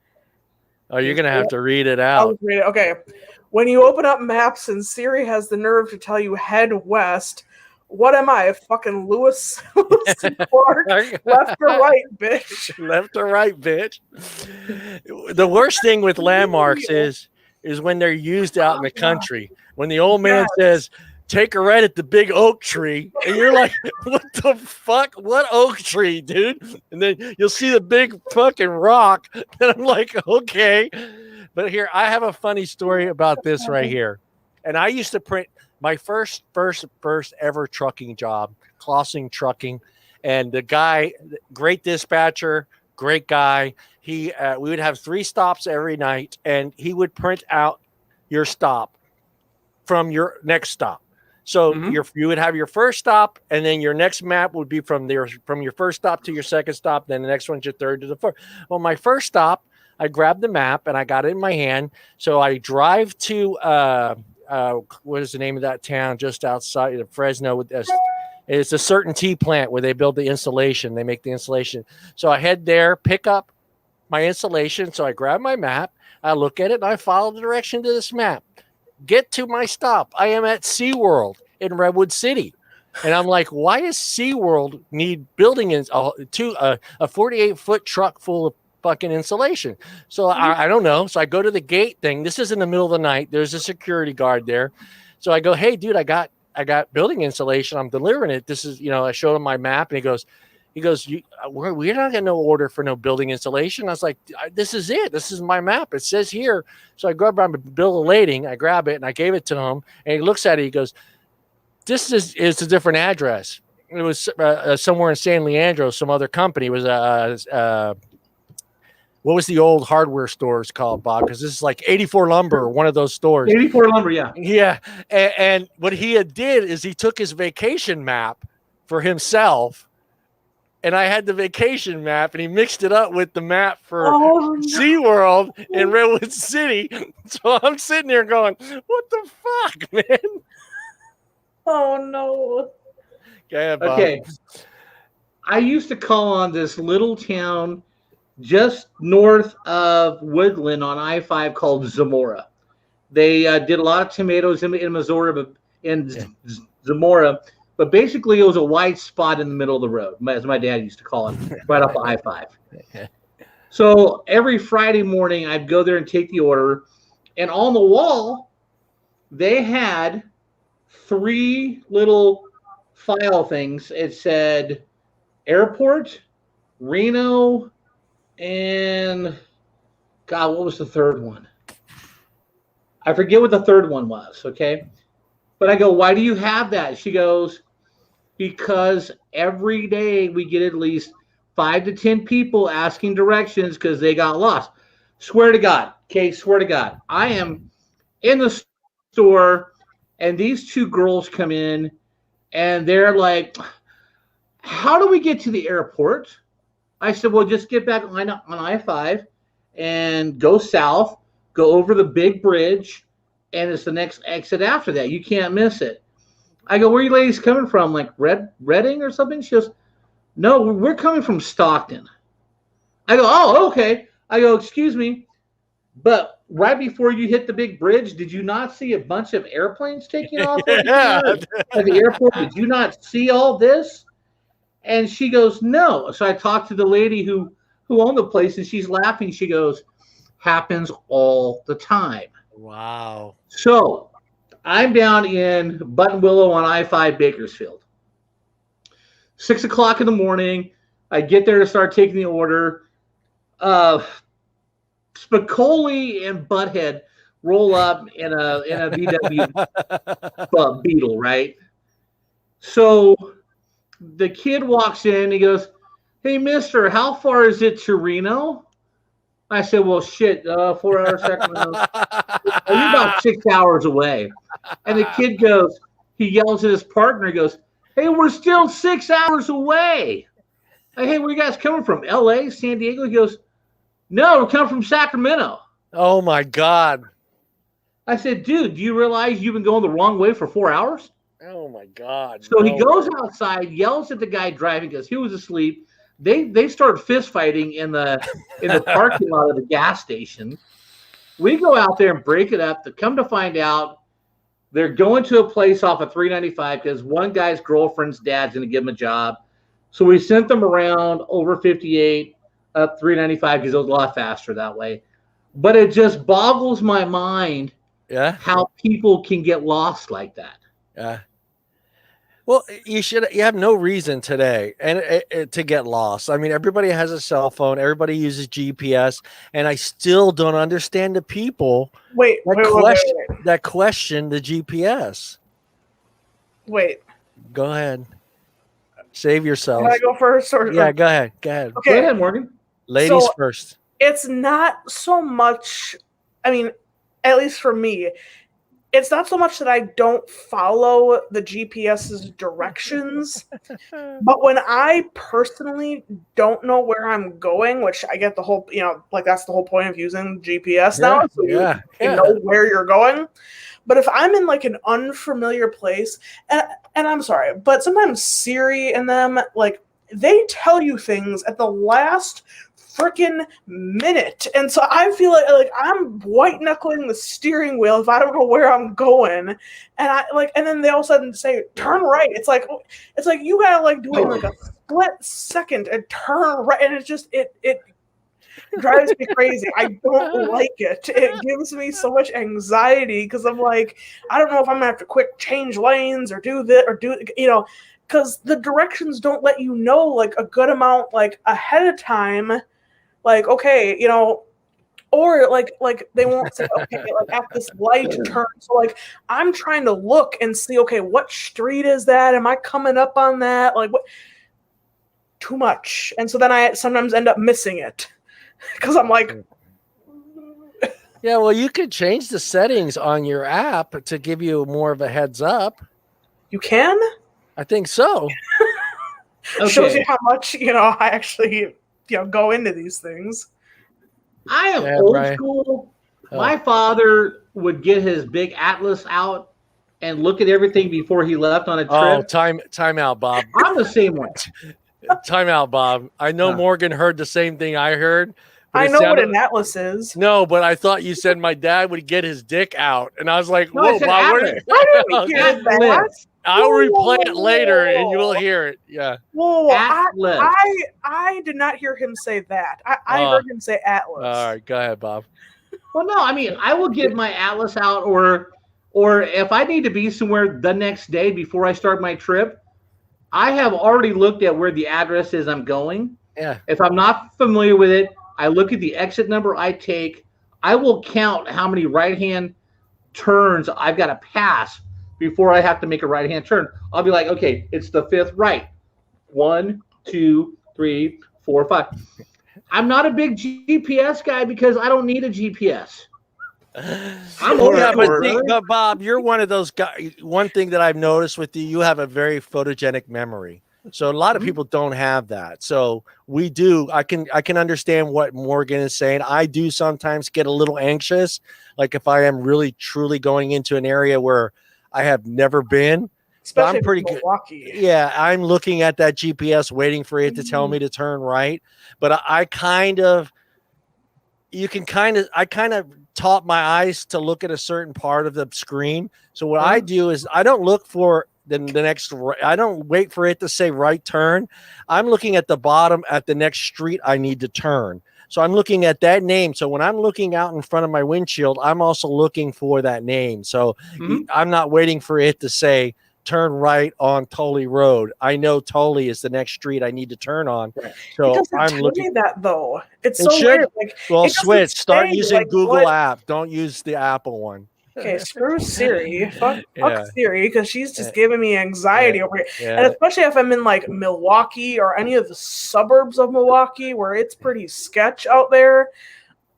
Oh, you're gonna have to read it I'll out. just read it. Okay. When you open up maps and Siri has the nerve to tell you head west, what am I, fucking Lewis Clark? Left or right, bitch? Left or right, bitch. The worst thing with landmarks is when they're used out in the country. When the old man says, "Take a right at the big oak tree," and you're like, "What the fuck? What oak tree, dude?" And then you'll see the big fucking rock, and I'm like, "Okay." But here, I have a funny story about this right here. And I used to print my first ever trucking job, Clausing Trucking, and the guy, great dispatcher, great guy. We would have 3 stops every night, and he would print out your stop from your next stop. So you would have your first stop, and then your next map would be from your first stop to your second stop. Then the next one's your third to the fourth. Well, my first stop, I grabbed the map and I got it in my hand. So I drive to what is the name of that town just outside of Fresno? It's a certain tea plant where they build the insulation. They make the insulation. So I head there, pick up my insulation. So I grab my map, I look at it, and I follow the direction to this map. Get to my stop. I am at SeaWorld in Redwood City. And I'm like, why does SeaWorld need building a 48-foot truck full of fucking insulation? So I don't know. So I go to the gate thing. This is in the middle of the night. There's a security guard there. So I go, "Hey, dude, I got building insulation. I'm delivering it. This is, I showed him my map, and he goes, we're not getting no order for no building insulation. I was like, this is it. This is my map. It says here. So I grab my bill of lading. I grab it and I gave it to him. And he looks at it. He goes, "This is a different address." It was somewhere in San Leandro. Some other company. It was what was the old hardware stores called, Bob? Because this is like 84 Lumber, one of those stores. 84 Lumber, yeah. Yeah. And what he did is he took his vacation map for himself, and I had the vacation map, and he mixed it up with the map for SeaWorld in Redwood City. So I'm sitting there going, what the fuck, man? Oh, no. Okay. I used to call on this little town just north of Woodland on I-5 called Zamora. They did a lot of tomatoes in Missouri, but in Zamora. But basically, it was a white spot in the middle of the road, as my dad used to call it, right off of I-5. So every Friday morning, I'd go there and take the order. And on the wall, they had 3 little file things. It said airport, Reno, and God, what was the third one? I forget what the third one was, okay? But I go, "Why do you have that?" She goes, "Because every day we get at least 5 to 10 people asking directions because they got lost." Swear to God, okay, swear to God. I am in the store, and these 2 girls come in, and they're like, "How do we get to the airport?" I said, "Well, just get back on I-5 and go south, go over the big bridge, and it's the next exit after that. You can't miss it." I go, "Where are you ladies coming from? Like Redding or something?" She goes, "No, we're coming from Stockton." I go, "Oh, okay." I go, "Excuse me, but right before you hit the big bridge, did you not see a bunch of airplanes taking off at the airport? Did you not see all this?" And she goes, "No." So I talked to the lady who owned the place, and she's laughing. She goes, "Happens all the time." Wow. So I'm down in Buttonwillow on I-5 Bakersfield. 6 o'clock in the morning. I get there to start taking the order. Spicoli and Butthead roll up in a VW Beetle, right? So the kid walks in. He goes, "Hey, mister, how far is it to Reno?" I said, "Well, shit, 4 hours, Sacramento." "You're about 6 hours away." And the kid he yells at his partner. He goes, "Hey, we're still 6 hours away." Hey, where you guys coming from? L.A., San Diego? He goes, no, we're coming from Sacramento. Oh my God. I said, dude, do you realize you've been going the wrong way for 4 hours? Oh my God. So he goes outside, yells at the guy driving because he was asleep. They start fist fighting in the parking lot of the gas station. We go out there and break it up. To come to find out, they're going to a place off of 395 because one guy's girlfriend's dad's going to give him a job. So we sent them around over 58 up 395 because it was a lot faster that way. But it just boggles my mind how people can get lost like that. Yeah. Well, you have no reason today to get lost. I mean, everybody has a cell phone. Everybody uses GPS, and I still don't understand the people that question the GPS. Wait. Go ahead. Save yourself. Can I go first? Or yeah, go ahead. Go ahead. Okay. Go ahead, Morgan. Ladies first. It's not so much, I mean, at least for me, it's not so much that I don't follow the GPS's directions, but when I personally don't know where I'm going, which I get the whole, like that's the whole point of using GPS now, so you know where you're going. But if I'm in like an unfamiliar place, and I'm sorry, but sometimes Siri and them, like, they tell you things at the last freaking minute, and so I feel like I'm white knuckling the steering wheel if I don't know where I'm going, and then they all of a sudden say turn right. It's like you gotta like do it in like a split second and turn right, and it's just it drives me crazy. I don't like it. It gives me so much anxiety because I'm like, I don't know if I'm gonna have to quick change lanes or do this or do because the directions don't let you know like a good amount like ahead of time. Like, okay, or like they won't say, okay, like at this light turn. So like I'm trying to look and see, okay, what street is that? Am I coming up on that? Like what? Too much. And so then I sometimes end up missing it because I'm like, yeah, well, you could change the settings on your app to give you more of a heads up. You can? I think so. Okay. Shows you how much, I actually go into these things. I am old school. My father would get his big atlas out and look at everything before he left on a trip. Oh, time out, Bob. I'm the same way. Time out, Bob. I know Morgan heard the same thing I heard. I know what an atlas is. No, but I thought you said my dad would get his dick out, and I was like, "Whoa, Bob, I didn't hear that. I'll replay it later, and you'll hear it." Yeah. Whoa, I did not hear him say that. I heard him say atlas. All right, go ahead, Bob. Well, no, I mean, I will get my atlas out, or if I need to be somewhere the next day before I start my trip, I have already looked at where the address is I'm going. Yeah. If I'm not familiar with it, I look at the exit number I take. I will count how many right-hand turns I've got to pass before I have to make a right-hand turn. I'll be like, okay, it's the fifth right. 1, 2, 3, 4, 5. I'm not a big GPS guy because I don't need a GPS. But Bob, you're one of those guys. One thing that I've noticed with you have a very photogenic memory. So a lot of people don't have that. So we do. I can understand what Morgan is saying. I do sometimes get a little anxious, like if I am really truly going into an area where I have never been. Especially I'm pretty good. Milwaukee. Yeah, I'm looking at that GPS, waiting for it to tell me to turn right. But I kind of taught my eyes to look at a certain part of the screen. So what I do is I don't look for the next. I don't wait for it to say right turn. I'm looking at the bottom at the next street I need to turn. So I'm looking at that name. So when I'm looking out in front of my windshield, I'm also looking for that name. So I'm not waiting for it to say turn right on Tully Road. I know Tully is the next street I need to turn on. So I'm looking at that though. It's so weird. Like, well, switch. Start using Google app. Don't use the Apple one. Okay, screw Siri. Fuck Siri, because she's just giving me anxiety over here. Yeah. And especially if I'm in like Milwaukee or any of the suburbs of Milwaukee where it's pretty sketch out there.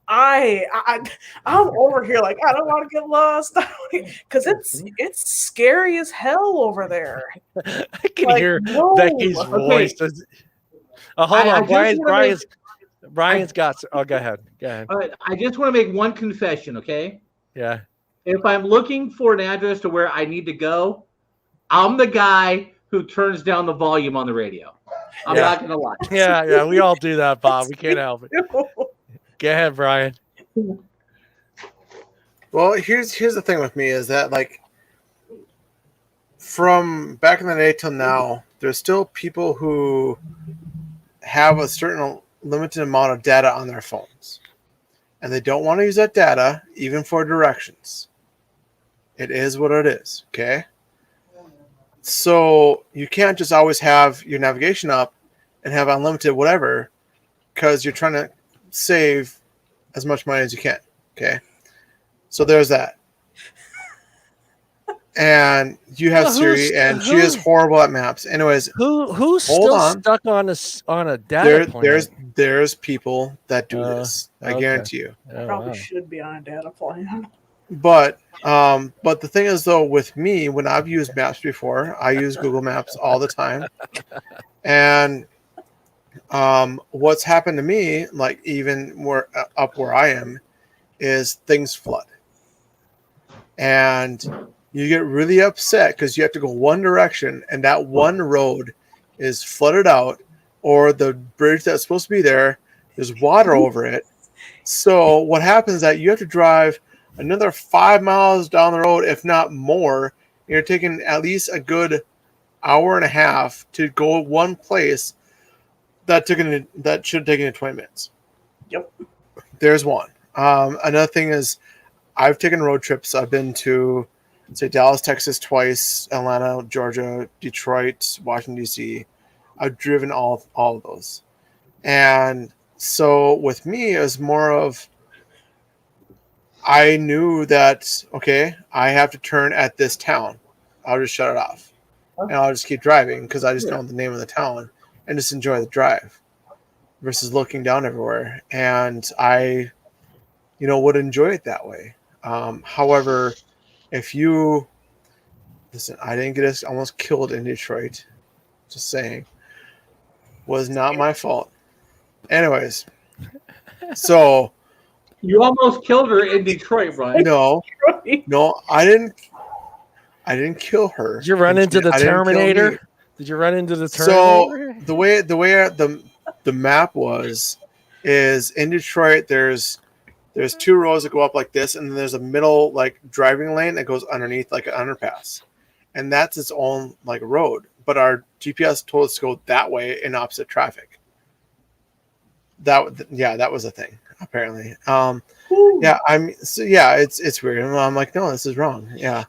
I'm over here like I don't want to get lost because it's scary as hell over there. I can hear Becky's voice. Hold on, Brian's got. Oh, go ahead. Go ahead. All right, I just want to make one confession, okay? Yeah. If I'm looking for an address to where I need to go, I'm the guy who turns down the volume on the radio. I'm not gonna lie. Yeah, we all do that, Bob. We can't help it. Go ahead, Brian. Well, here's the thing with me is that, like, from back in the day till now, there's still people who have a certain limited amount of data on their phones, and they don't want to use that data even for directions. It is what it is, okay? So you can't just always have your navigation up and have unlimited whatever, because you're trying to save as much money as you can, okay? So there's that. And you have Siri, and she is horrible at maps. Anyways, who's still stuck on a data plan? There's people that do this. I guarantee you. Probably should be on a data plan. But the thing is, though, with me, when I've used maps before, I use Google Maps all the time. And what's happened to me, like even more up where I am, is things flood. And you get really upset because you have to go one direction, and that one road is flooded out, or the bridge that's supposed to be there, there's water over it. So what happens is that you have to drive another 5 miles down the road, if not more. You're taking at least a good hour and a half to go one place that should have taken you 20 minutes. Yep. There's one. Another thing is, I've taken road trips. I've been to, say, Dallas, Texas twice, Atlanta, Georgia, Detroit, Washington, D.C. I've driven all of those. And so with me, it was more of, I knew that, okay, I have to turn at this town. I'll just shut it off. And I'll just keep driving because I just know the name of the town and just enjoy the drive versus looking down everywhere. And I, would enjoy it that way. However, if you listen, I didn't get almost killed in Detroit. Just saying, was not my fault. Anyways, so you almost killed her in Detroit, Brian. No, I didn't kill her. Did you run into the Terminator? Did you run into the Terminator? So the way the map is in Detroit. There's two roads that go up like this, and then there's a middle like driving lane that goes underneath like an underpass, and that's its own like road. But our GPS told us to go that way in opposite traffic. That was a thing apparently. It's weird. I'm like, no, this is wrong. Yeah,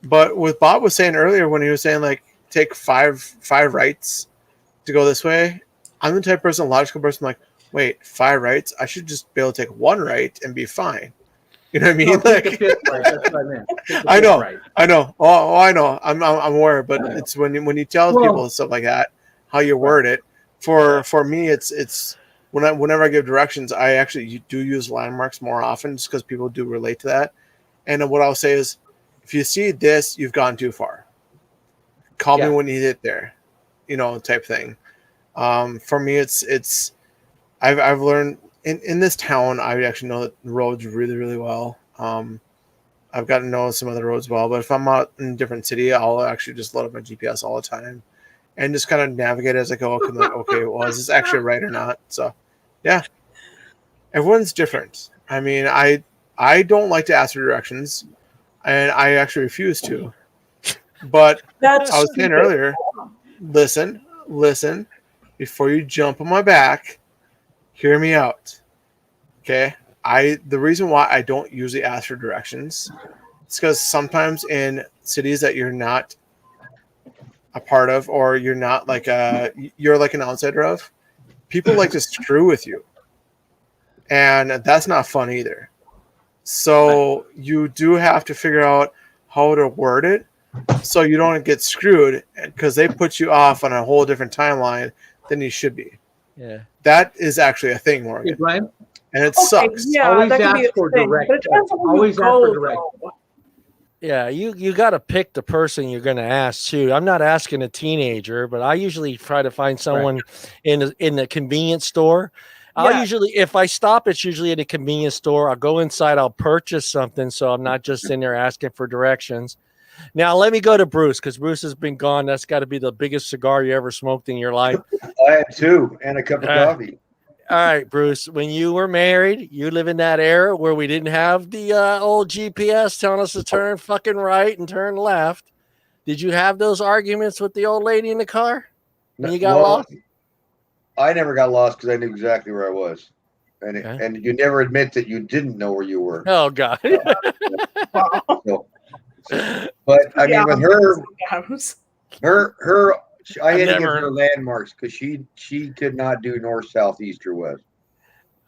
but what Bob was saying earlier when he was saying like take five rights to go this way, I'm the type of person, logical person, like, wait, 5 rights? I should just be able to take 1 right and be fine. You know what I mean? No, like, take the 5th right. That's what I meant. I know. Oh, I know. I'm aware, but it's when you tell people stuff like that, how you word it. For me, it's whenever I give directions, I actually do use landmarks more often, just because people do relate to that. And what I'll say is, if you see this, you've gone too far. Call me when you hit there, type thing. For me, it's I've learned in this town, I actually know the roads really, really well. I've gotten to know some other roads well, but if I'm out in a different city, I'll actually just load up my GPS all the time and just kind of navigate as I go. Like, okay, well, is this actually right or not? So, yeah, everyone's different. I mean, I don't like to ask for directions, and I actually refuse to. But I was saying earlier, listen, before you jump on my back, hear me out. Okay? The reason why I don't usually ask for directions is because sometimes in cities that you're not a part of, or you're not like you're like an outsider of, people like to screw with you. And that's not fun either. So you do have to figure out how to word it so you don't get screwed, because they put you off on a whole different timeline than you should be. Yeah. That is actually a thing, Morgan. Hey, Brian? And it sucks. Yeah, always that could ask be for thing, directions. but it depends on who Always you ask for go, directions. though. Yeah, you got to pick the person you're going to ask too. I'm not asking a teenager, but I usually try to find someone in the convenience store. I'll usually, if I stop, it's usually in a convenience store. I'll go inside, I'll purchase something, so I'm not just in there asking for directions. Now let me go to Bruce, because Bruce has been gone. That's got to be the biggest cigar you ever smoked in your life. I had 2 and a cup of coffee. All right, Bruce, when you were married, you live in that era where we didn't have the old GPS telling us to turn fucking right and turn left. Did you have those arguments with the old lady in the car when you got lost? I never got lost because I knew exactly where I was. And you never admit that you didn't know where you were. Oh, God. But I mean, with her, I had to give her landmarks because she could not do north, south, east, or west.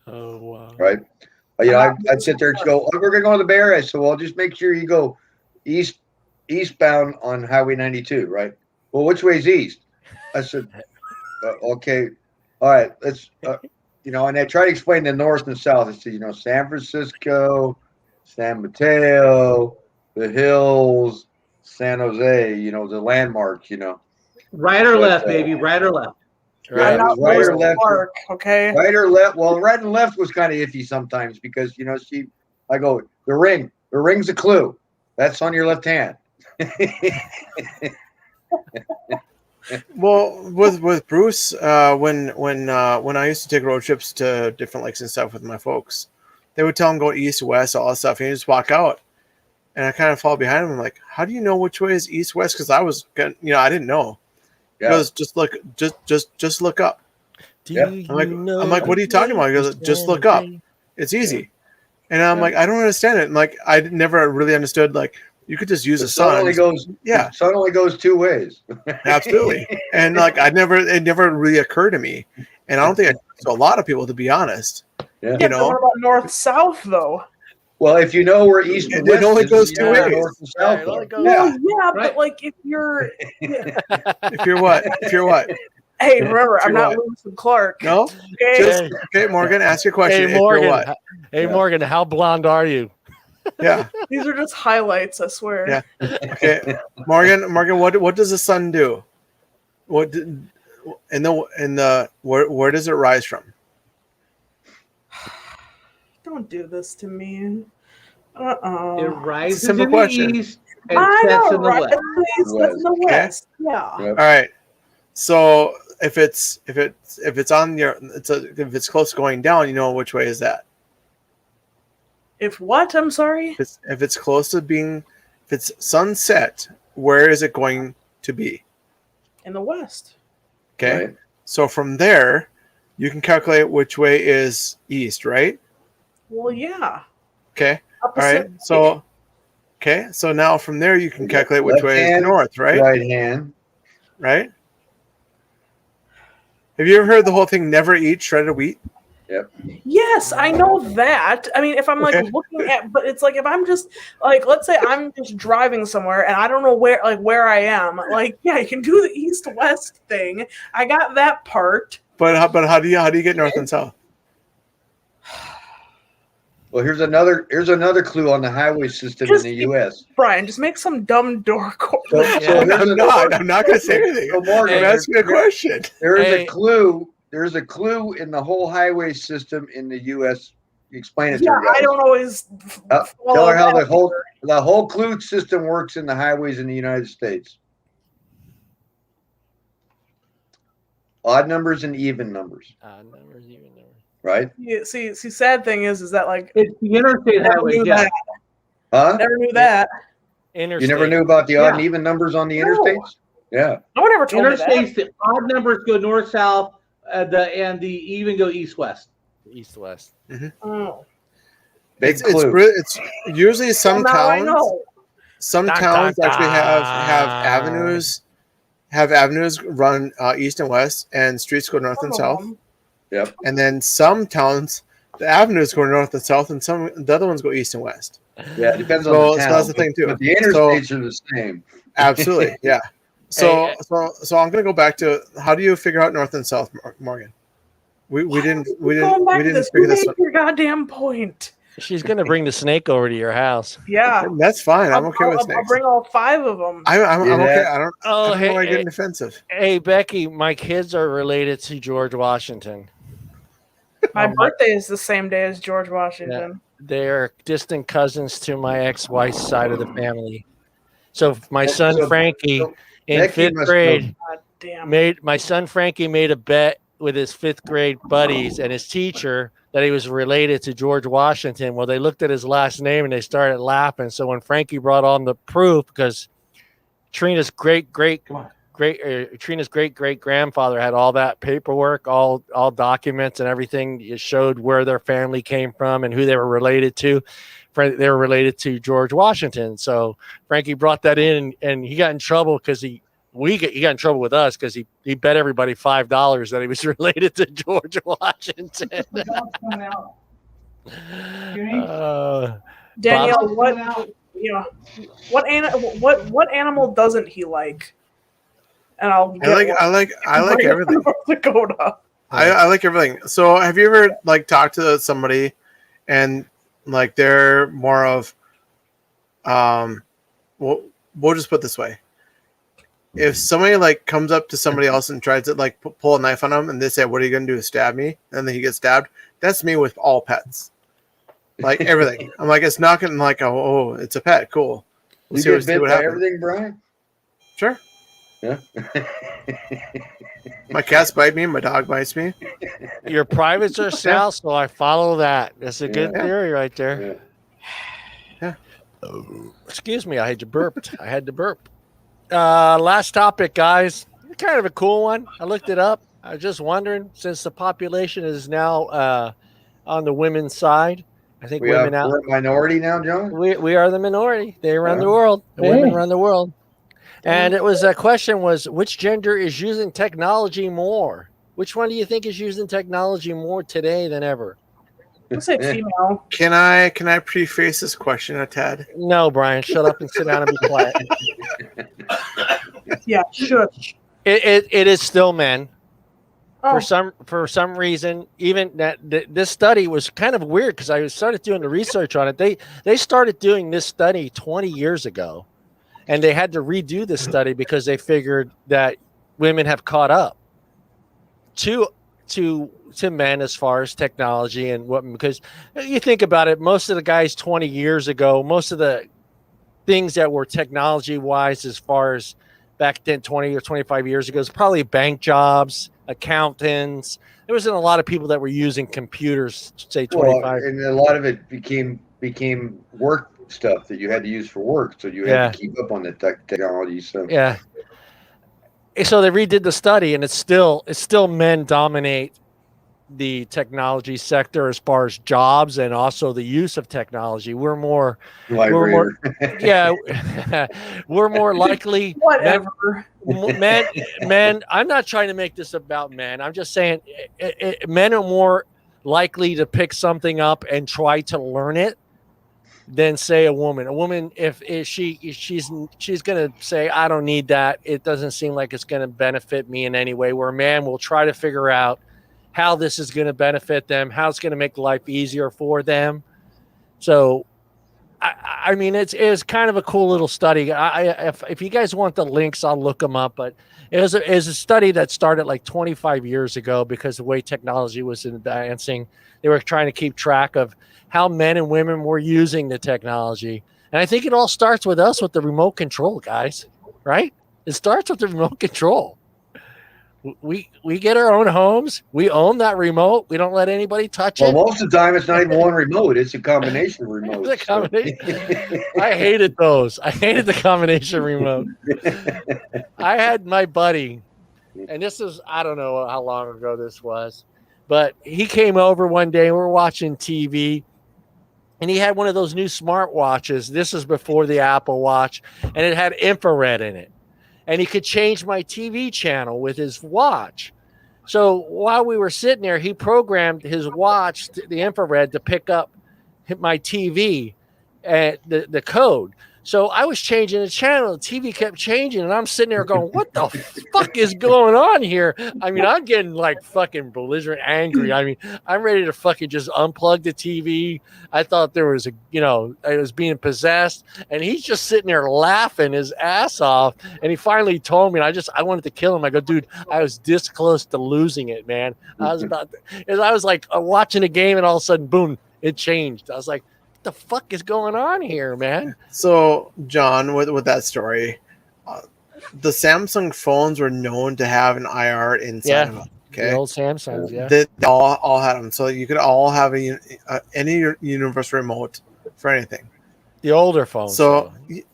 Oh, wow. Right? I'd sit there and go, we're going to go to the Bear. I said, well, just make sure you go eastbound on Highway 92, right? Well, which way is east? I said, okay. All right, let's, and I try to explain the north and south. I said, San Francisco, San Mateo, the hills, San Jose, the landmarks, Right or left, baby, right or left. Right, right or left. Clark, okay. Right or left. Well, right and left was kind of iffy sometimes because, I go, the ring's a clue. That's on your left hand. Well, with Bruce, when I used to take road trips to different lakes and stuff with my folks, they would tell him go east, west, all that stuff, and he'd just walk out, and I kind of fall behind him. I'm like, how do you know which way is east, west? Because I was, I didn't know. Yeah. He goes, just look up. I'm like, what are you talking about? He goes, just look up. It's easy. And I'm like, I don't understand it. And like, I never really understood. Like, you could just use the sun. The sun only goes 2 ways. Absolutely. And like, it never really occurred to me. And I don't think to a lot of people, to be honest. Yeah. What about north south though? Well, if you know where east and west, it only goes 2 ways. North and south. But like if you're, if you're what? Hey, remember, I'm not Lewis and Clark. No. Okay, Morgan, ask your question. Hey, Morgan, how blonde are you? Yeah. These are just highlights, I swear. Yeah. Okay, Morgan, what does the sun do? Where does it rise from? Don't do this to me. It rises Simple in question. the east and sets in the west. That's in the west. Yeah. Yep. All right. So if it's on your if it's close to going down, you know which way is that? If what? I'm sorry. If it's close to being, if it's sunset, where is it going to be? In the west. Okay. Right. So from there, you can calculate which way is east, right? Well, yeah. Okay. All right. So, so now from there, you can calculate which way is north, right? Right hand. Right. Have you ever heard the whole thing, never eat shredded wheat? Yep. Yes, I know that. I mean, if I'm like looking at, but it's like if I'm just like, let's say I'm just driving somewhere and I don't know where I am. Like, yeah, you can do the east-west thing. I got that part. But how do you get north and south? Well, here's another clue on the highway system in the U.S. Brian, just make some dumb door code. I'm not going to say anything. So Morgan, I'm asking a question. There is a clue. There's a clue in the whole highway system in the U.S. Explain it to her. I don't always tell her how the whole clue system works in the highways in the United States. Odd numbers and even numbers. Odd numbers, even numbers. Right? Yeah, see, sad thing is that like it's the interstate highway. Yeah. Huh? Never knew that. Interstate. You never knew about the odd and even numbers on the interstates? Yeah. No one ever told me that. Interstates, the odd numbers go north south, and the even go east west. East west. Mm-hmm. Oh. Big clue. It's usually some towns. Some Dun, towns dun, actually dun. have avenues run east and west, and streets go north and south. Yep. And then some towns, the avenues go north and south, and the other ones go east and west. Yeah, it depends on the town. So that's the thing too. But the interstates are the same. Absolutely, yeah. So I'm going to go back to how do you figure out north and south, Morgan? We didn't figure this out. Your goddamn point. She's gonna bring the snake over to your house. Yeah, That's fine. I'm okay with I'll snakes. bring all 5 of them. I'm okay. I don't know hey, why you're getting defensive. Hey, Becky, my kids are related to George Washington. My birthday is the same day as George Washington. Yeah, they're distant cousins to my ex-wife's side of the family. So my son Frankie in Becky 5th must grade God damn. made a bet with his 5th grade buddies and his teacher that he was related to George Washington. Well, they looked at his last name and they started laughing. So when Frankie brought on the proof, because Trina's great grandfather had all that paperwork, all documents and everything. It showed where their family came from and who they were related to. They were related to George Washington. So Frankie brought that in, and he got in trouble because he got in trouble with us because he bet everybody $5 that he was related to George Washington. Danielle, what animal doesn't he like? And I like everything. Dakota. I like everything. So have you ever like talked to somebody and like they're more of we'll just put it this way. If somebody like comes up to somebody else and tries to like pull a knife on them and they say, "What are you going to do? Stab me?" And then he gets stabbed. That's me with all pets. Like everything. I'm like, it's not going to like, oh, it's a pet. Cool. You get bit by everything, Brian? Sure. Yeah. My cats bite me. My dog bites me. Your privates are south, so I follow that. That's a good theory right there. Yeah. Excuse me, I had to burp. Last topic, guys. Kind of a cool one. I looked it up. I was just wondering, since the population is now on the women's side, I think we're a minority now, John. We are the minority. They run the world. The women run the world. And it was a question was, which gender is using technology more? Which one do you think is using technology more today than ever? Let's say female. Can I preface this question a tad? No, Brian. Shut up and sit down and be quiet. Yeah, shush. It is still men. Oh. For some reason, even this study was kind of weird because I started doing the research on it. They started doing this study 20 years ago, and they had to redo the study because they figured that women have caught up to men as far as technology and what, because you think about it, most of the guys 20 years ago, most of the things that were technology wise as far as back then 20 or 25 years ago is probably bank jobs, accountants. There wasn't a lot of people that were using computers, say 25. Well, and a lot of it became work stuff that you had to use for work, so you had to keep up on the technology. So yeah. So they redid the study, and it's still men dominate the technology sector as far as jobs and also the use of technology. We're more we're more likely whatever. Men, I'm not trying to make this about men. I'm just saying men are more likely to pick something up and try to learn it than say a woman. A woman, if she's going to say, I don't need that. It doesn't seem like it's going to benefit me in any way. Where a man will try to figure out how this is going to benefit them, how it's going to make life easier for them. So, I mean, it's kind of a cool little study. If you guys want the links, I'll look them up. But it was a study that started like 25 years ago because the way technology was advancing, they were trying to keep track of how men and women were using the technology. And I think it all starts with us with the remote control, guys, right? It starts with the remote control. We get our own homes. We own that remote. We don't let anybody touch it. Well, most of the time, it's not even one remote. It's a combination of remotes. It's a combination. I hated those. I hated the combination remote. I had my buddy, and this is, I don't know how long ago this was, but he came over one day. We were watching TV, and he had one of those new smartwatches. This is before the Apple Watch, and it had infrared in it. And he could change my TV channel with his watch. So while we were sitting there, he programmed his watch, the infrared, to pick up my TV and the code. So I was changing the channel. The TV kept changing, and I'm sitting there going, "What the fuck is going on here?" I mean, I'm getting like fucking belligerent, angry. I mean, I'm ready to fucking just unplug the TV. I thought there was it was being possessed, and he's just sitting there laughing his ass off. And he finally told me, and I wanted to kill him. I go, "Dude, I was this close to losing it, man. I was like watching a game, and all of a sudden, boom, it changed." I was like, "What the fuck is going on here, man?" So, John, with that story, the Samsung phones were known to have an IR inside of them. Okay, the old Samsungs, yeah. They all had them, so you could all have any universal remote for anything. The older phones. So,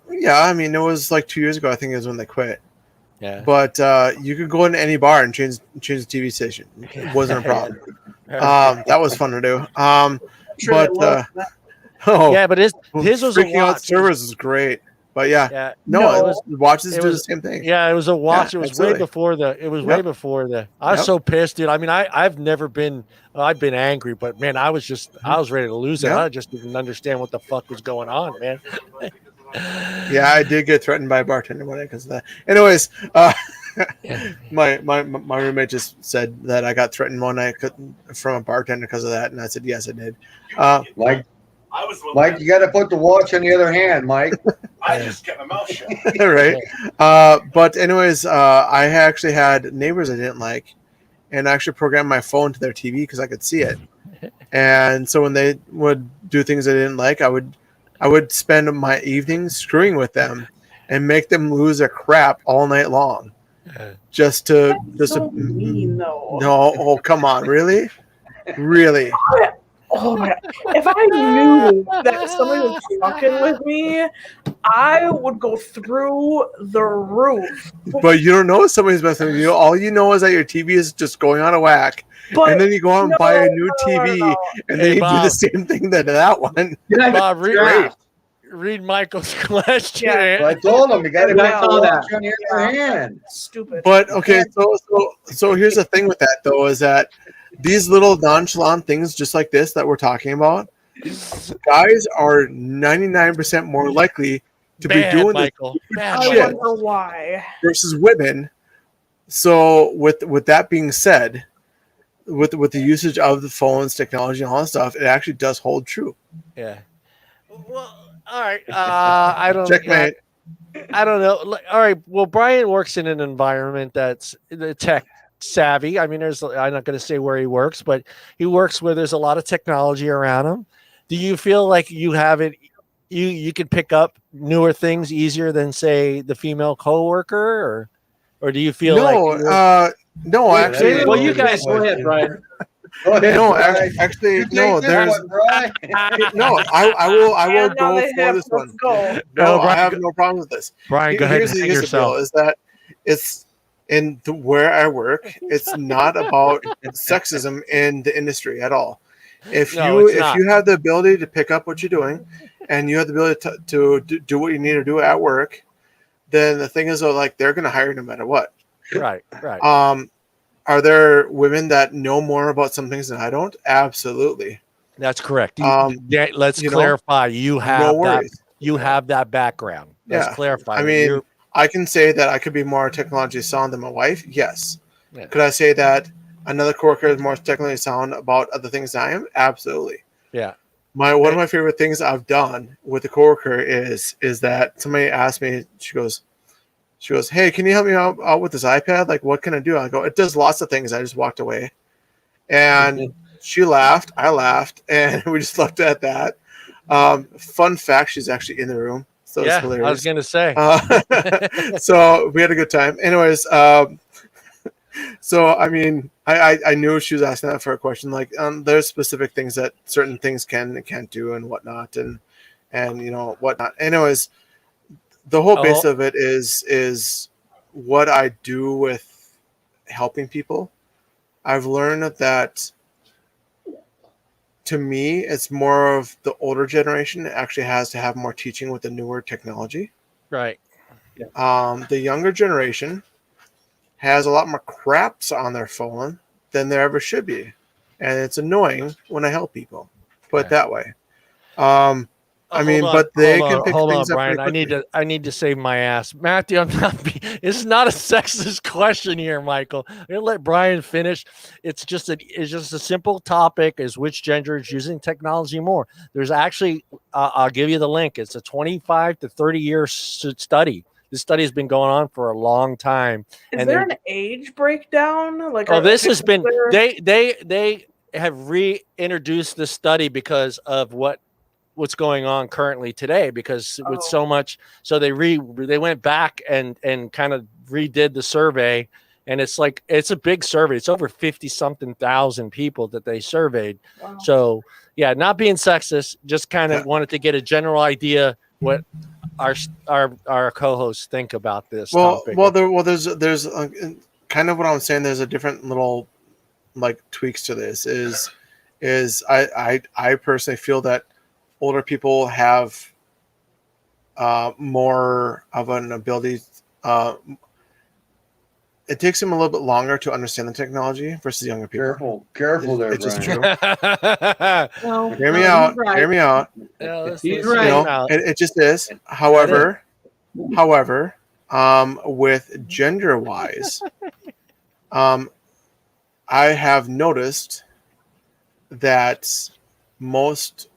yeah, I mean, it was like 2 years ago. I think is when they quit. Yeah. But you could go into any bar and change the TV station. It wasn't a problem. That was fun to do. But his was a watch. Out servers is great. But yeah. Watches do the same thing. Yeah, it was a watch. Yeah, it was absolutely. way before way before the. I was so pissed, dude. I mean, I've never been. I've been angry, but man, I was ready to lose it. I just didn't understand what the fuck was going on, man. Yeah, I did get threatened by a bartender one day because of that. Anyways, my roommate just said that I got threatened one night from a bartender because of that, and I said yes, I did. Mike, you got to put the watch on the other hand, Mike. I just kept my mouth shut. Right. But anyways, I actually had neighbors I didn't like, and I actually programmed my phone to their TV because I could see it. And so when they would do things I didn't like, I would spend my evenings screwing with them and make them lose their crap all night long. Just to mean, though. No, oh come on, really? Oh my God. If I knew that somebody was fucking with me, I would go through the roof. But you don't know if somebody's messing with you. All you know is that your TV is just going on a whack. And then you go out and buy a new TV, and then you do the same thing to that one. Bob, read Michael's question. Yeah. Well, I told him you got to put I the saw watch on the other hand. Stupid. But okay, so here's the thing with that though, is that these little nonchalant things just like this that we're talking about, guys are 99% more likely to be doing Michael. I shit wonder why. versus women. So with that being said, with the usage of the phones, technology, and all that stuff, it actually does hold true. Yeah. Well, all right. I don't. Checkmate. I don't know. All right. Well, Brian works in an environment that's the tech savvy. I mean, I'm not going to say where he works, but he works where there's a lot of technology around him. Do you feel like you have it? You can pick up newer things easier than say the female coworker, or do you feel no, actually. Well, you guys go ahead, Brian. No, actually, no. There's no. I will go for this one. No, I have no problem with this. Brian, go ahead. Here's the deal: is that it's in where I work. It's not about sexism in the industry at all. If you have the ability to pick up what you're doing, and you have the ability to do what you need to do at work, then the thing is, like, they're going to hire you no matter what. Right. Are there women that know more about some things than I don't? Absolutely. That's correct. Let's clarify. You have have that background. Let's clarify. I mean, I can say that I could be more technology sound than my wife. Yes. Yeah. Could I say that another coworker is more technically sound about other things than I am? Absolutely. Yeah. One of my favorite things I've done with a coworker is that somebody asked me. She goes, "Hey, can you help me out with this iPad? Like, what can I do?" I go, "It does lots of things." I just walked away, and she laughed. I laughed, and we just looked at that. Fun fact: she's actually in the room, so it's hilarious. I was gonna say. So we had a good time. Anyways, so I mean, I knew she was asking that for a question. Like, there's specific things that certain things can and can't do and whatnot, and whatnot. Anyways. The whole base of it is what I do with helping people. I've learned that, to me, it's more of the older generation actually has to have more teaching with the newer technology. Right. The younger generation has a lot more craps on their phone than there ever should be. And it's annoying when I help people. Put it that way. I mean, but they can pick hold on, things up Brian. pretty quickly. I need to save my ass, Matthew. I'm not. This is not a sexist question here, Michael. I'm gonna let Brian finish. It's just a simple topic: is which gender is using technology more? There's actually, I'll give you the link. It's a 25 to 30 year study. This study has been going on for a long time. Is there an age breakdown? Like, this has been they have reintroduced the study because of what's going on currently today, because with so much, so they went back and kind of redid the survey, and it's a big survey. It's over 50 something thousand people that they surveyed. Wow. So yeah, not being sexist, just kind of wanted to get a general idea what our co-hosts think about this topic. There's kind of what I'm saying. There's a different little like tweaks to this. Is I personally feel that older people have more of an ability. It takes them a little bit longer to understand the technology versus younger people. Careful there, it's just Brian. True. Hear me out. Right. Hear me out. Yeah, he's right. It just is. However, with gender wise, I have noticed that most,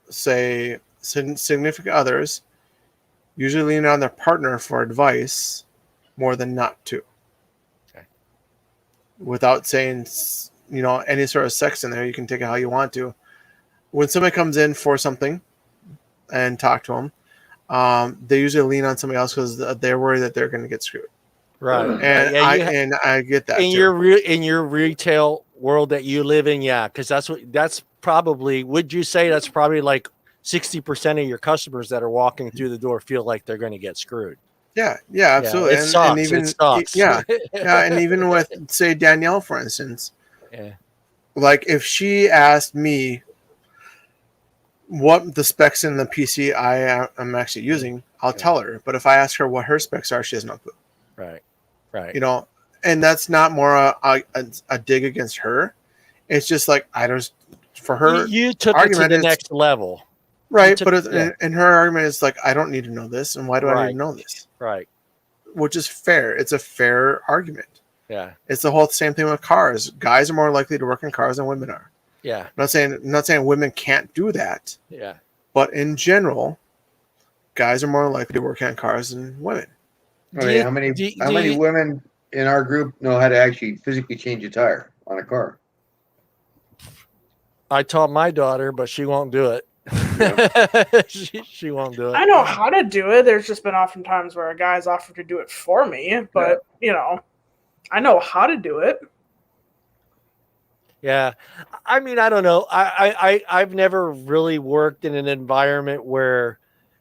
say, significant others usually lean on their partner for advice more than not to. Okay. Without saying, any sort of sex in there, you can take it how you want to. When somebody comes in for something and talk to them, they usually lean on somebody else because they're worried that they're going to get screwed. Right. And I get that in your retail world that you live in. Yeah. Cause that's probably, would you say that's probably like 60% of your customers that are walking through the door feel like they're going to get screwed? Yeah, absolutely. Yeah, it sucks. Yeah. And even with, say, Danielle, for instance, like if she asked me what the specs in the PC I am actually using, I'll tell her. But if I ask her what her specs are, she has no clue. Right. And that's not more a dig against her. It's just like for her. You took it to the next level. Right, and her argument is like, I don't need to know this, and why do I need to know this? Right. Which is fair. It's a fair argument. Yeah. It's the whole same thing with cars. Guys are more likely to work in cars than women are. Yeah. I'm not saying women can't do that. Yeah. But in general, guys are more likely to work on cars than women. Okay, how many women in our group know how to actually physically change a tire on a car? I taught my daughter, but she won't do it. Yeah. she won't do it. I know how to do it. There's just been often times where a guy's offered to do it for me, but I know how to do it. Yeah. I mean, I don't know. I've never really worked in an environment where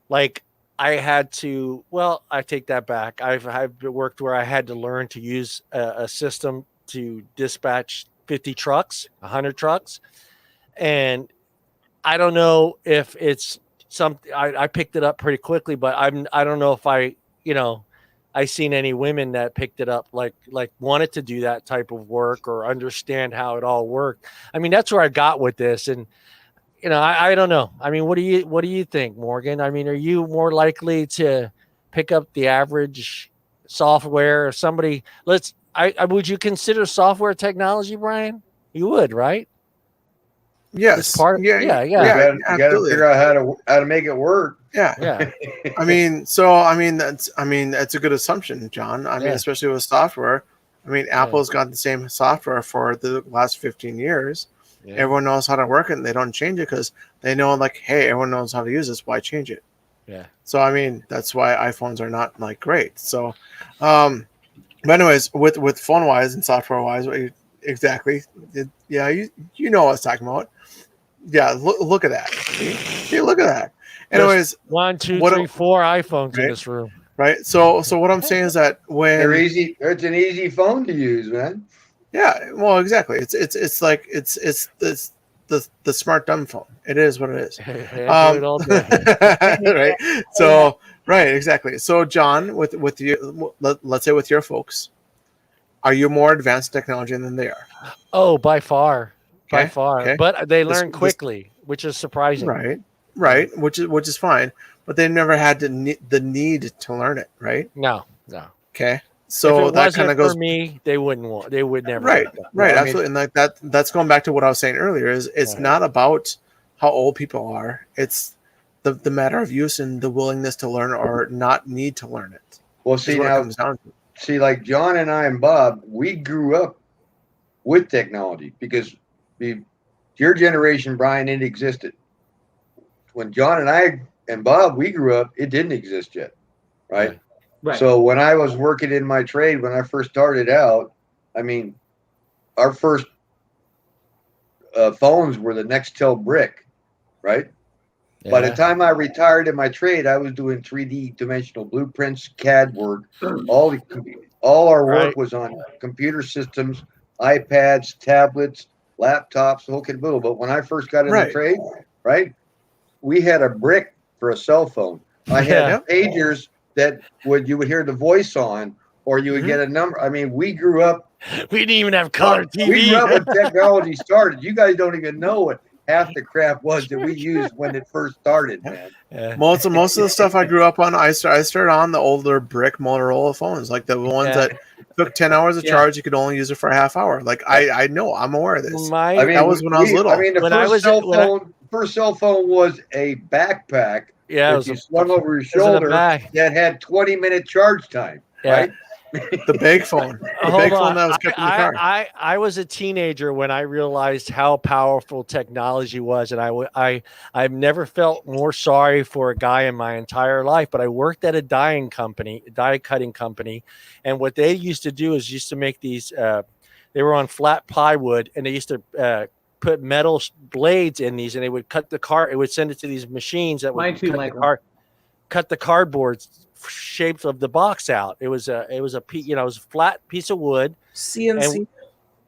like I had to, I take that back. I've worked where I had to learn to use a system to dispatch 50 trucks, 100 trucks. And I don't know if it's something I picked it up pretty quickly, but I don't know if I seen any women that picked it up like wanted to do that type of work or understand how it all worked. I mean, that's where I got with this. And, I don't know. I mean, what do you think, Morgan? I mean, are you more likely to pick up the average software or somebody? Would you consider software technology, Brian? You would, right? Yes. You got to figure out how to make it work. Yeah. I mean, that's a good assumption, John. I mean, especially with software. I mean, Apple's got the same software for the last 15 years. Yeah. Everyone knows how to work it, and they don't change it because they know, like, hey, everyone knows how to use this. Why change it? Yeah. So, I mean, that's why iPhones are not like great. So, but anyways, with phone wise and software wise, exactly. Yeah, you know what I was talking about. Yeah, look at that. See, look at that. Anyways, 1, 2, 3, 4 iPhones in this room. Right. So what I'm saying is that when they're easy, it's an easy phone to use, man. Yeah. Well, exactly. It's the smart dumb phone. It is what it is. Right. So right, exactly. So John, with you, let's say with your folks, are you more advanced technology than they are? Oh, by far. Okay. But they learn quickly, which is surprising. Right. right, which is fine, but they never had the need to learn it, right? No. Okay, so if it that wasn't kind of goes. for me, they would never. Right, right, I mean, absolutely, and like that's going back to what I was saying earlier. Is it's not about how old people are; it's the matter of use and the willingness to learn or not need to learn it. Well, see, what now, it comes down to. See, like John and I and Bob, we grew up with technology because your generation, Brian, it existed. When John and I and Bob, we grew up, it didn't exist yet, right? Right. So when I was working in my trade, when I first started out, I mean, our first phones were the Nextel brick, right? Yeah. By the time I retired in my trade, I was doing 3D dimensional blueprints, CAD work. All our work was on computer systems, iPads, tablets, laptops, the whole kit and caboodle. But when I first got in the trade, right, we had a brick for a cell phone. I had pagers that you would hear the voice on, or you would get a number. I mean, we grew up. We didn't even have color TV. We grew up when technology started. You guys don't even know what half the crap was that we used when it first started, man. Most of the stuff I grew up on, I started on the older brick Motorola phones, like the ones that took 10 hours of charge. You could only use it for a half hour. Like I know, I'm aware of this. That was when I was little. I mean, the first cell phone was a backpack. Yeah, that you slung over your shoulder that had 20-minute charge time. Right. The big phone. The big phone that was kept in the car. I was a teenager when I realized how powerful technology was, and I've never felt more sorry for a guy in my entire life. But I worked at a die cutting company, and what they used to do is used to make these. They were on flat plywood, and they used to put metal blades in these, and they would cut the car. It would send it to these machines that would cut the cardboard shapes of the box out. It was a flat piece of wood. CNC.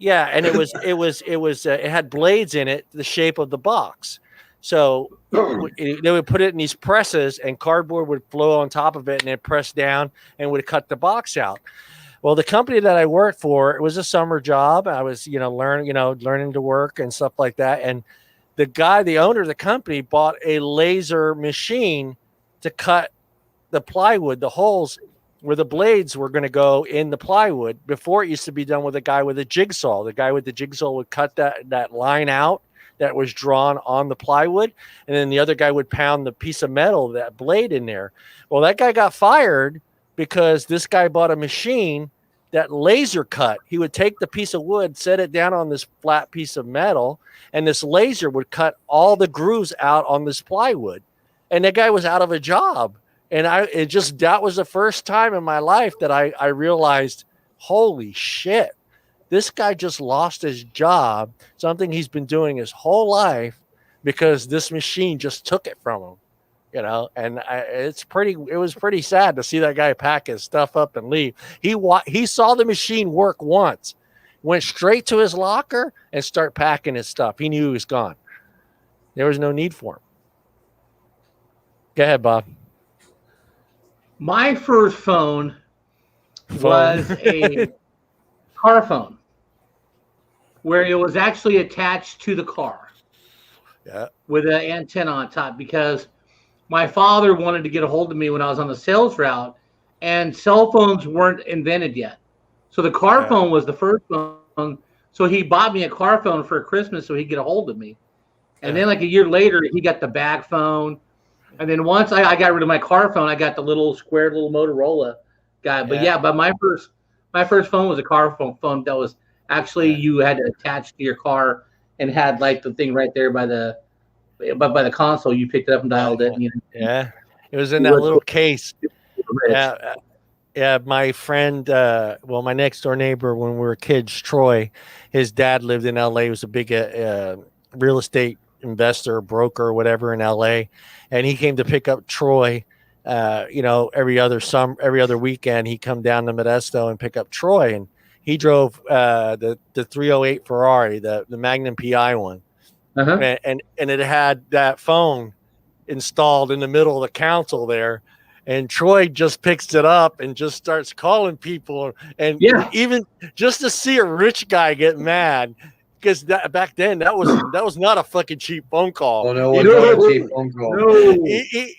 And it had blades in it, the shape of the box. So they would put it in these presses, and cardboard would flow on top of it, and then press down and would cut the box out. Well, the company that I worked for, it was a summer job. I was, learning to work and stuff like that. And the owner of the company bought a laser machine to cut the plywood, the holes where the blades were going to go in the plywood. Before, it used to be done with a guy with a jigsaw. The guy with the jigsaw would cut that line out that was drawn on the plywood, and then the other guy would pound the piece of metal, that blade in there. Well, that guy got fired because this guy bought a machine that laser cut. He would take the piece of wood, set it down on this flat piece of metal, and this laser would cut all the grooves out on this plywood. And that guy was out of a job. And that was the first time in my life that I realized, holy shit, this guy just lost his job, something he's been doing his whole life, because this machine just took it from him, and it was pretty sad to see that guy pack his stuff up and leave. He saw the machine work once, went straight to his locker and start packing his stuff. He knew he was gone. There was no need for him. Go ahead, Bob. My first phone was a car phone where it was actually attached to the car with an antenna on top, because my father wanted to get a hold of me when I was on the sales route, and cell phones weren't invented yet. So the car phone was the first phone. So he bought me a car phone for Christmas so he'd get a hold of me. And then like a year later, he got the bag phone. And then once I got rid of my car phone, I got the little square little Motorola guy. But my first phone was a car phone that was actually you had to attach to your car and had like the thing right there by the console. You picked it up and dialed it. Yeah, it was in that little case. Yeah. My friend, my next door neighbor when we were kids, Troy, his dad lived in LA. He was a big real estate investor, broker, whatever in LA. And he came to pick up Troy, every other weekend he'd come down to Modesto and pick up Troy. And he drove the 308 Ferrari, the Magnum PI one. And it had that phone installed in the middle of the console there. And Troy just picks it up and just starts calling people. And even just to see a rich guy get mad, because back then that was not a fucking cheap phone call. Oh no, it was not a cheap phone call. No.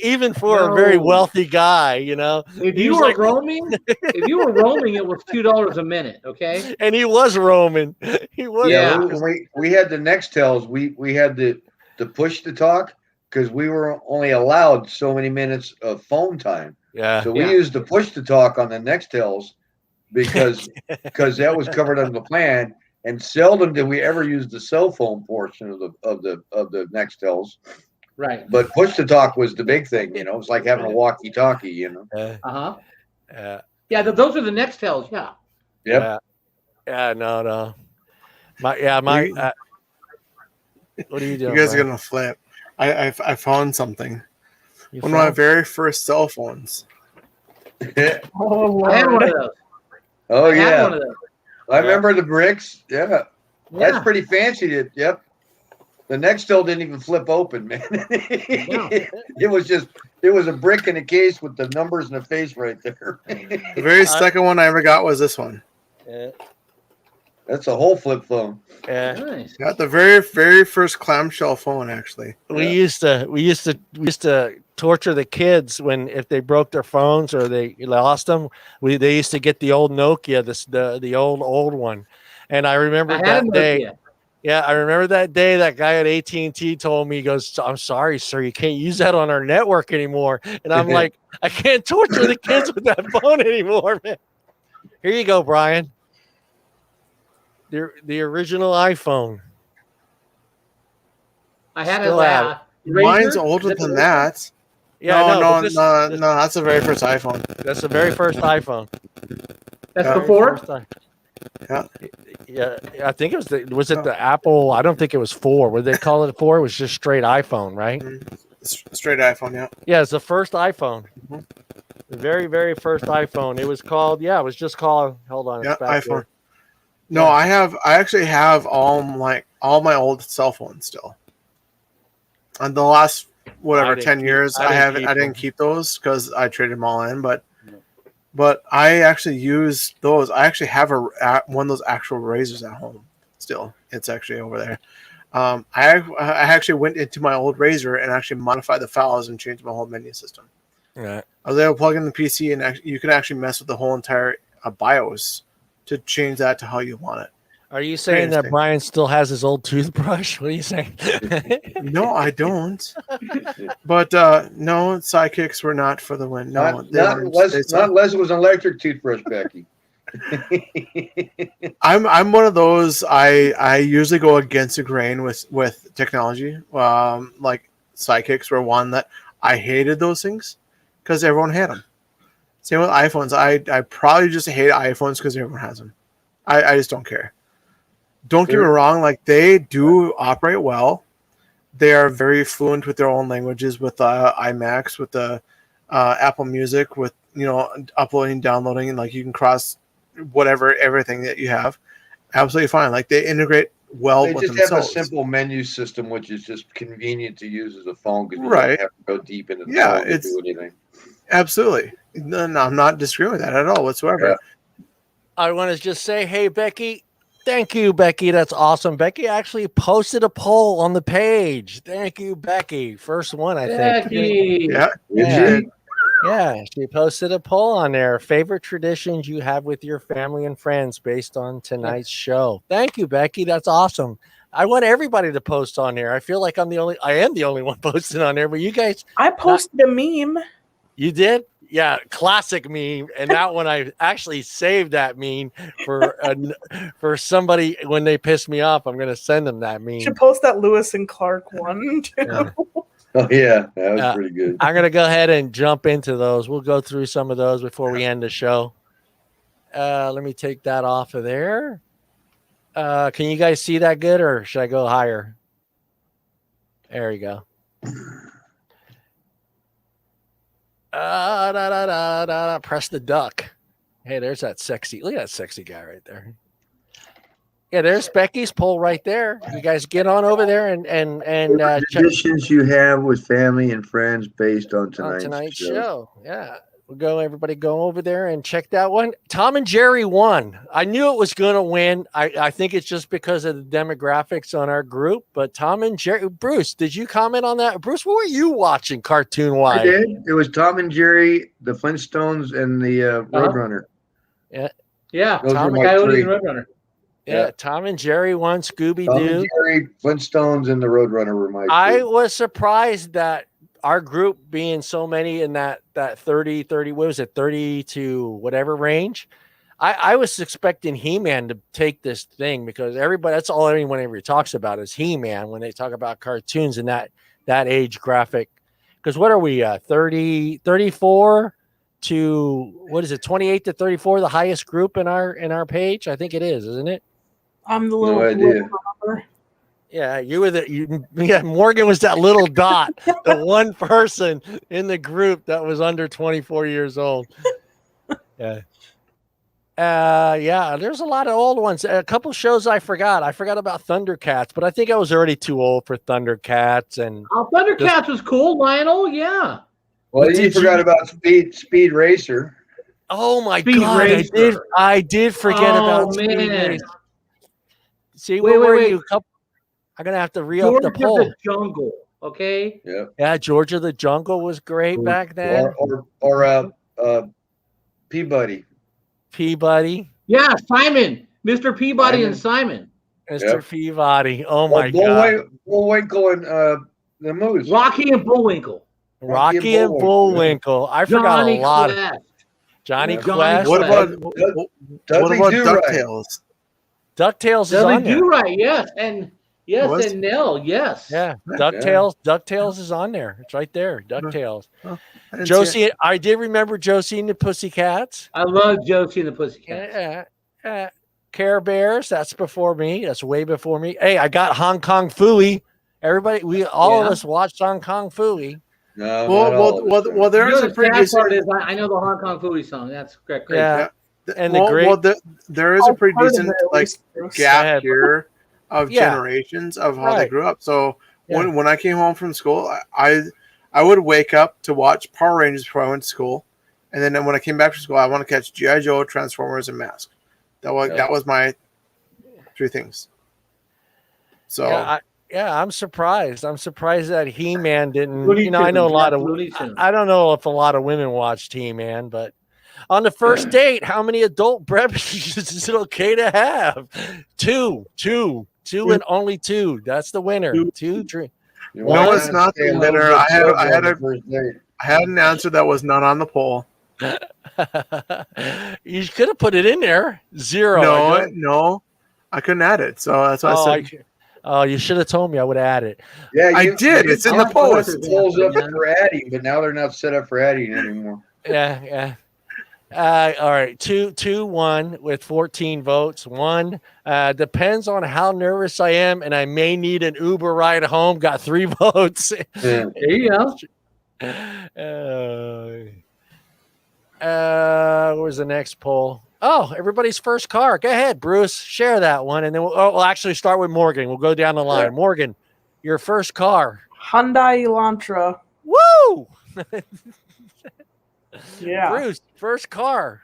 Even for a very wealthy guy, you know. If you were roaming, it was $2 a minute. Okay. And he was roaming. He was. Yeah, we had the Nextels. We had the push to talk because we were only allowed so many minutes of phone time. Yeah. So we used the push to talk on the Nextels because that was covered under the plan. And seldom did we ever use the cell phone portion of the Nextels. Right. But push to talk was the big thing, you know. It's like having a walkie-talkie, you know. Yeah, those are the Nextels. Yeah. Yep. Yeah. No. What are you doing? You guys are Brian? gonna flip. I found something. You One of my found- very first cell phones. Oh, I had one of Lord. those. Oh I had one yeah. of those. I remember the bricks. Yeah. That's Yeah. pretty fancy. Yep. The Nextel didn't even flip open, man. It was a brick in a case with the numbers and a face right there. The very second one I ever got was this one. Yeah. That's a whole flip phone. Yeah. Nice. Got the very, very first clamshell phone, actually. We used to torture the kids if they broke their phones or they lost them. They used to get the old Nokia, the old one, and I remember that day. Yeah, I remember that day. That guy at AT&T told me, he goes, "I'm sorry, sir, you can't use that on our network anymore." And I'm like, I can't torture the kids with that phone anymore, man. Here you go, Brian. The original iPhone. I had Still have it. Mine's older than that. Yeah, no, that's the very first iPhone. That's the very first iPhone. That's before? Yeah. I think it was the Apple. I don't think it was 4. What did they call it 4? It was just straight iPhone, right? Straight iPhone, yeah. Yeah, it's the first iPhone. Mm-hmm. The very, very first iPhone. It was called. Yeah, it was just called. Hold on. Yeah, iPhone. Here. No, I actually have all my old cell phones still. And the last 10 years, I didn't keep those because I traded them all in. But I actually use those. I actually have one of those actual razors at home still. It's actually over there. I actually went into my old razor and actually modified the files and changed my whole menu system. Right. I was able to plug in the PC and you can actually mess with the whole entire BIOS to change that to how you want it. Are you saying that Brian still has his old toothbrush? What are you saying? No, I don't. But no, sidekicks were not for the win. No, not unless it was an electric toothbrush, Becky. I'm one of those. I usually go against the grain with technology. Like sidekicks were one that I hated those things because everyone had them. Same with iPhones. I probably just hate iPhones because everyone has them. I just don't care. Don't get me wrong. Like they do operate well. They are very fluent with their own languages, with iMacs, with the Apple Music, with uploading, downloading, and like you can cross everything that you have. Absolutely fine. Like they integrate well with themselves. They just have a simple menu system, which is just convenient to use as a phone because you don't have to go deep into the phone to do anything. Absolutely. No, I'm not disagreeing with that at all whatsoever. Yeah. I want to just say, hey, Becky. Thank you, Becky. That's awesome. Becky actually posted a poll on the page. Thank you, Becky. First one, I think. Becky. Yeah, she posted a poll on there. Favorite traditions you have with your family and friends based on tonight's show. Thank you, Becky. That's awesome. I want everybody to post on there. I feel like I am the only one posting on there, but you guys. I posted a meme. You did? Yeah, classic meme, and that one I actually saved that meme for somebody when they piss me off. I'm gonna send them that meme. You should post that Lewis and Clark one too. Yeah. Oh yeah, that was pretty good. I'm gonna go ahead and jump into those. We'll go through some of those before we end the show. Let me take that off of there. Can you guys see that good, or should I go higher? There you go. Press the duck. Hey, there's that sexy. Look at that sexy guy right there. Yeah, there's Becky's poll right there. You guys get on over there and traditions you have with family and friends based on tonight's show. Yeah. Everybody go over there and check that one. Tom and Jerry won. I knew it was going to win. I think it's just because of the demographics on our group. But Tom and Jerry, Bruce, did you comment on that? Bruce, what were you watching cartoon wise? I did. It was Tom and Jerry, the Flintstones, and the Roadrunner. Yeah, Those Tom were and my Coyote three. and Roadrunner. Yeah, Tom and Jerry won. Scooby Tom Doo. and Jerry, Flintstones, and the Roadrunner were my I two. was surprised that our group being so many in that 30, what was it, 30 to whatever range. I was expecting He-Man to take this thing because that's all anyone ever talks about is He-Man when they talk about cartoons and that age graphic. Because what are we, 30, 34 to, what is it, 28 to 34, the highest group in our page? I think it is, isn't it? I'm the little. No idea. Yeah, you were Morgan was that little dot, the one person in the group that was under 24 years old. Yeah. There's a lot of old ones. A couple shows I forgot. I forgot about Thundercats, but I think I was already too old for Thundercats. And Thundercats was cool, Lionel. Yeah. Well, you forgot about Speed Racer. Oh my Speed God, Racer. I did forget about Speed man. Racer. See, Wait. you? I'm gonna have to re-up the poll. George of the Jungle. Okay. Yeah, George of the Jungle was great back then. Or Peabody. Peabody. Yeah, Simon, Mr. Peabody and Simon. Mr. Peabody. Oh my God. Bullwinkle and the Moose. Rocky and Bullwinkle. Rocky and Bullwinkle. I forgot a lot. Johnny Quest. What about DuckTales? DuckTales is Dudley on there. Do-Right, yes. And Nell, yes. Yeah. DuckTales is on there. It's right there. DuckTales. Josie, I did remember Josie and the Pussycats. I love Josie and the Pussycats. Care Bears, that's before me. That's way before me. Hey, I got Hong Kong Phooey. Everybody, all of us watched Hong Kong Phooey. No, well, there's a pretty decent. I know the Hong Kong Phooey song. That's great. Yeah. And there is a pretty decent gap here of generations of how they grew up. So when I came home from school, I would wake up to watch Power Rangers before I went to school, and then when I came back from school, I want to catch G.I. Joe, Transformers, and Mask. That was my three things. So I'm surprised. I'm surprised that He-Man didn't. I know a lot of. I don't know if a lot of women watched He-Man, but on the first date, how many adult beverages is it okay to have? Two, and only two. That's the winner. Two drinks. No, it's not the winner. I had an answer that was not on the poll. You could have put it in there. 0. No, I couldn't add it. So that's why I said. You should have told me. I would add it. Yeah, I did. It's in the post. Polls up for adding, but now they're not set up for adding anymore. Yeah. All right, 2-1 with 14 votes. One depends on how nervous I am, and I may need an Uber ride home. Got 3 votes. There you go. Where's the next poll? Oh, everybody's first car. Go ahead, Bruce. Share that one, and then we'll actually start with Morgan. We'll go down the line. Yeah. Morgan, your first car. Hyundai Elantra. Woo! Yeah. Bruce, first car.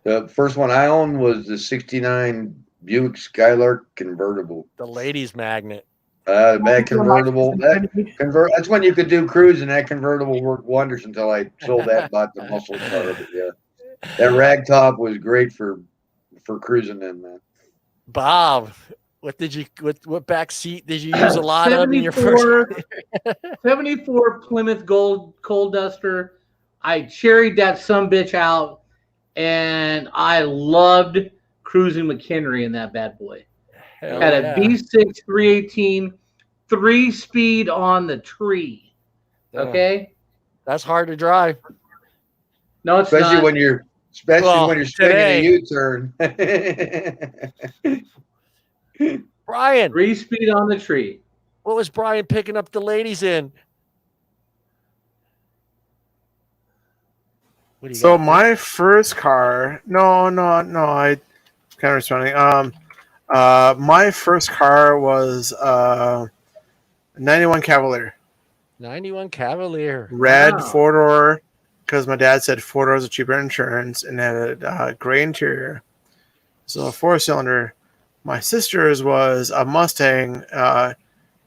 The first one I owned was the '69 Buick Skylark convertible. The ladies' magnet. That convertible. That's when you could do cruising. That convertible worked wonders until I sold that and bought the muscle car. But yeah, that rag top was great for cruising in, man. Bob, what back seat did you use a lot of in your first? 74 Plymouth Gold Coal Duster. I cherried that sumbitch out, and I loved cruising McHenry in that bad boy. Had a V6 318, 3-speed on the tree. Okay, that's hard to drive. No, it's not. When you're swinging a U-turn. Brian, 3-speed on the tree. What was Brian picking up the ladies in? So my first car, no, I kind of responding. My first car was 91 Cavalier. 91 Cavalier. Red 4-door because my dad said 4 doors of cheaper insurance and had a gray interior. So a 4-cylinder. My sister's was a Mustang.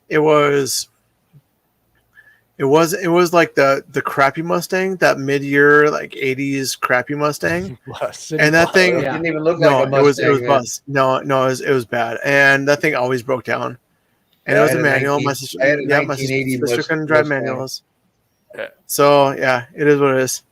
It was like the crappy Mustang, that mid-year like 80s crappy Mustang. And that thing didn't even look like a Mustang. it was bust. No, it was bad. And that thing always broke down. And it was a manual. My sister couldn't drive manuals. Yeah. So yeah, it is what it is.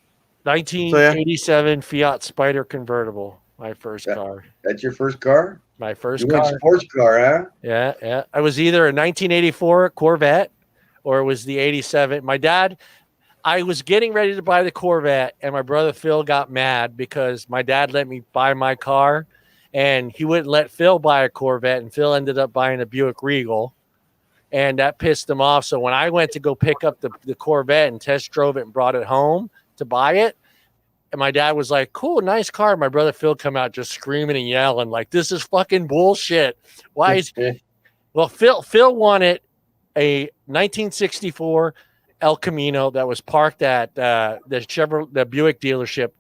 1987 Fiat Spider convertible. My first car. That's your first car? My first you car. Went sports car, huh? Yeah. I was either a 1984 Corvette or it was the 87. My dad, I was getting ready to buy the Corvette, and my brother Phil got mad because my dad let me buy my car, and he wouldn't let Phil buy a Corvette, and Phil ended up buying a Buick Regal, and that pissed him off. So when I went to go pick up the Corvette and test drove it and brought it home to buy it, and my dad was like, cool, nice car. My brother Phil come out just screaming and yelling like, this is fucking bullshit. Why is well, Phil wanted a 1964 El Camino that was parked at the Buick dealership,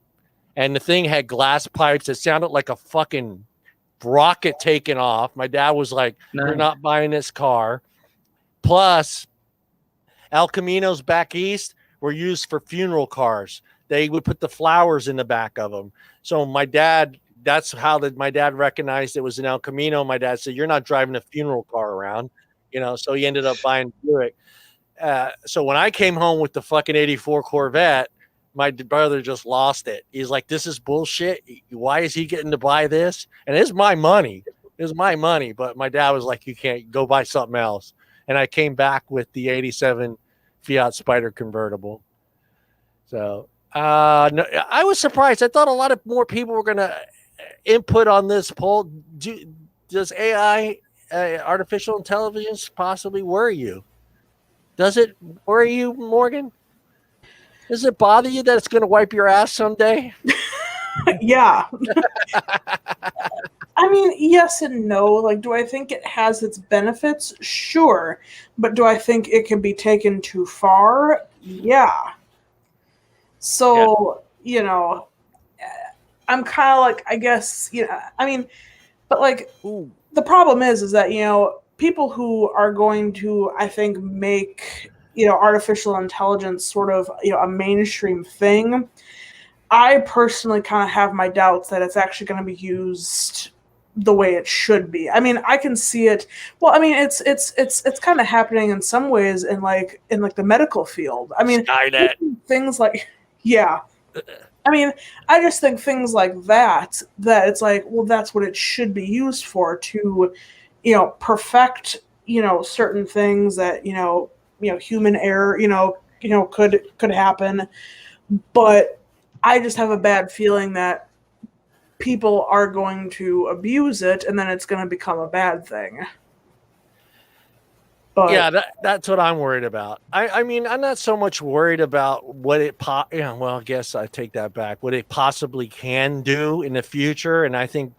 and the thing had glass pipes. It sounded like a fucking rocket taking off. My dad was like, you're not buying this car. Plus, El Caminos back east were used for funeral cars. They would put the flowers in the back of them. So my dad, that's how my dad recognized it was an El Camino. My dad said, you're not driving a funeral car around, so he ended up buying Buick. So when I came home with the fucking 84 Corvette, my brother just lost it. He's like, this is bullshit. Why is he getting to buy this? And it's my money. It's my money. But my dad was like, you can't go buy something else. And I came back with the 87 Fiat Spider convertible. So no, I was surprised. I thought a lot of more people were going to input on this poll. Does AI, artificial intelligence, possibly worry you? Does it worry you, Morgan? Does it bother you that it's going to wipe your ass someday? Yeah. I mean, yes and no. Like, do I think it has its benefits? Sure. But do I think it can be taken too far? Yeah. So, I'm kind of like, I guess, I mean, but like, the problem is that, people who are going to, I think, make, artificial intelligence sort of, a mainstream thing, I personally kind of have my doubts that it's actually going to be used the way it should be. I mean, I can see it. Well, I mean, it's kind of happening in some ways in the medical field. I mean, Skynet. Things like, yeah. I mean, I just think things like that it's like, well, that's what it should be used for, to, perfect, certain things that, human error, could happen. But I just have a bad feeling that people are going to abuse it, and then it's going to become a bad thing. But yeah, that's what I'm worried about. I mean, I'm not so much worried about what it well, I guess I take that back. What it possibly can do in the future. And I think,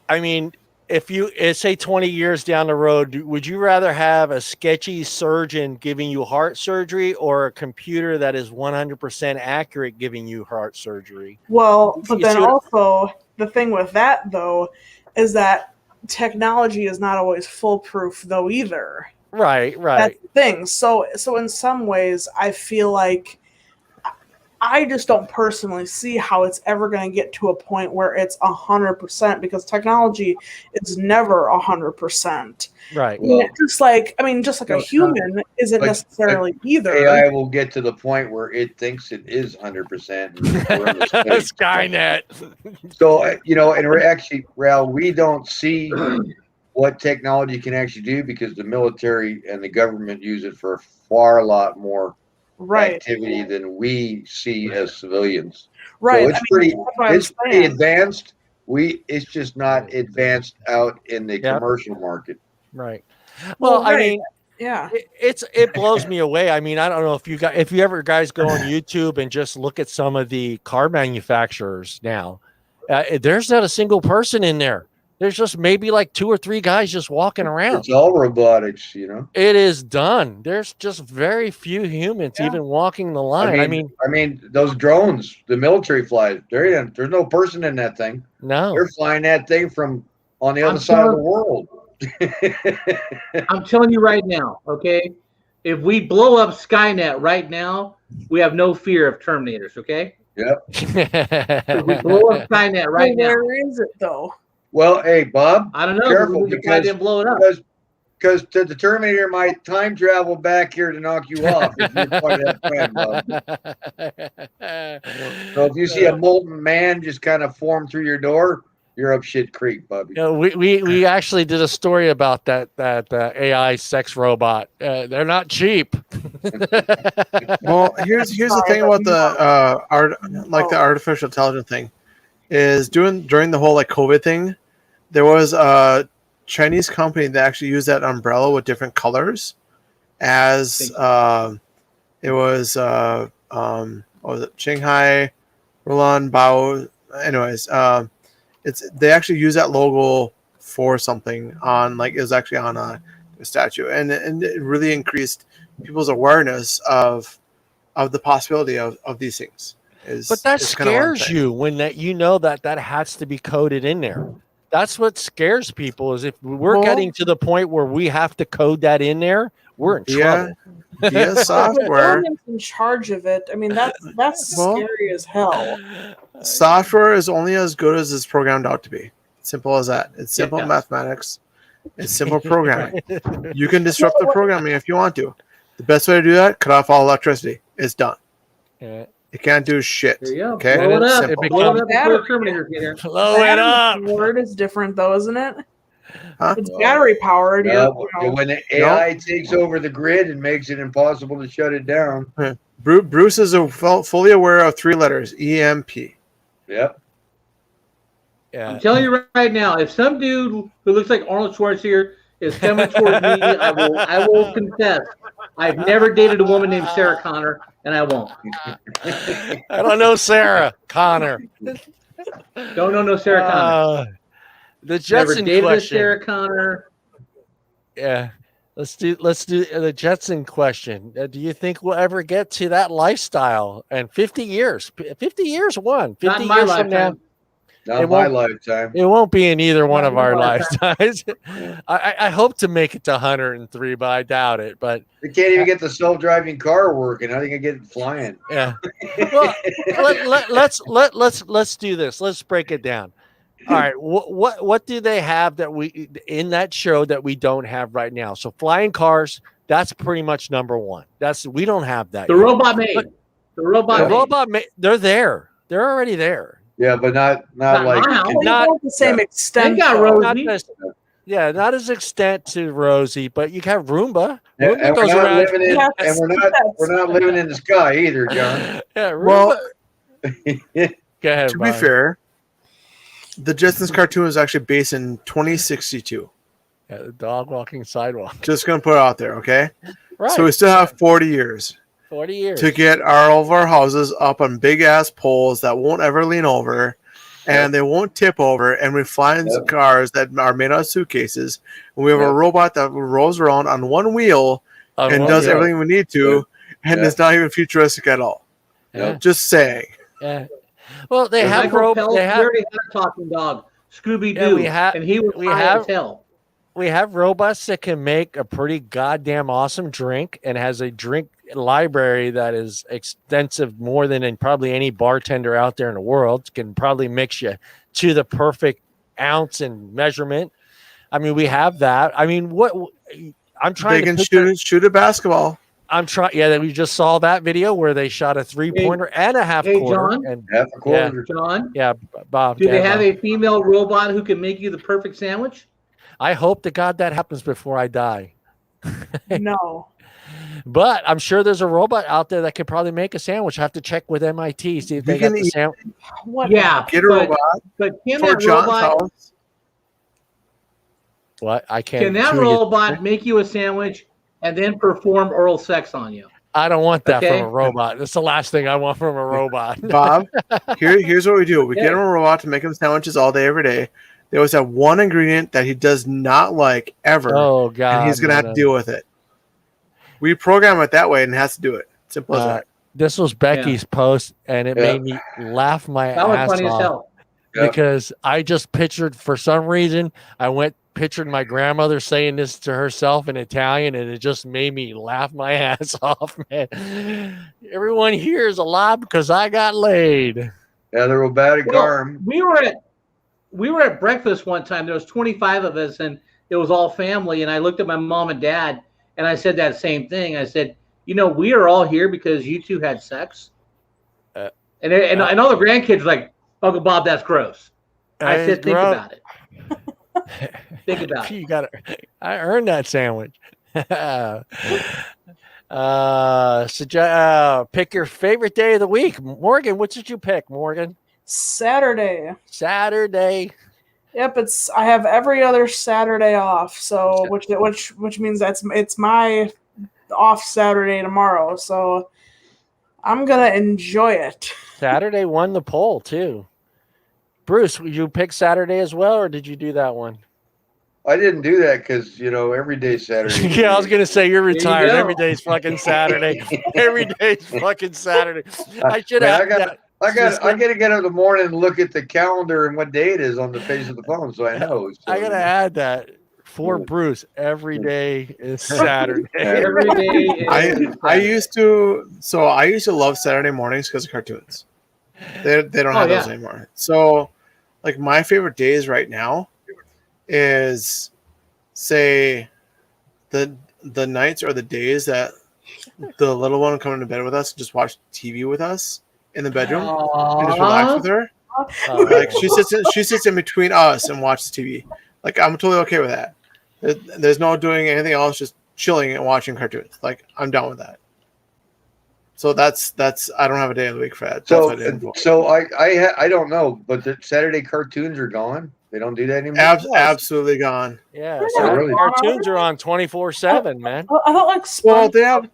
I mean, if you say 20 years down the road, would you rather have a sketchy surgeon giving you heart surgery or a computer that is 100% accurate giving you heart surgery? Well, but then also the thing with that, though, is that technology is not always foolproof, though, either. Right. That's the thing. So in some ways, I feel like I just don't personally see how it's ever going to get to a point where it's 100%, because technology is never 100%. Right. Well, just like a human isn't necessarily either. AI will get to the point where it thinks it is 100%. Skynet. So, and we're actually, Raul, we don't see what technology can actually do, because the military and the government use it for a lot more activity than we see as civilians. Right. So it's pretty advanced. It's just not advanced out in the commercial market. Right. Well, I mean, yeah, it blows me away. I mean, I don't know if you ever guys go on YouTube and just look at some of the car manufacturers now, there's not a single person in there. There's just maybe like 2 or 3 guys just walking around. It's all robotics, you know. It is done. There's just very few humans even walking the line. I mean, those drones, the military flies. There's no person in that thing. No, they're flying that thing from on the other side of the world. I'm telling you right now, okay? If we blow up Skynet right now, we have no fear of Terminators, okay? Yep. If we blow up Skynet right now. Where is it though? Well, hey, Bob. I don't know. Careful, because didn't blow it up. Because the Terminator might time travel back here to knock you off. If you're part of that plan, Bob. So if you see a molten man just kind of form through your door, you're up shit creek, Bubby. You know, we actually did a story about that AI sex robot. They're not cheap. Well, here's the thing about the the artificial intelligence thing is during the whole like COVID thing, there was a Chinese company that actually used that umbrella with different colors as it was what was it, Shanghai, Roland Bao. Anyways, they actually use that logo for something on it was actually on a statue, and it really increased people's awareness of the possibility of these things. But that scares you when that has to be coded in there. That's what scares people is if we're getting to the point where we have to code that in there, we're in trouble. Yeah, software. The government's in charge of it. I mean, that's scary as hell. Software is only as good as it's programmed out to be. Simple as that. It's simple mathematics. It's simple programming. You can disrupt the programming if you want to. The best way to do that, cut off all electricity. It's done. Yeah. It can't do shit. There you go. Okay? Blow it up. Simple. Blow it up before Terminators get here. Blow it up. Word is different though, isn't it? Huh? It's battery powered. When the AI takes over the grid and makes it impossible to shut it down. Bruce is fully aware of 3 letters, EMP. Yep. Yeah. I'm telling you right now, if some dude who looks like Arnold Schwarzenegger is coming towards me, I will confess. I've never dated a woman named Sarah Connor, and I won't. I don't know Sarah Connor. Don't know no Sarah Connor. The Jetson never dated question. a Sarah Connor. Yeah. Let's do the Jetson question. Do you think we'll ever get to that lifestyle? And 50 years. 50 years one. 50 Not in my years from now. lifetime. Not my lifetime. It won't be in either one Not of our my lifetimes. I hope to make it to 103, but I doubt it. But they can't even get the self-driving car working. How they gonna get it flying? Yeah. Well, let's do this. Let's break it down. All right. What do they have that we in that show that we don't have right now? So flying cars. That's pretty much number one. We don't have that. The yet. robot made. The robot made. They're there. They're already there. Yeah, but not like not the same extent. They got Rosie. Not as extent to Rosie, but you have Roomba. And we're not living in the sky either, John. Yeah, Roomba. Well, go ahead. To be fair, the Jetsons cartoon is actually based in 2062. Yeah, the dog walking sidewalk. Just gonna put it out there, okay? Right. So we still have 40 years. 40 years to get all of our houses up on big ass poles that won't ever lean over and they won't tip over, and we find cars that are made out of suitcases, and we have a robot that rolls around on one wheel and does everything we need to, and it's not even futuristic at all. Just saying. Well, they have robots. They already had a talking dog, Scooby Doo, and he was high as hell. We have robots that can make a pretty goddamn awesome drink and has a drink library that is extensive, more than probably any bartender out there in the world. Can probably mix you to the perfect ounce and measurement. I mean, we have that. I mean, what I'm trying to shoot a basketball. I'm trying. Yeah, we just saw that video where they shot a 3-pointer and a half quarter. John, and half a quarter. John. Yeah, Bob. Do they have a female robot who can make you the perfect sandwich? I hope to God that happens before I die. No. But I'm sure there's a robot out there that could probably make a sandwich. I have to check with MIT, see if they got the sandwich. Yeah, get a robot. But can that robot? What? I can't. Can that robot make you a sandwich and then perform oral sex on you? I don't want that from a robot. That's the last thing I want from a robot. Bob, here's what we do. We get him a robot to make him sandwiches all day, every day. They always have one ingredient that he does not like ever. Oh God! And he's gonna have to deal with it. We program it that way, and it has to do it. Simple as that. This was Becky's post, and it made me laugh my That was ass funny as off hell. because I just pictured, for some reason, pictured my grandmother saying this to herself in Italian, and it just made me laugh my ass off, man. Everyone here is alive because I got laid. Yeah, the robotic arm. We were at breakfast one time. There was 25 of us, and it was all family. And I looked at my mom and dad, and I said that same thing. I said, we are all here because you two had sex. And all the grandkids were like, Uncle Bob, that's gross. I said, think about it. Think about it. I earned that sandwich. Pick your favorite day of the week. Morgan, what did you pick, Morgan? Saturday. Yep, I have every other Saturday off. So which means it's my off Saturday tomorrow. So I'm gonna enjoy it. Saturday won the poll too. Bruce, you pick Saturday as well, or did you do that one? I didn't do that because every day's Saturday. Yeah, I was gonna say you're retired. Every day's fucking Saturday. Every day's fucking Saturday. I should have. I got to get up in the morning and look at the calendar and what day it is on the face of the phone, so I know. So, I gotta add that for Bruce. Every day is Saturday. Every day. I used to love Saturday mornings because of cartoons. They don't have those anymore. So, like, my favorite days right now is, say, the nights or the days that the little one will come into bed with us and just watch TV with us in the bedroom and just relax with her. Like, she sits in between us and watches TV. Like, I'm totally okay with that. There's no doing anything else, just chilling and watching cartoons. Like, I'm down with that. So that's I don't have a day of the week for that. I don't know, but the Saturday cartoons are gone. They don't do that anymore. Absolutely gone. Yeah, Saturday cartoons are on 24/7, man. I thought like they have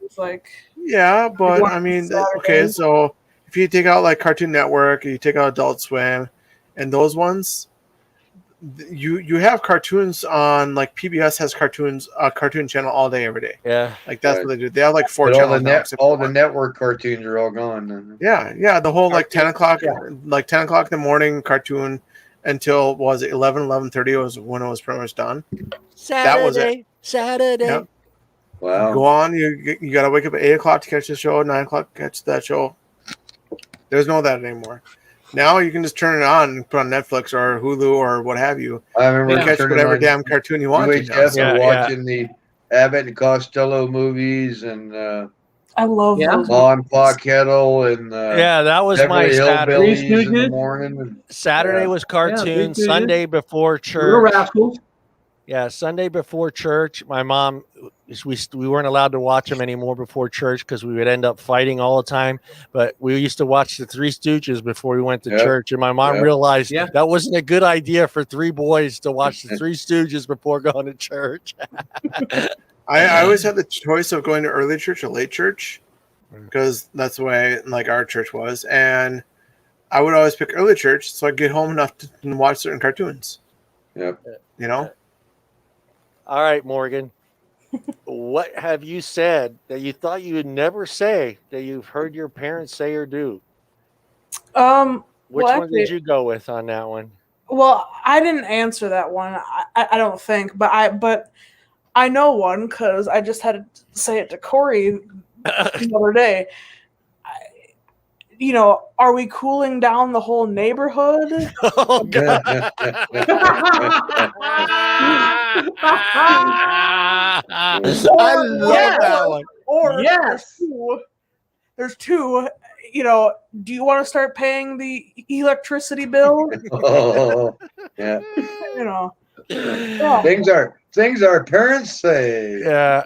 but I mean, okay, so if you take out like Cartoon Network, you take out Adult Swim, and those ones, you have cartoons on, like, PBS has cartoon channel all day every day. Yeah, like that's what they do. They have like 4 channels. All the network cartoons are all gone. Yeah. The whole like 10 o'clock, like 10 o'clock in the morning cartoon until 11:30 was when it was pretty much done. Saturday, that was it. Saturday. Yep. Wow. Go on. You got to wake up at 8 o'clock to catch the show. 9 o'clock to catch that show. There's no that anymore. Now you can just turn it on and put on Netflix or Hulu or what have you. I remember catch whatever damn cartoon you want. Watching the Abbott and Costello movies and I love those. Ma and Pa Kettle and that was my Saturday. In the morning. Saturday was cartoon. Sunday before church. Sunday before church. My mom, we weren't allowed to watch them anymore before church because we would end up fighting all the time. But we used to watch the Three Stooges before we went to church, and my mom realized that wasn't a good idea for 3 boys to watch the Three Stooges before going to church. I always had the choice of going to early church or late church because that's the way like our church was, and I would always pick early church so I'd get home enough to watch certain cartoons. Yep. All right, Morgan. What have you said that you thought you would never say that you've heard your parents say or do? Which one did you go with on that one? Well, I didn't answer that one. I don't think, but I know one because I just had to say it to Corey the other day. Are we cooling down the whole neighborhood? Oh, God. I love that one. Or there's two. Do you want to start paying the electricity bill? Oh, yeah. Things our parents say. Yeah.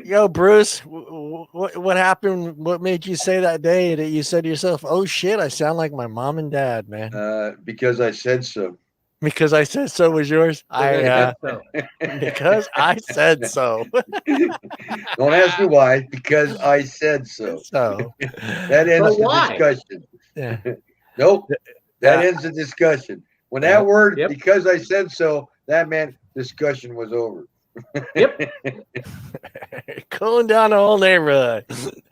Yo, Bruce, what happened? What made you say that day that you said to yourself, "Oh shit, I sound like my mom and dad, man"? Because I said so. Because I said so was yours. Because I said so. Don't ask me why. Because I said so. So that ends the discussion. Yeah. Nope. That ends the discussion. When that word, Yep. because I said so, that meant discussion was over. Yep. Cooling down the whole neighborhood.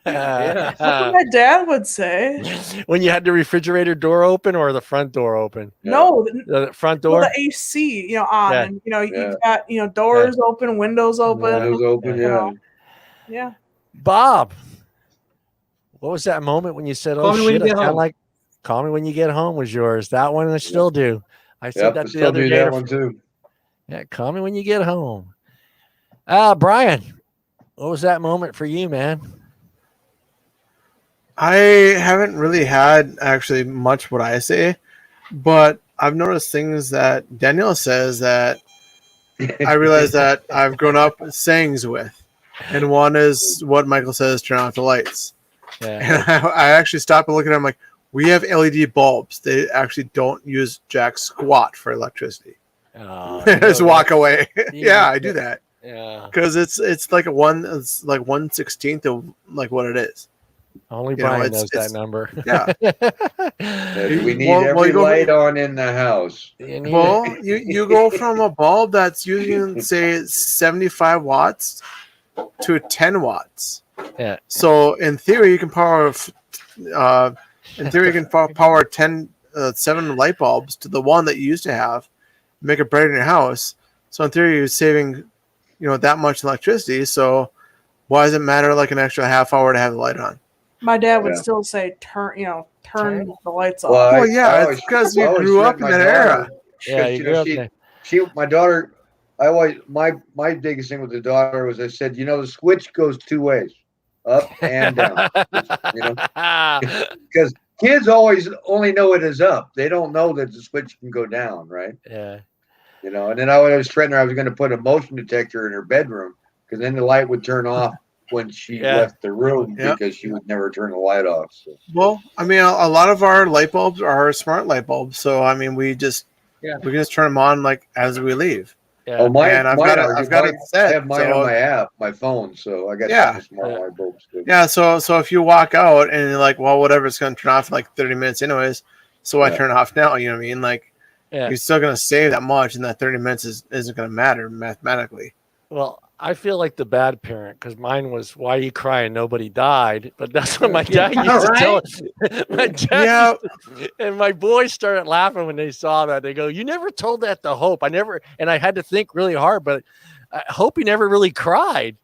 Yeah. That's what my dad would say. When you had the refrigerator door open or the front door open? No, The front well, door? the AC, on, Yeah. and you've got doors open, windows open. Windows open, Yeah. Bob, what was that moment when you said, Call "Oh me when shit"? you I get sound home. like "Call me when you get home" was yours. That one I still do. I said that I the still other do day. that one too. Yeah, call me when you get home. Brian, what was that moment for you, man? I haven't really had actually much what I say, but I've noticed things that Danielle says that I realize that I've grown up sayings with. And one is what Michael says, turn off the lights. Yeah. And I actually stopped and look at it. I'm like, we have LED bulbs. They actually don't use jack squat for electricity. Just walk away. Yeah, I do that. Yeah. Because it's like 1/16 of like what it is. Only Brian knows that number. Yeah. We need every light on in the house. Well, you go from a bulb that's using, say, 75 watts to 10 watts. Yeah. So in theory, you can power 7 light bulbs to the one that you used to have, make it brighter in your house. So in theory, you're saving, that much electricity. So why does it matter like an extra half hour to have the light on? My dad would still say, turn the lights off. Well, yeah, it's because you grew up in that era. Yeah, you grew up there. My daughter, my biggest thing with the daughter was I said, the switch goes two ways, up and down. Because kids always only know it is up. They don't know that the switch can go down, right? Yeah. And then I was threatening her I was going to put a motion detector in her bedroom because then the light would turn off when she left the room because she would never turn the light off. So. Well, I mean, a lot of our light bulbs are smart light bulbs. So, I mean, we can just turn them on like as we leave. Yeah. Oh, I've got it set. I have mine on my app, my phone, so I got some smart light bulbs too. Yeah, so if you walk out and you're like, well, whatever, it's going to turn off in like 30 minutes anyways, so I turn it off now, you know what I mean? Like, you're still going to save that much, and that 30 minutes isn't going to matter mathematically. Well, I feel like the bad parent because mine was, "Why are you crying? Nobody died." But that's what my dad used to tell us. My dad and my boys started laughing when they saw that. They go, "You never told that to Hope." And I had to think really hard, but I hope he never really cried,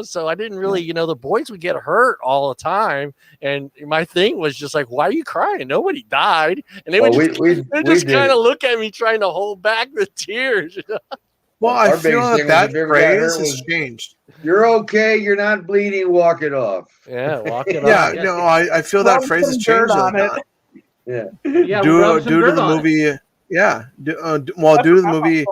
So I didn't really, the boys would get hurt all the time. And my thing was just like, "Why are you crying? Nobody died." And they would just kind of look at me trying to hold back the tears. Well, I feel that phrase has changed. You're okay. You're not bleeding. Walk it off. Yeah, walk it off. Yeah, no, I feel that phrase has changed. Yeah. Due to the movie. Yeah. Due to the movie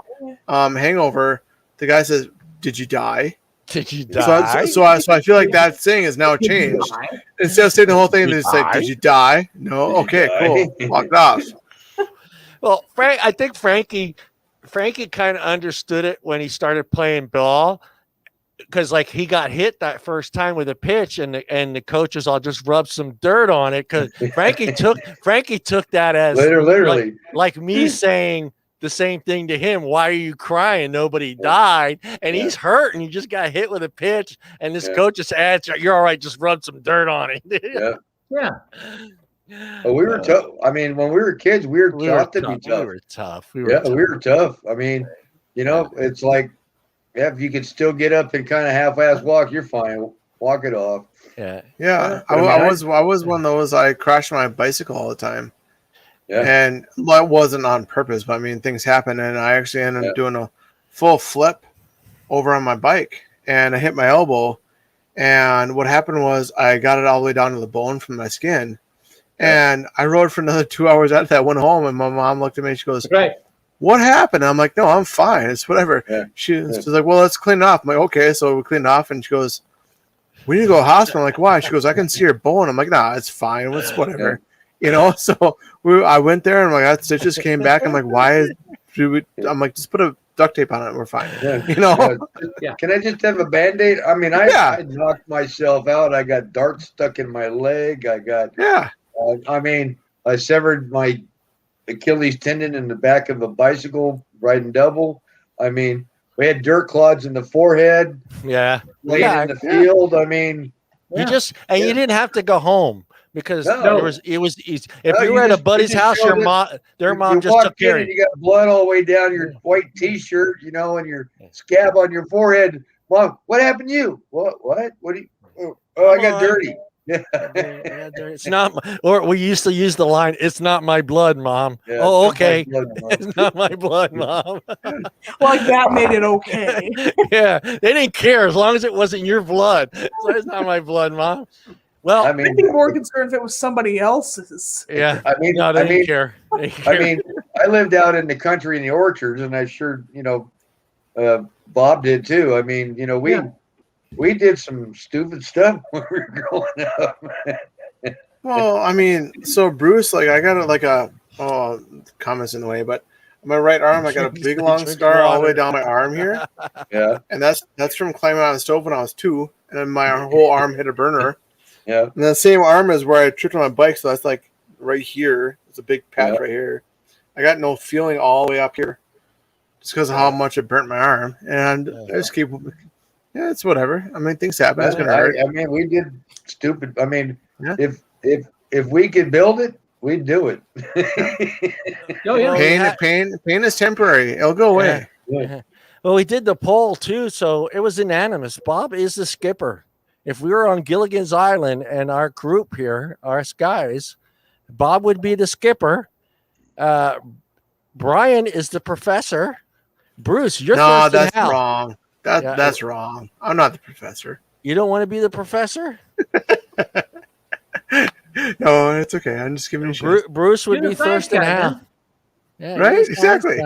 Hangover, the guy says, "Did you die?" Did you die? So I feel like that saying has now changed. Instead of saying the whole thing, they say, "Did you die?" No. Okay, cool. Walk it off. Well, I think Frankie kind of understood it when he started playing ball because like he got hit that first time with a pitch and the coaches all just rubbed some dirt on it because Frankie took that as literally like me saying the same thing to him. "Why are you crying? Nobody died." And he's hurt and he just got hit with a pitch and this coach just adds, "You're all right, just rub some dirt on it." Yeah. But we were tough. I mean, when we were kids, we were taught to be tough. We were tough. We were tough. I mean, it's like, if you could still get up and kind of half-ass walk, you're fine. Walk it off. Yeah. Yeah. I was one of those. I crashed my bicycle all the time. Yeah. And it wasn't on purpose, but I mean, things happen, and I actually ended up doing a full flip over on my bike, and I hit my elbow. And what happened was I got it all the way down to the bone from my skin. And I rode for another 2 hours after that. Went home, and my mom looked at me. And she goes, "What happened?" I'm like, "No, I'm fine. It's whatever." Yeah. She's like, "Well, let's clean it off." I'm like, "Okay." So we cleaned it off, and she goes, "We need to go to the hospital." I'm like, "Why?" She goes, "I can see your bone." I'm like, "Nah, it's fine. It's whatever." So I went there, and that stitches came back. I'm like, "Why?" I'm like, "Just put a duct tape on it. We're fine." Can I just have a Band-Aid? I mean, I knocked myself out. I got darts stuck in my leg. I got I severed my Achilles tendon in the back of a bicycle riding double. I mean, we had dirt clods in the forehead. Yeah. Laying in the field. I mean, you didn't have to go home because it was easy. If you were at a buddy's house, their mom just took care of you. You got blood all the way down your white T-shirt, you know, and your scab on your forehead. Mom, what happened to you? What do you? Oh, I got dirty. It's not or we used to use the line, it's not my blood, Mom. Yeah, oh, okay. It's not my blood, Mom. Like that made it okay. Yeah, they didn't care as long as it wasn't your blood. So it's not my blood, Mom. Well, I mean, I'd be more concerned if it was somebody else's. Yeah, I mean, no, they didn't care. I mean, I lived out in the country in the orchards, and I sure, you know, Bob did too. I mean, you know, we did some stupid stuff when we were growing up. Well, I mean, so Bruce, like, I got comments in the way, but on my right arm, I got a big long scar all the way down my arm here. Yeah, and that's from climbing on the stove when I was 2, and then my whole arm hit a burner. Yeah, and the same arm is where I tripped on my bike, so that's like right here. It's a big patch right here. I got no feeling all the way up here, just because of how much it burnt my arm, and I just keep. Yeah, it's whatever. I mean, things happen. It's gonna hurt. I mean, we did stupid. I mean, if we could build it, we'd do it. Pain is temporary. It'll go away. Yeah. Well, we did the poll too, so it was unanimous. Bob is the skipper. If we were on Gilligan's Island and our group here, our guys, Bob would be the skipper. Brian is the professor. Bruce, you're that's wrong. That's wrong. I'm not the professor. You don't want to be the professor? No, it's okay. I'm just giving you shit. Bruce would be first in half. Yeah, right? Exactly.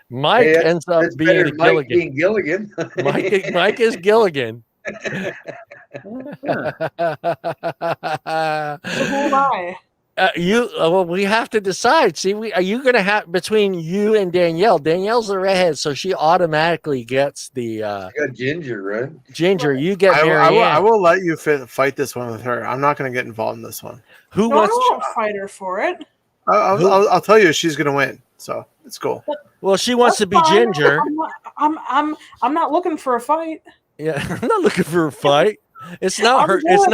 Mike ends up being Gilligan. Mike is Gilligan. So who am I? We have to decide. See, are you going to have between you and Danielle? Danielle's the redhead, so she automatically gets the. You got Ginger, right? Ginger, you get. I will let you fight this one with her. I'm not going to get involved in this one. I won't fight her for it. I'll tell you, she's going to win. So it's cool. Well, she wants to be Ginger. I'm not looking for a fight. Yeah, I'm not looking for a fight. It's not her. It's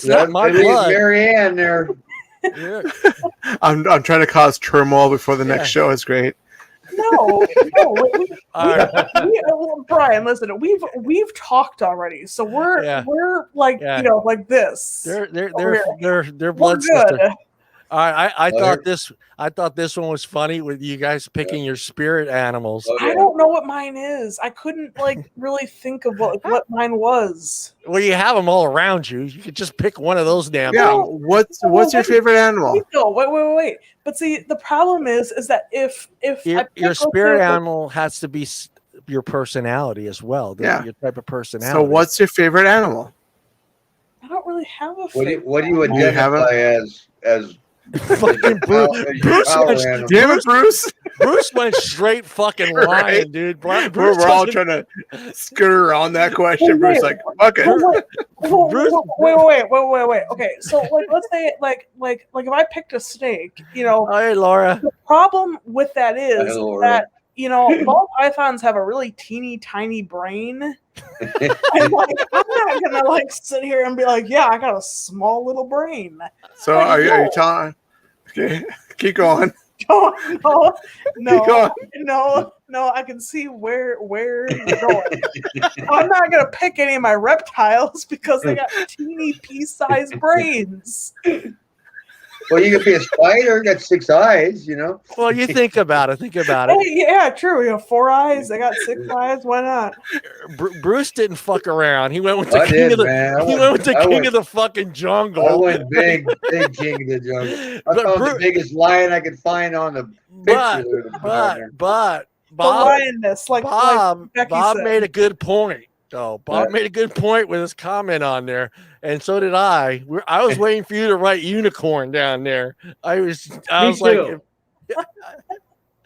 not my blood. Marianne there. Yeah. I'm trying to cause turmoil before the next show. It's great. No. Brian, listen, we've talked already, so we're like like this. They're blood sisters. All right, I thought this one was funny with you guys picking your spirit animals. I don't know what mine is. I couldn't really think of what mine was. Well, you have them all around you. You could just pick one of those damn. Yeah. What's your favorite animal? No, wait. But see, the problem is that if your spirit animal has to be your personality as well. Your type of personality. So, what's your favorite animal? I don't really have a favorite. What do you identify as? Fucking Bruce went straight fucking lying, dude. We're all trying to skirt around that question. Bruce like, fuck it. Wait. Okay, so let's say if I picked a snake, Hey, Laura. The problem with that is that ball pythons have a really teeny tiny brain. And I'm not gonna sit here and be like, yeah, I got a small little brain. So are you telling? Okay, keep going. No, I can see where you're going. I'm not gonna pick any of my reptiles because they got teeny pea-sized brains. Well, you could be a spider, got 6 eyes, Well, you think about it. Hey, yeah, true. 4 eyes, they got 6 eyes. Why not? Bruce didn't fuck around. He went with the king of the fucking jungle. I went big king of the jungle. I found the biggest lion I could find on the picture. But Bob made a good point. So Bob made a good point with his comment on there, and so did I. I was waiting for you to write unicorn down there. I was like,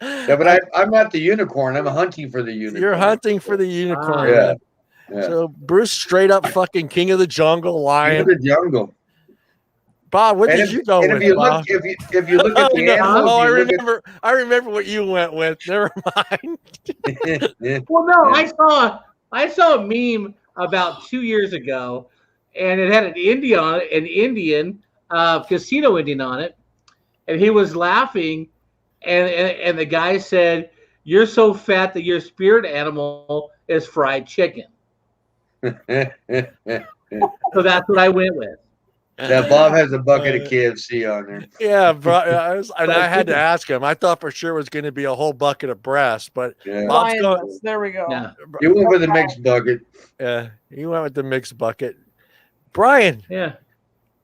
yeah, but I'm not the unicorn. I'm hunting for the unicorn. You're hunting for the unicorn. Yeah. So Bruce, straight up fucking king of the jungle, lion. King of the jungle. Bob, what And did you go and with, if you Bob? look, if you look at the animals, I you look remember. I remember what you went with. Never mind. at, Well, no, I saw a meme about 2 years ago, and it had an Indian casino Indian on it, and he was laughing, and the guy said, "You're so fat that your spirit animal is fried chicken." So that's what I went with. Now Bob has a bucket of KFC on there. Yeah, bro. And I had to ask him. I thought for sure it was going to be a whole bucket of breast, but Yeah. Bob's going. Lioness. There we go. Yeah, You went with a mixed bucket. Yeah, he went with the mixed bucket. Brian, yeah.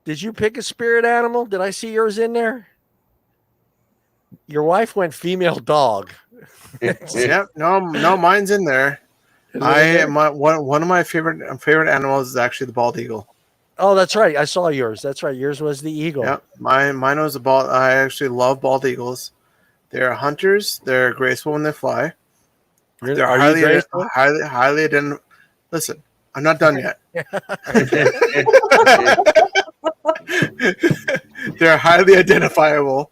did you pick a spirit animal? Did I see yours in there? Your wife went female dog. Yep. No, mine's in there. Is it in there? One of my favorite animals is actually the bald eagle. Oh, that's right. I saw yours. That's right. Yours was the eagle. Yep. Mine was a bald. I actually love bald eagles. They're hunters. They're graceful when they fly. They're Are highly, you graceful? highly Listen, I'm not done yet. They're highly identifiable.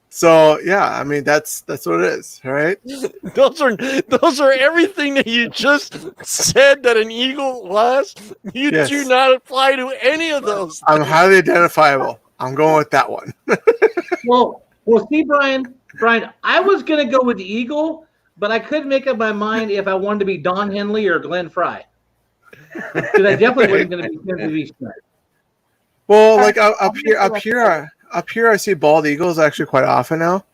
So yeah, I mean that's what it is, right? Those are everything that you just said that an eagle was. You Yes. do not apply to any of those. I'm highly identifiable. I'm going with that one. Well, see, Brian, I was gonna go with the eagle, but I couldn't make up my mind if I wanted to be Don Henley or Glenn Fry. Because I definitely wasn't going to be Tim Beast. Well, like up here, I see bald eagles actually quite often now,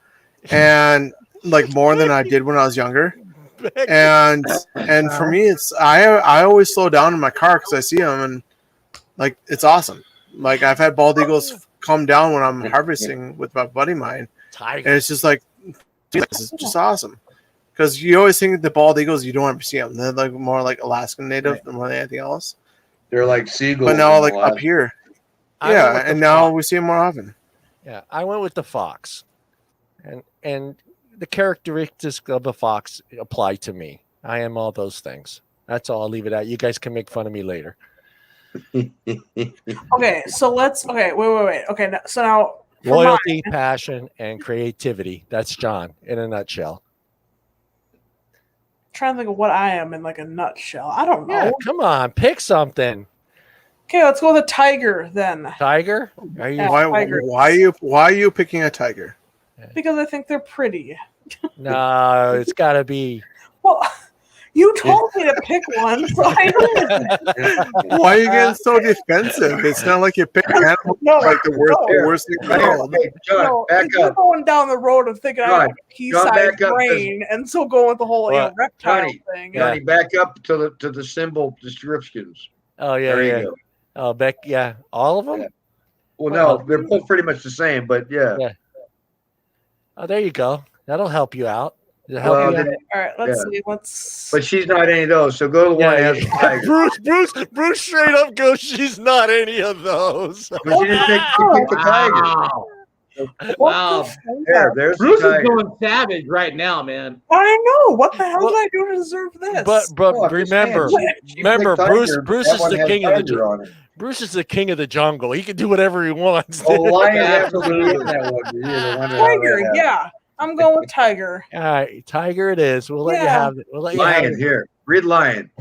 and like more than I did when I was younger. And for me, it's I always slow down in my car because I see them, and like it's awesome. Like I've had bald eagles come down when I'm harvesting with my buddy of mine, and it's just like this is just awesome. Because you always think the bald eagles, you don't ever see them. They're like more like Alaskan native than more than anything else. They're like seagulls. But now, in like Alaska. up here, I went yeah, with the and now fox. we see them more often. Yeah, I went with the fox, and the characteristics of the fox apply to me. I am all those things. That's all. I'll leave it at. You guys can make fun of me later. Okay, so let's. Okay, wait. Okay, so now for Loyalty, passion, and creativity. That's John in a nutshell. trying to think of what I am in like a nutshell. I don't know. Yeah, come on, pick something. Okay, let's go with a tiger then, Tiger? Are you? Yeah. Why are you picking a tiger? because I think they're pretty. No, it's got to be. Well, you told me to pick one, so I know. Why are you getting so defensive? It's not like you pick an animal No, like the worst thing in the world. Hey, John, No, back you're up. going down the road of thinking I have a John, pea-sized back up, brain, and so going with the whole What? reptile Johnny, thing. Yeah. Johnny, back up to the symbol descriptions. Oh yeah, There yeah. you go. Oh, Beck. Yeah, all of them. Yeah. Well, no, they're both pretty much the same, but yeah. Yeah. Oh, there you go. That'll help you out. Does it help Well, you out? then- All right, let's Yeah. see. Let's. But she's not any of those. So go to the one that has the tiger. Bruce straight up goes, she's not any of those. But she didn't pick the tiger. Wow. What Wow. the fuck? There's Bruce the is tiger. going savage right now, man. I know. What the hell Well, did I do to deserve this? But Oh, I'm just remember, saying, she remember, picked Bruce tiger, Bruce that is one the has king of the tiger on it. Bruce is the king of the jungle. He can do whatever he wants. Oh, lion Yeah, absolutely in that one. You're the one that tiger, had that. yeah. I'm going with tiger. All right, tiger it is. We'll let you Yeah. have it. We'll let you have Lion, it. here. Read lion.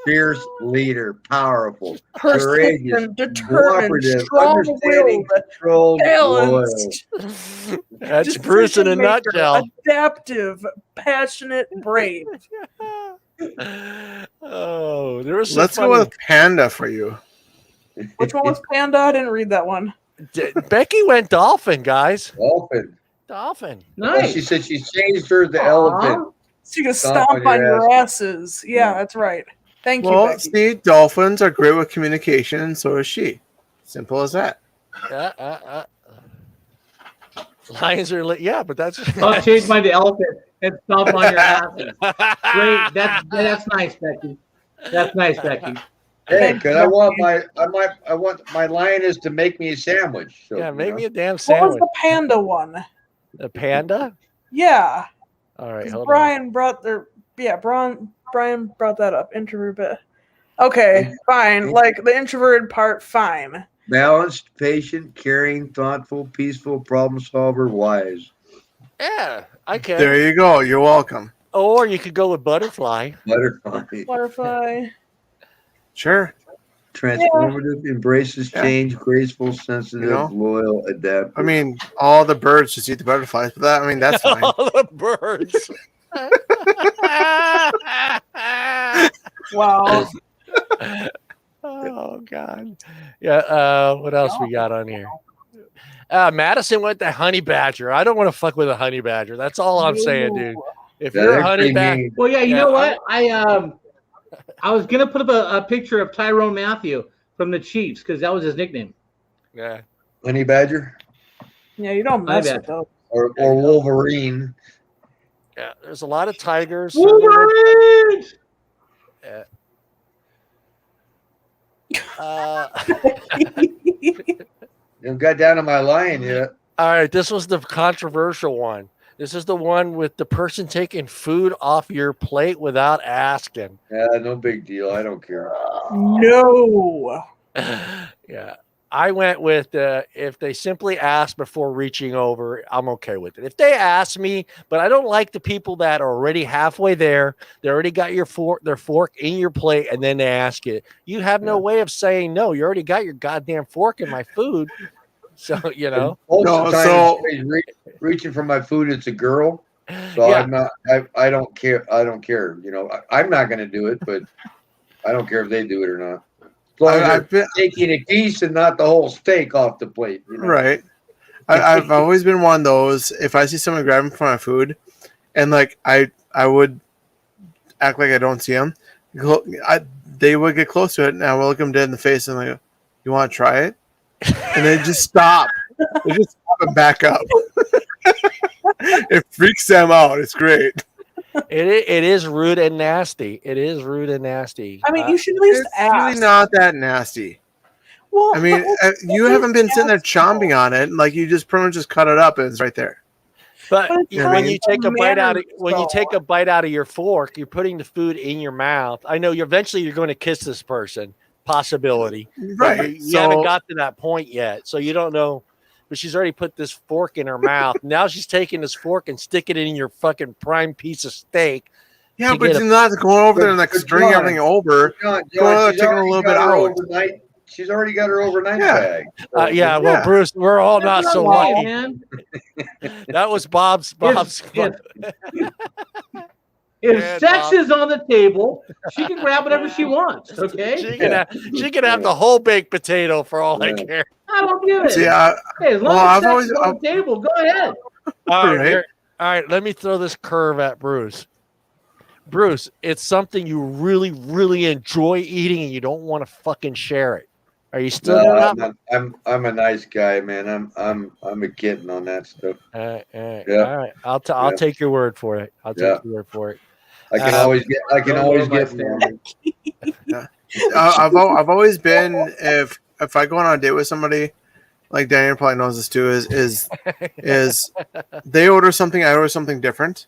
Fierce leader, powerful, courageous, Persistent, determined, cooperative, understanding, strong-willed, controlled, loyal. balanced. That's Bruce in a decision maker, nutshell. Adaptive, passionate, brave. Oh, there was some Let's go with panda for you. Which one was panda? I didn't read that one. Becky went dolphin, guys. Dolphin. Dolphin. Well, Nice. she said she changed her the Aw. elephant. So you can Stomp stomp on on your your asses. Yeah, that's right. Thank you, Well, Becky. see, dolphins are great with communication, and so is she. Simple as that. Lions are yeah, but that's I'll change mine to elephant and stomp on your asses. Great. That's nice, Becky. That's nice, Becky. Hey, because I want my lioness to make me a sandwich. So, Yeah, you make know. me a damn What was sandwich. the panda one? The panda? Yeah, All right, hold on. Brian brought that up. Introvert. Okay, fine. Like the introverted part, fine. Balanced, patient, caring, thoughtful, peaceful, problem solver, wise. Yeah, I can. There you go. You're welcome. Or you could go with butterfly. Butterfly. Sure. Transformative, embraces change, graceful, sensitive, loyal, adaptive. I mean, all the birds just eat the butterflies, but that, I mean, that's fine. All the birds. Wow. Oh God. Yeah. What else we got on here? Madison went to honey badger. I don't want to fuck with a honey badger. That's all I'm saying, dude. If you're a honey badger, well, yeah, you know what? I was gonna put up a picture of Tyrone Matthew from the Chiefs because that was his nickname. Yeah. Honey badger. Yeah, you don't mess with those. Or Wolverine. Yeah, there's a lot of tigers. Wolverines! Haven't got down to my lion yet. All right, this was the controversial one. This is the one with the person taking food off your plate without asking. Yeah, no big deal. I don't care. No. Yeah. I went with if they simply ask before reaching over, I'm okay with it. If they ask me, but I don't like the people that are already halfway there. They already got their fork in your plate, and then they ask it. You have no way of saying no. You already got your goddamn fork in my food. So, you know. Most of the time, reaching for my food, it's a girl. So I'm not. I don't care. I don't care. You know, I'm not going to do it, but I don't care if they do it or not. As long as they're taking a piece and not the whole steak off the plate. You know? Right. I've always been one of those. If I see someone grabbing for my food, and like I would act like I don't see them, they would get close to it, and I will look them dead in the face and like, "You want to try it?" And they just stop. They just stop and back up. It freaks them out. It's great. It is rude and nasty. It is rude and nasty. I mean, you should at least ask. It's really not that nasty. Well, I mean, you haven't been sitting there chomping on it. Like you just pretty much just cut it up and it's right there. But when you take a bite out of your fork, you're putting the food in your mouth. I know eventually you're going to kiss this person. Possibility, right? You haven't got to that point yet, so you don't know. But she's already put this fork in her mouth. Now she's taking this fork and sticking it in your fucking prime piece of steak. Yeah, but you're not going over there and like string everything over. John, taking a little bit out. She's already got her overnight bag. So, well, Bruce, we're all not so lucky. Man. That was Bob's. If sex is on the table, she can grab whatever she wants. Okay, she can have the whole baked potato for all I care. I don't give it. See, as long as sex is on the table, go ahead. All right. Let me throw this curve at Bruce. Bruce, it's something you really, really enjoy eating, and you don't want to fucking share it. Are you still? I'm a nice guy, man. I'm a kitten on that stuff. All right. I'll take your word for it. I'll take your word for it. I can always get more. Yeah. I've always been if I go on a date with somebody, like Daniel probably knows this too, is they order something, I order something different,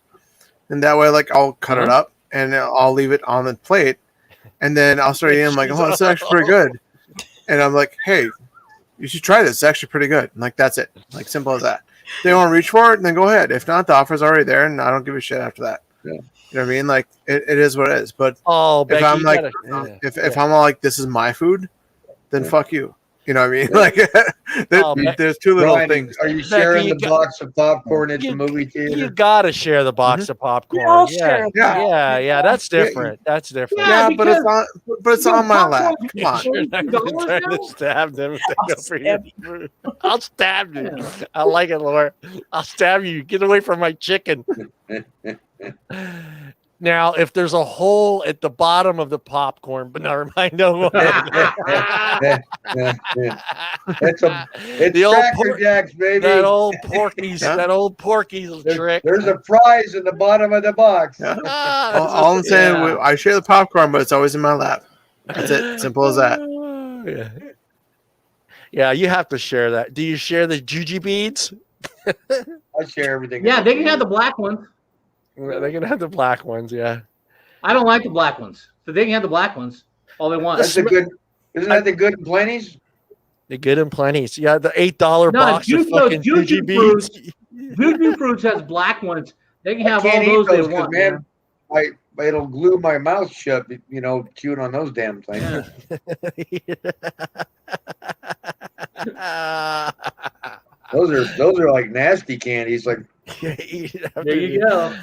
and that way like I'll cut it up and I'll leave it on the plate, and then I'll start eating. I'm like, oh, it's actually pretty good, and I'm like, hey, you should try this. It's actually pretty good. And like that's it, like simple as that. If they want to reach for it, then go ahead. If not, the offer's already there, and I don't give a shit after that. Yeah. You know what I mean? Like it is what it is. But if I'm like, if I'm like, this is my food, then fuck you. You know what I mean? Like there's two little things. Are you sharing the box of popcorn at the movie theater? You gotta share the box of popcorn. Yeah, that's different. That's different. Yeah, but it's on my lap. Come on. I'm trying to stab them. I'll stab you. I like it, Laura. I'll stab you. Get away from my chicken. Now, if there's a hole at the bottom of the popcorn, but never mind. No, it's the old Cracker Jacks, baby. That old Porky's trick. There's a prize in the bottom of the box. All I'm saying, I share the popcorn, but it's always in my lap. That's it. Simple as that. Yeah, you have to share that. Do you share the Juji beads? I share everything. Yeah, they can have the black ones. They can have the black ones, yeah. I don't like the black ones, so they can have the black ones. All they want. That's the good. Isn't that the good and plenty's? The good and plenty's. Yeah, the $8 box of fucking Juju beats. Juju Fruits has black ones. They can have all can't eat those they those 'cause, want, man. It'll glue my mouth shut, chewing on those damn things. Yeah. Those are like nasty candies. Like There you go.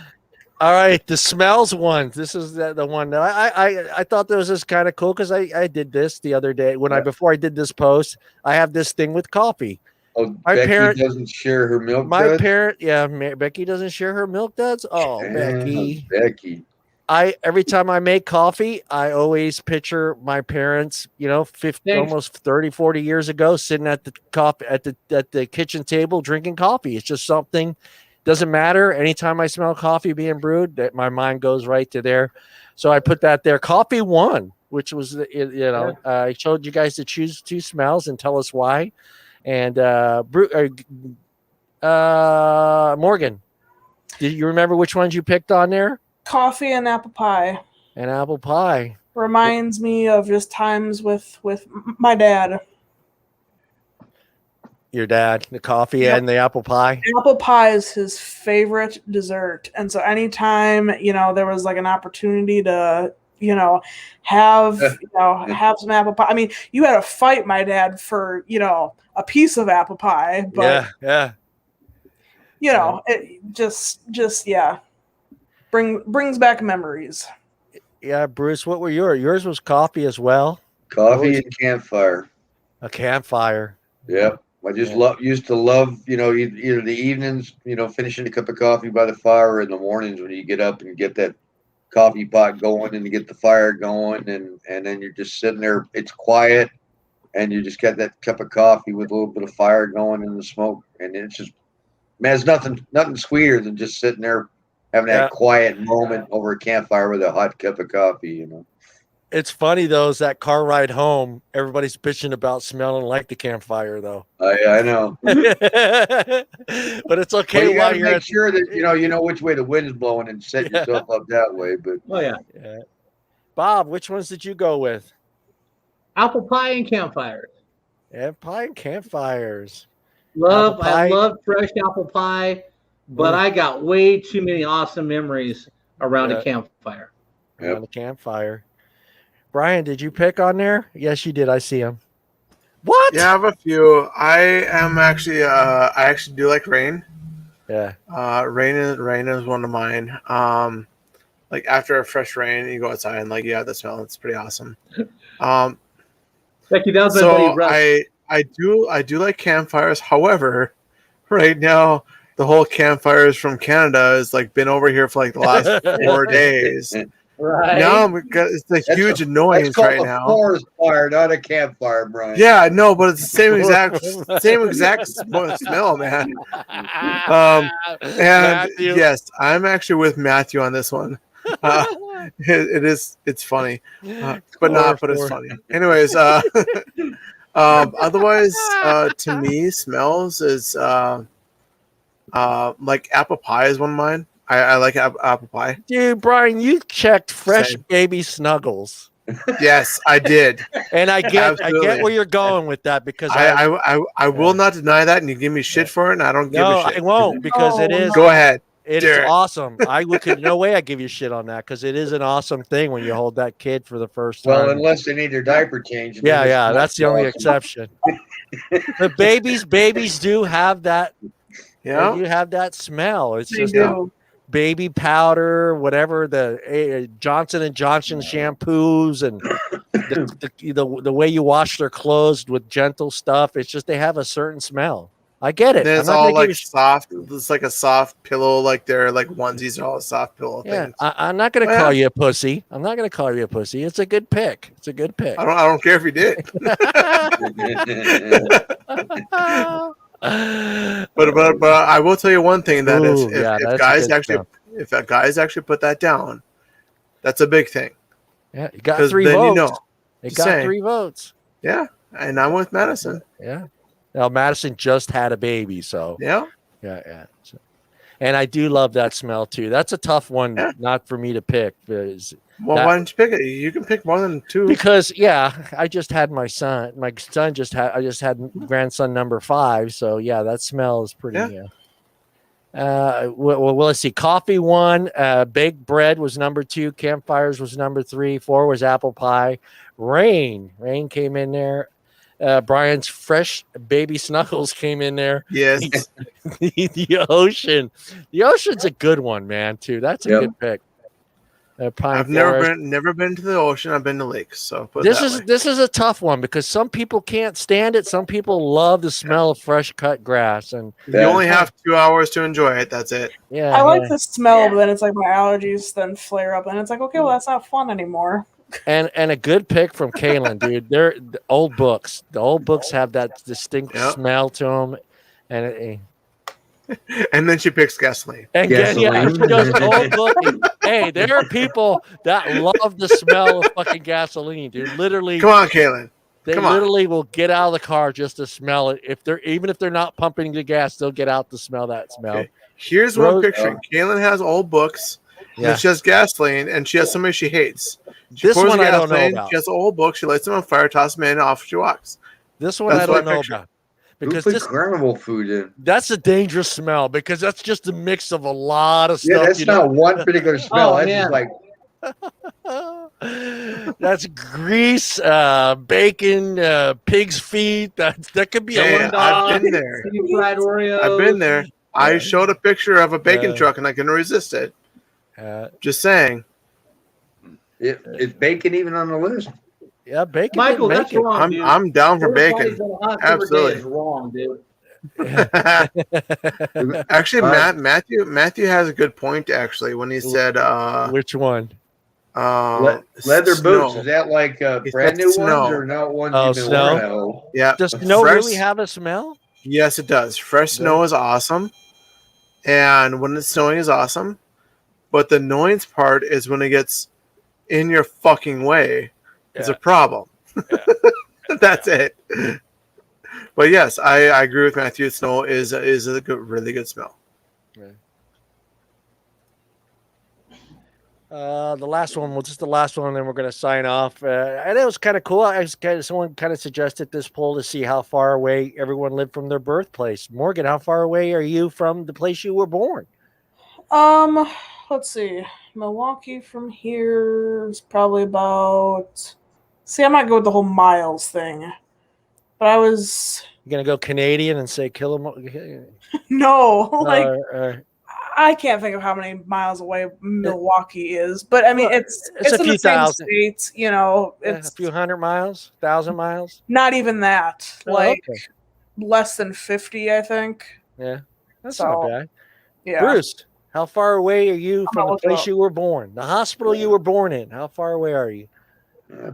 All right, the smells one. This is the one that I thought that was just kind of cool because I did this the other day before I did this post. I have this thing with coffee. Oh, Becky doesn't share her milk. Becky doesn't share her milk duds. Oh, Becky. Every time I make coffee, I always picture my parents, almost 30, 40 years ago, sitting at the kitchen table drinking coffee. It's just something. Doesn't matter. Anytime I smell coffee being brewed, that my mind goes right to there. So I put that there. Coffee won, which was, I showed you guys to choose 2 smells and tell us why. And Morgan, do you remember which ones you picked on there? Coffee and apple pie. And apple pie Reminds me of just times with my dad. Your dad, the coffee and the apple pie. Apple pie is his favorite dessert, and so anytime there was like an opportunity to have some apple pie. I mean, you had to fight my dad for a piece of apple pie, but it just brings back memories. Yeah, Bruce, what were yours? Yours was coffee as well. Coffee and campfire. A campfire. Yep. I just used to love, either the evenings, finishing a cup of coffee by the fire, or in the mornings when you get up and get that coffee pot going and you get the fire going, and then you're just sitting there. It's quiet, and you just got that cup of coffee with a little bit of fire going in the smoke, and it's just, man, it's nothing sweeter than just sitting there having that quiet moment over a campfire with a hot cup of coffee. It's funny though, is that car ride home, everybody's bitching about smelling like the campfire though. I know. But it's okay. Well, you gotta make sure that you know which way the wind's blowing and set yourself up that way. But Bob, which ones did you go with? Apple pie and campfires. Yeah, pie and campfires. I love fresh apple pie, but I got way too many awesome memories around a campfire. Around the campfire. Brian, did you pick on there? Yes, you did. I see him. What? Yeah, I have a few. I actually do like rain. Yeah. Rain is one of mine. Like after a fresh rain, you go outside and the smell. It's pretty awesome. Becky, that was so I do like campfires. However, right now the whole campfires from Canada is been over here for the last 4 days. Right. Now it's a huge annoyance right now. Forest fire, not a campfire, Brian. Yeah, no, but it's the same exact smell, man. And yes, I'm actually with Matthew on this one. It's funny, but it's funny. Anyways, otherwise, to me, smells is like apple pie is one of mine. I like apple pie. Dude, Brian, you checked fresh baby snuggles. Yes, I did. And I get where you're going with that because I will not deny that, and you give me shit for it, and I don't give a shit. I won't because it is. Go ahead. It is awesome. No way I give you shit on that because it is an awesome thing when you hold that kid for the first time. Well, unless they need their diaper changed. Yeah, that's the only exception. The babies do have that. Yeah, you have that smell. It's just baby powder, whatever the Johnson & Johnson shampoos and the way you wash their clothes with gentle stuff. It's just they have a certain smell. I get it. And it's all soft. It's like a soft pillow, like they're like onesies are all soft pillow things. I'm not gonna call you a pussy. I'm not gonna call you a pussy. It's a good pick. It's a good pick. I don't care if you did. But I will tell you one thing that if guys actually put that down, that's a big thing. Yeah, you got 3 votes. It got 3 votes. Yeah, and I'm with Madison. Yeah. Now Madison just had a baby, so yeah. So, and I do love that smell too. That's a tough one, not for me to pick. Because Well, why didn't you pick it? You can pick more than 2. Because I just had my son. My son I just had grandson number 5. So yeah, that smell is pretty. Yeah. Well, let's see. Coffee 1, baked bread was number 2, campfires was number 3, 4 was apple pie. Rain came in there. Brian's fresh baby snuggles came in there. Yes. The ocean's a good one, man. Too. That's a good pick. I've never been to the ocean. I've been to lakes. So this is a tough one because some people can't stand it. Some people love the smell of fresh cut grass, and you only have 2 hours to enjoy it. That's it. Yeah, I like the smell, but then it's like my allergies then flare up, and it's like, okay, well, that's not fun anymore. And a good pick from Kaylin, dude. They're the old books. The old books have that distinct smell to them, and and then she picks gasoline. And gasoline. she goes old book. Hey, there are people that love the smell of fucking gasoline, dude. Literally, come on, Kaylin. They literally will get out of the car just to smell it. Even if they're not pumping the gas, they'll get out to smell that smell. Okay. Here's what I'm picturing. Kaylin has old books. And she has gasoline, and she has somebody she hates. This one I don't know about. She has an old book. She lights them on fire, tosses them in, and off she walks. This one I don't know about. Because this carnival food in. That's a dangerous smell because that's just a mix of a lot of stuff. Yeah, that's not one particular smell. That's just like that's grease, bacon, pig's feet. That could be a one. I've been there. Fried Oreos. I've been there. I showed a picture of a bacon truck and I couldn't resist it. Just saying. Is bacon even on the list? Yeah, bacon. Michael, that's wrong, dude. I'm down for bacon. Absolutely. Is wrong, dude. Actually, Matthew has a good point. Actually, when he said, "Which one?" Leather boots. Is that like brand new ones or not ones you've been wearing? Yeah. Does snow really have a smell? Yes, it does. Fresh snow is awesome, and when it's snowing is awesome. But the annoyance part is when it gets in your fucking way. It's a problem. That's it. But yes, I agree with Matthew. Snow is a really good smell. Right. The last one, just the last one, and then we're going to sign off. And it was kind of cool. Someone kind of suggested this poll to see how far away everyone lived from their birthplace. Morgan, how far away are you from the place you were born? Let's see. Milwaukee from here is probably about. See, I might go with the whole miles thing, but I was. You're gonna go Canadian and say kilometers? No, I can't think of how many miles away Milwaukee is, but I mean it's a in few the same thousand. states, you know. It's a few 100 miles, 1,000 miles. Not even that, less than 50, I think. Yeah, that's not bad. Yeah, Bruce, how far away are you from the place you were born? The hospital you were born in. How far away are you?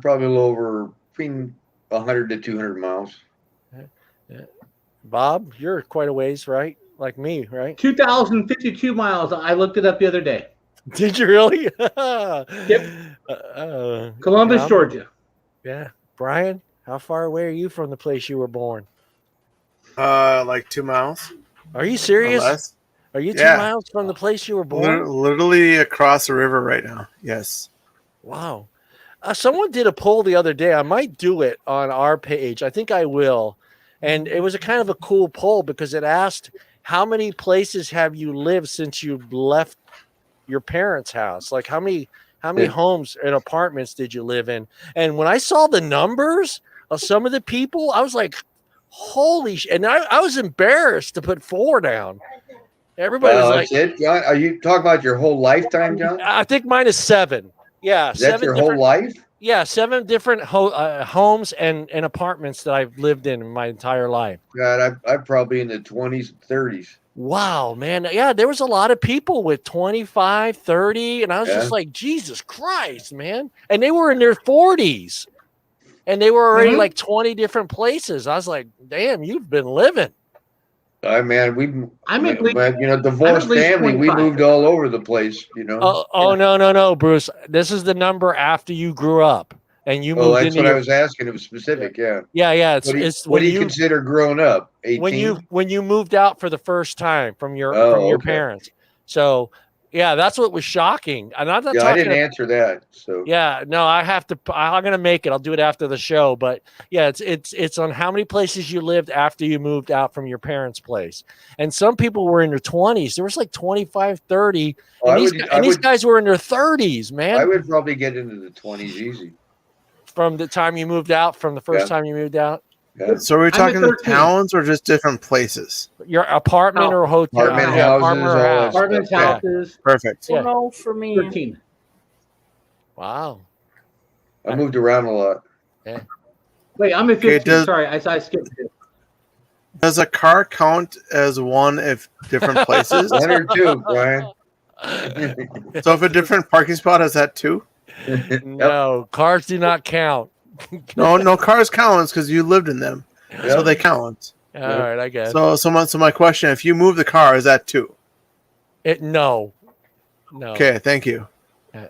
Probably a little over between 100 to 200 miles. Yeah. Bob, you're quite a ways, right? Like me, right? 2,052 miles. I looked it up the other day. Did you really? Yep. Columbus, Georgia. Yeah. Brian, how far away are you from the place you were born? Like 2 miles. Are you serious? Are you 2 miles from the place you were born? Literally across the river right now. Yes. Wow. Someone did a poll the other day. I might do it on our page. I think I will. And it was a kind of a cool poll because it asked, how many places have you lived since you left your parents' house? Like how many homes and apartments did you live in? And when I saw the numbers of some of the people, I was like, holy shit. And I was embarrassed to put 4 down. Everybody was like, John, are you talking about your whole lifetime, John? I think mine is 7. Yeah. Is that your whole life? Yeah, 7 different homes and apartments that I've lived in my entire life. God, I'm probably in the 20s, 30s. Wow, man. Yeah, there was a lot of people with 25, 30, and I was just like, Jesus Christ, man. And they were in their 40s, and they were already like 20 different places. I was like, damn, you've been living. Man, divorced family, 25. we moved all over the place, you know. No, Bruce. This is the number after you grew up and you moved. That's what I was asking. It was specific, yeah. Yeah. What do you consider grown up? 18? When you moved out for the first time from your parents. So Yeah, that's what was shocking. And I'm not Yeah, I talking didn't answer that. So Yeah, no, I have to. I'm gonna make it. I'll do it after the show. But yeah, it's on how many places you lived after you moved out from your parents' place. And some people were in their 20s. There was like 25, 30, and these guys were in their 30s, man. I would probably get into the 20s easy. From the time you moved out, from the first time you moved out. Yeah. So are we talking the towns or just different places? Your apartment or hotel? Apartment houses, apartment houses. Perfect. Well, no, for me. 13. Wow. I moved around a lot. Yeah. Wait, I'm at 15. Sorry, I skipped it. Does a car count as one if different places? 1 or 2, Brian. So if a different parking spot is that 2? No, cars do not count. No, cars count because you lived in them, so they count. All right, I guess. So my question: if you move the car, is that 2? No. Okay, thank you.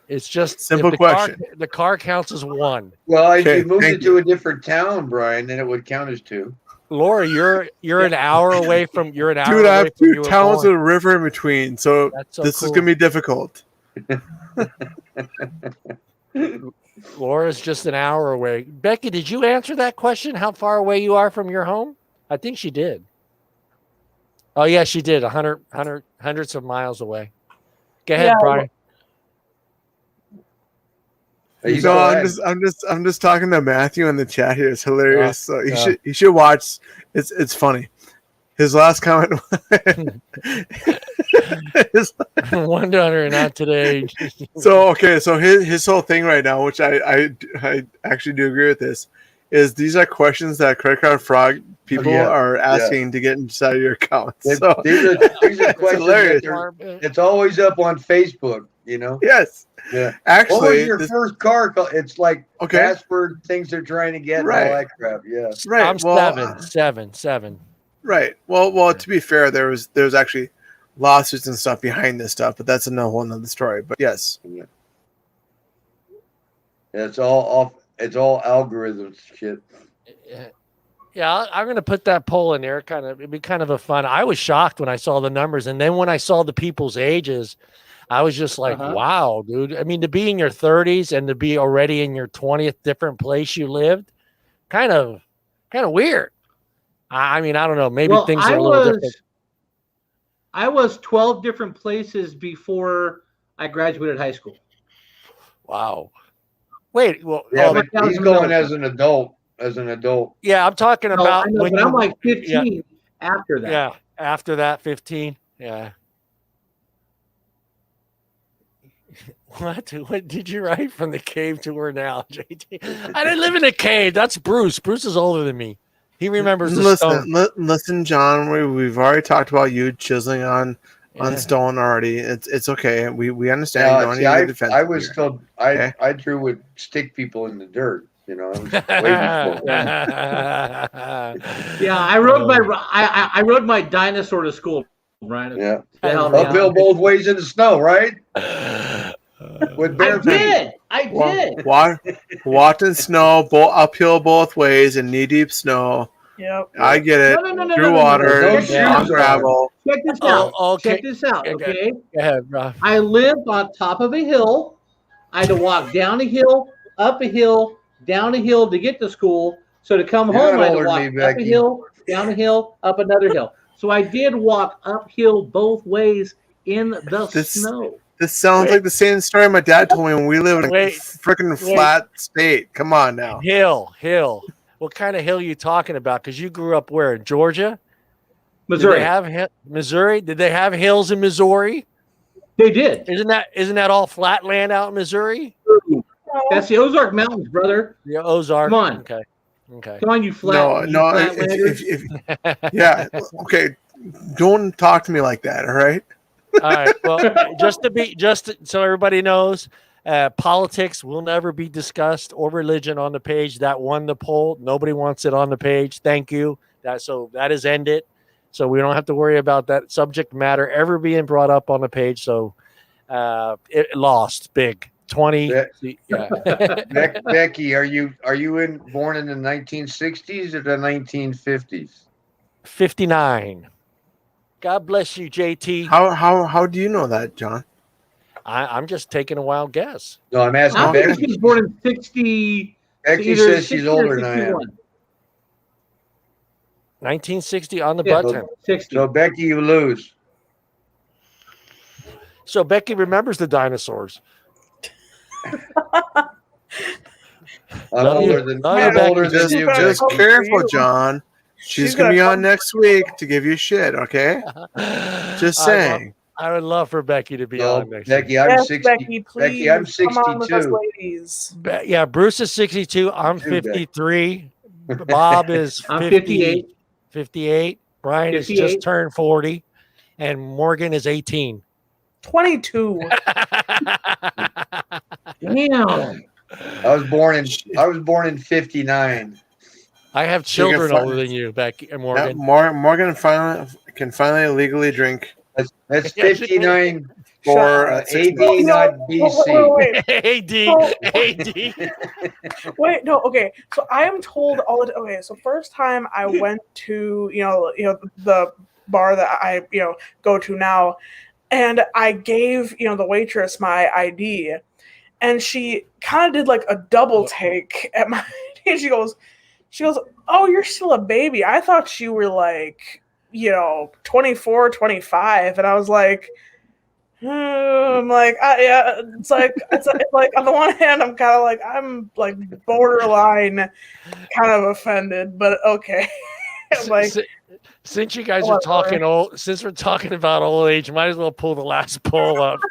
It's just simple question. The car counts as 1. Well, if you moved it to a different town, Brian, then it would count as 2. Laura, you're an hour away from. You're an hour. Dude, I have away 2 towns with a river in between, so this is gonna be difficult. Laura's just an hour away. Becky, did you answer that question? How far away you are from your home? I think she did. Oh yeah, she did. Hundreds of miles away. Go ahead, Brian. I'm just talking to Matthew in the chat here. It's hilarious. So you should watch. It's funny. His last comment. 100, not today. So his whole thing right now, which I actually do agree with this, is these are questions that credit card fraud people are asking to get inside of your account. So these are questions. It's always up on Facebook. You know. Yes. Yeah. Actually, what was your first car? It's like password things they're trying to get and all that crap. Yeah. Right. I'm seven. Right. Well. To be fair, there's actually lawsuits and stuff behind this stuff, but that's a whole nother story. But yes. Yeah. It's all algorithms shit. Yeah, I'm gonna put that poll in there. It'd be kind of a fun. I was shocked when I saw the numbers, and then when I saw the people's ages, I was just like, wow, dude. I mean, to be in your 30s and to be already in your 20th different place you lived, kind of weird. I mean, I don't know. Maybe things are a little different. I was 12 different places before I graduated high school. Wow. Wait, well, but he's going as an adult. Yeah, I'm talking about but I'm like 15 after that. Yeah, after that, 15. Yeah. What did you write from the cave to her now, JT? I didn't live in a cave. That's Bruce. Bruce is older than me. He remembers the stone. Listen, John. We've already talked about you chiseling on stone already. It's okay. We understand. I drew with stick people in the dirt. You know. Yeah, I rode my dinosaur to school, Brian. Yeah. Uphill both ways in the snow, right? With bare feet. I did. Walked in snow, uphill both ways in knee-deep snow. Yep. I get it. No, through water, on gravel. Check this out. Check this out, okay? Go ahead, Rob. I lived on top of a hill. I had to walk down a hill, up a hill, down a hill to get to school. So to come home, I had to walk up a hill, down a hill, up another hill. So I did walk uphill both ways in the snow. This sounds like the same story my dad told me when we lived in a freaking flat state. Come on now. Hill. What kind of hill are you talking about? Because you grew up where? In Georgia? Missouri. Missouri? Did they have hills in Missouri? They did. Isn't that all flat land out in Missouri? That's the Ozark Mountains, brother. The Ozark. Come on. Okay. Come on, you flat. No. Yeah. Okay. Don't talk to me like that. All right. All right. Well, just so everybody knows, politics will never be discussed or religion on the page. That won the poll. Nobody wants it on the page. Thank you. That is ended. So we don't have to worry about that subject matter ever being brought up on the page. So it lost big. 20. Becky, are you born in the 1960s or the 1950s? 59. God bless you, JT. How do you know that, John? I'm just taking a wild guess. No, I'm asking I think Becky. she was born in 60. Becky either says she's 60 or older than I am. 61. 1960 on the Yeah. button. 60. So Becky, you lose. So Becky remembers the dinosaurs. I'm Love you. older than Love you, I'm older Becky. than you. Just Becky. careful, John. She's gonna be on next week to give you shit. Okay, just saying. I would love for Becky to be No, on next Becky, week. I'm Yes, 60. Becky, please Becky, I'm come on with us, 62. ladies. Yeah, Bruce is 62. I'm Too, Becky. 53. Bob is I'm 50, 58. 58. Brian has 58. just turned 40. And Morgan is 18. 22. Damn. I was born in 59. I have children older than you, Becky and Morgan. Morgan can finally legally drink. That's 59 For AD, 6 months. not BC. Wait. AD. Wait, no, okay. So I am told all the okay. So first time I went to the bar that I go to now, and I gave the waitress my ID, and she kind of did like a double take at my ID. And she goes, "Oh, you're still a baby. I thought you were like 24, 25," and I was like. I'm like, yeah, it's like on the one hand, I'm borderline kind of offended, but okay. I'm like, since you guys are talking since we're talking about old age, might as well pull the last poll up.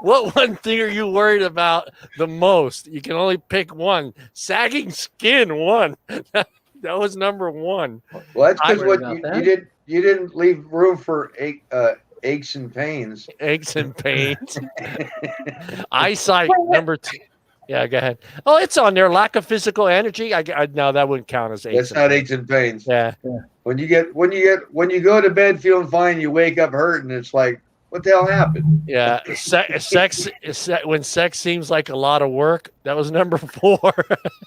What one thing are you worried about the most? You can only pick one. Sagging skin, one. That was number one. Well, that's because you didn't leave room for aches and pains. Aches and pains. Eyesight, number 2. Yeah, go ahead. Oh, it's on there. Lack of physical energy. No, that wouldn't count as aches. That's not aches and pains. Yeah. When you go to bed feeling fine, you wake up hurting. It's like, what the hell happened? Yeah. Sex when sex seems like a lot of work. That was number 4.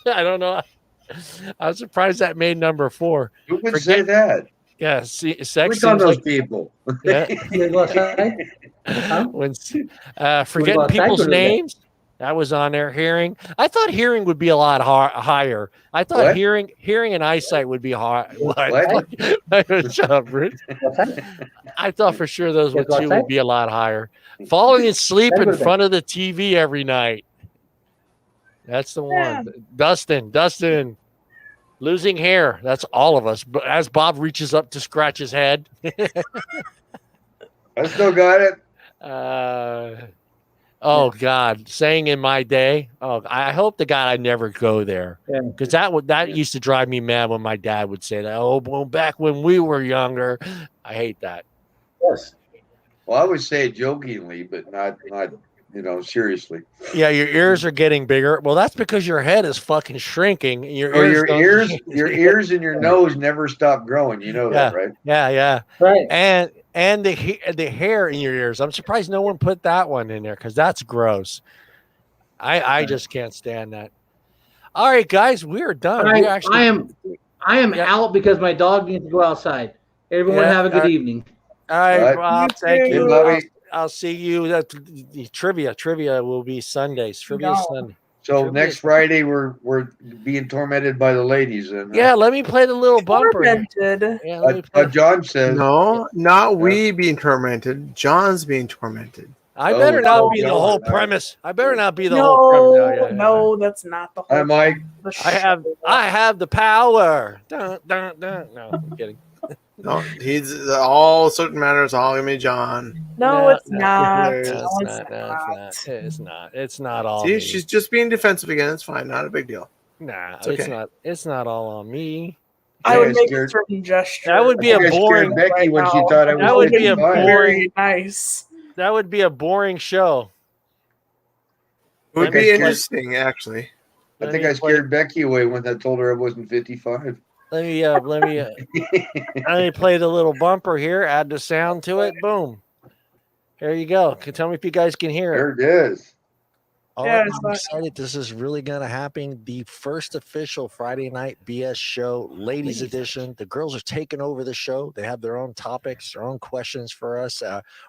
I don't know. I was surprised that made number 4. Who would say that? Yeah, sex Click seems on those like people. yeah. When forgetting people's names, that was on there. Hearing, I thought hearing would be a lot higher. I thought What? hearing and eyesight would be high. What? Shut up, Bruce. I thought for sure those two would be a lot higher. Falling asleep in front of the TV every night. That's the one. Dustin. Losing hair. That's all of us. But as Bob reaches up to scratch his head. I still got it. Oh God, saying in my day. Oh, I hope to God I never go there, because that used to drive me mad when my dad would say that. Oh, well, back when we were younger. I hate that. Yes. Well, I would say it jokingly, but not seriously. Yeah, your ears are getting bigger. Well, that's because your head is fucking shrinking. Your ears and your nose never stop growing. You know that, right? Yeah. Right. And the hair in your ears. I'm surprised no one put that one in there, because that's gross. I just can't stand that. All right, guys, we're done. I am out because my dog needs to go outside. Everyone have a good evening. All right, Bob. Thank you. I'll see you. Trivia will be Sundays. Sunday. So next Friday we're being tormented by the ladies. Then, yeah, let me play the little bumper. Yeah, John says no, not we being tormented. John's being tormented. I better not be the whole premise. I better not be the whole premise. No, that's not the whole. Hi, Mike. I have the power. Dun, dun, dun. No, I'm kidding. No, he's all certain matters. All gonna be John. No, it's not. It's not all. See, me. she's just being defensive again. It's fine. Not a big deal. Nah, it's not. It's not all on me. I would make a certain gesture. That would be a boring. Becky when she thought I was. That would be a very nice. That would be a boring show. It would be interesting, actually. I think I scared Becky away when I told her I wasn't 55. Let me play the little bumper here. Add the sound to it. Boom. There you go. Tell me if you guys can hear it. There it is. All Yeah, right, it's I'm not- excited. This is really going to happen. The first official Friday night BS show, ladies edition. The girls are taking over the show. They have their own topics, their own questions for us.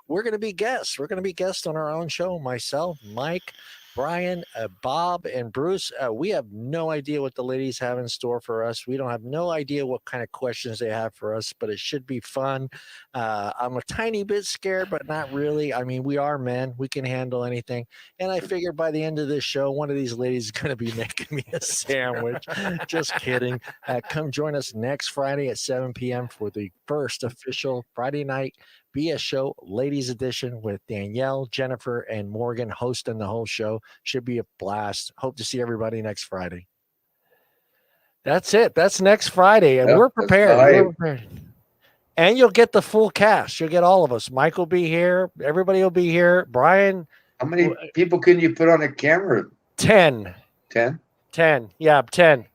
We're going to be guests. We're going to be guests on our own show. Myself, Mike, Brian, Bob, and Bruce. We have no idea what the ladies have in store for us. We don't have no idea what kind of questions they have for us, but it should be fun. I'm a tiny bit scared, but not really. I mean, we are men. We can handle anything. And I figure by the end of this show, one of these ladies is going to be making me a sandwich. Just kidding. Come join us next Friday at 7 p.m. for the first official Friday night BS show, ladies edition, with Danielle, Jennifer, and Morgan hosting the whole show. Should be a blast. Hope to see everybody next Friday. That's it. That's next Friday. And Yep, we're that's prepared. right. We're prepared. And you'll get the full cast. You'll get all of us. Mike will be here. Everybody will be here. Brian. How many people can you put on a camera? 10. 10? 10. Yeah, 10.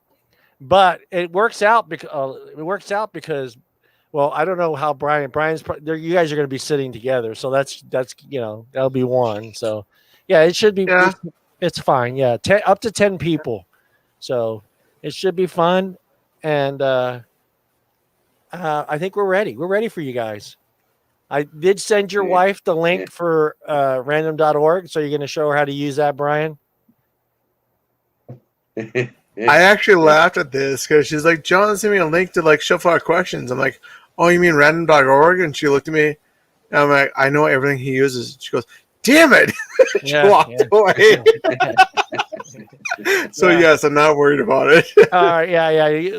But it works out because well, I don't know how Brian's you guys are going to be sitting together. So that's that'll be one. So yeah, it should be it's fine. Yeah, up to 10 people. So it should be fun, and I think we're ready. We're ready for you guys. I did send your wife the link for random.org. So you're going to show her how to use that, Brian? I actually laughed at this because she's like, John sent me a link to like shuffle our questions. I'm like, oh, you mean random.org? And she looked at me and I'm like, I know everything he uses. She goes, damn it. She walked away. So yes, I'm not worried about it.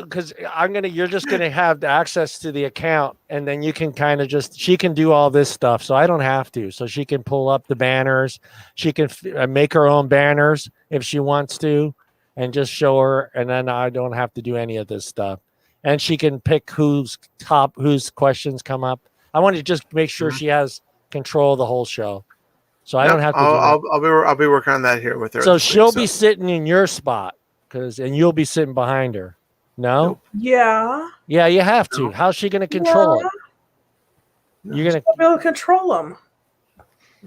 Because you're just gonna have access to the account, and then you can kind of she can do all this stuff, so I don't have to. So she can pull up the banners, she can make her own banners if she wants to, and just show her, and then I don't have to do any of this stuff. And she can pick whose questions come up. I want to just make sure she has control of the whole show. So I don't have to. I'll be working on that here with her. So she'll be sitting in your spot, and you'll be sitting behind her. No. Nope. Yeah. Yeah, you have to. How's she going to control it? You're going to be able to control them.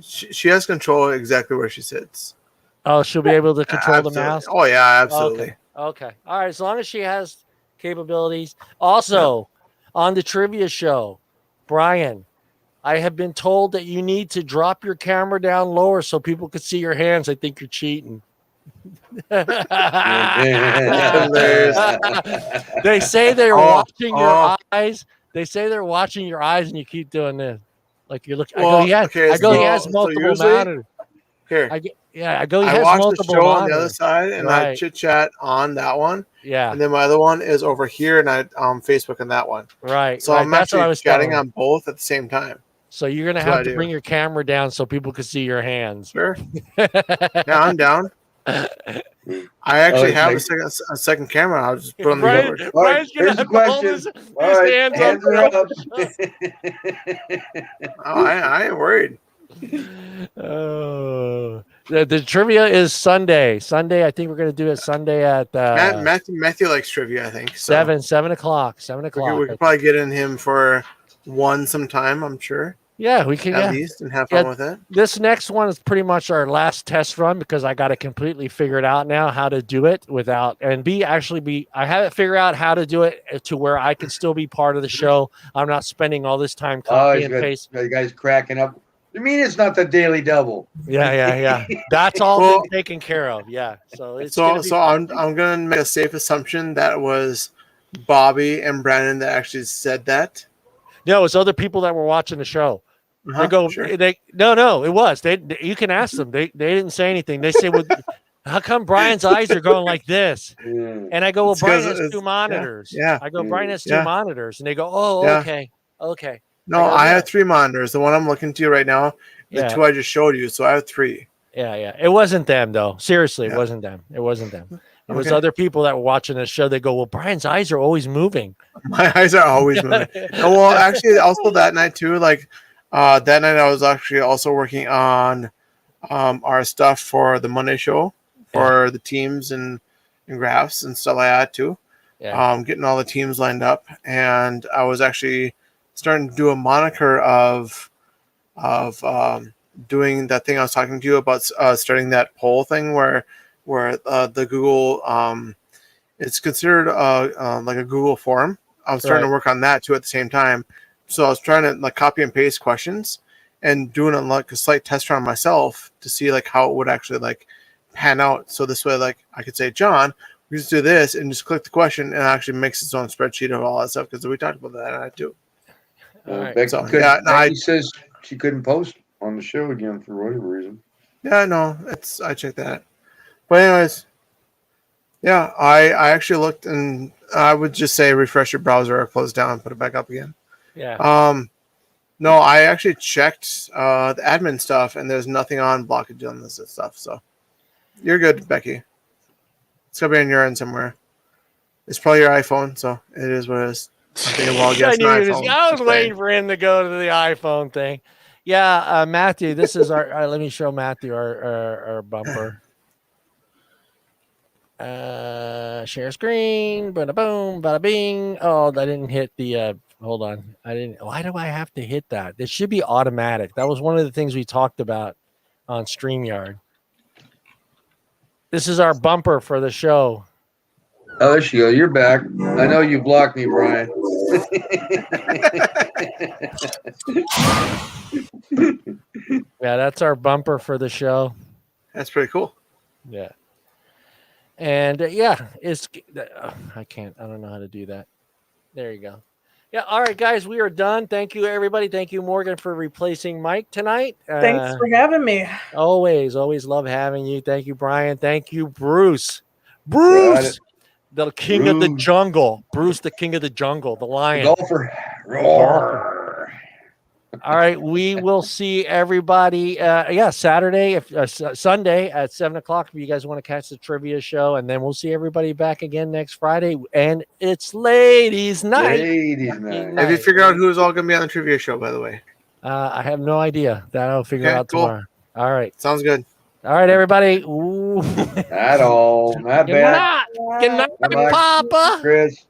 She has control exactly where she sits. Oh, she'll be able to control the mouse. Oh yeah, absolutely. Okay. All right. As long as she has capabilities. Also, on the trivia show, Brian, I have been told that you need to drop your camera down lower so people can see your hands. I think you're cheating. They say they're watching your eyes. They say they're watching your eyes, and you keep doing this, like you're looking. He has multiple monitors. Here, he has multiple the show monitors on the other side, and I chit chat on that one. Yeah, and then my other one is over here, and I Facebook on that one. Right. So I'm actually chatting on both at the same time. So you're gonna have to bring your camera down so people can see your hands. Sure. Yeah, I'm down. I actually have a second camera. I'll just put on the other. Brian's gonna have to hold his hands up. I ain't worried. The trivia is Sunday. I think we're gonna do it Sunday at Matthew likes trivia. I think so. 7 o'clock. 7 o'clock. We could probably get in him for one sometime. I'm sure. Yeah, we can at least and have fun with it. This next one is pretty much our last test run because I got to completely figure it out now how to do it without I haven't figured out how to do it to where I can still be part of the show. I'm not spending all this time copying and pasting. You guys cracking up. You mean it's not the Daily Double? Yeah. That's all been taken care of. Yeah. So I'm gonna make a safe assumption that was Bobby and Brandon that actually said that. No, it's other people that were watching the show. They go. Sure. No. It was. You can ask them. They didn't say anything. They say, "Well, how come Brian's eyes are going like this?" And I go, "Well, Brian has two monitors." Yeah. I go, "Brian has two monitors," and they go, "Oh, okay." No, I have 3 monitors. The one I'm looking to right now, the 2 I just showed you. So I have 3. Yeah. It wasn't them though. Seriously, it wasn't them. It was other people that were watching the show. They go, "Well, Brian's eyes are always moving." My eyes are always moving. Well, actually, also that night too. Like that night, I was actually also working on our stuff for the Monday show for the teams and graphs and stuff like that too. Yeah. Getting all the teams lined up, and I was actually starting to do a moniker of doing that thing I was talking to you about, starting that poll thing where the Google it's considered like a Google form. I was starting to work on that too at the same time. So I was trying to like copy and paste questions and doing like a slight test run myself to see like how it would actually like pan out. So this way, like I could say, John, we just do this and just click the question and it actually makes its own spreadsheet of all that stuff because we talked about that and I do. Becky says she couldn't post on the show again for whatever reason. Yeah, no, I checked that. But anyways, yeah, I actually looked and I would just say refresh your browser or close down and put it back up again. Yeah. No, I actually checked the admin stuff and there's nothing on blockage on this stuff. So you're good, Becky. It's gotta be on your end somewhere. It's probably your iPhone, so it is what it is. I was waiting for him to go to the iPhone thing. Yeah, Matthew, this is our let me show Matthew our bumper. Share screen, bada boom, bada bing. Oh, I didn't hit the hold on. I didn't. Why do I have to hit that? It should be automatic. That was one of the things we talked about on StreamYard. This is our bumper for the show. Oh, there she goes. You're back. I know you blocked me, Brian. Yeah, that's our bumper for the show. That's pretty cool. Yeah. And yeah, I don't know how to do that. There you go. Yeah. All right, guys, we are done. Thank you, everybody. Thank you, Morgan, for replacing Mike tonight. Thanks for having me. Always love having you. Thank you, Brian. Thank you, Bruce. Bruce, the king of the jungle. Bruce, the king of the jungle, the lion. The golfer. Roar. All right, we will see everybody. Saturday, Sunday at 7:00. If you guys want to catch the trivia show, and then we'll see everybody back again next Friday. And it's ladies' night. Have you figured out who's all going to be on the trivia show? By the way, I have no idea. That I'll figure out tomorrow. All right, sounds good. All right, everybody. Not all. Not bad. Good night, Papa. Chris.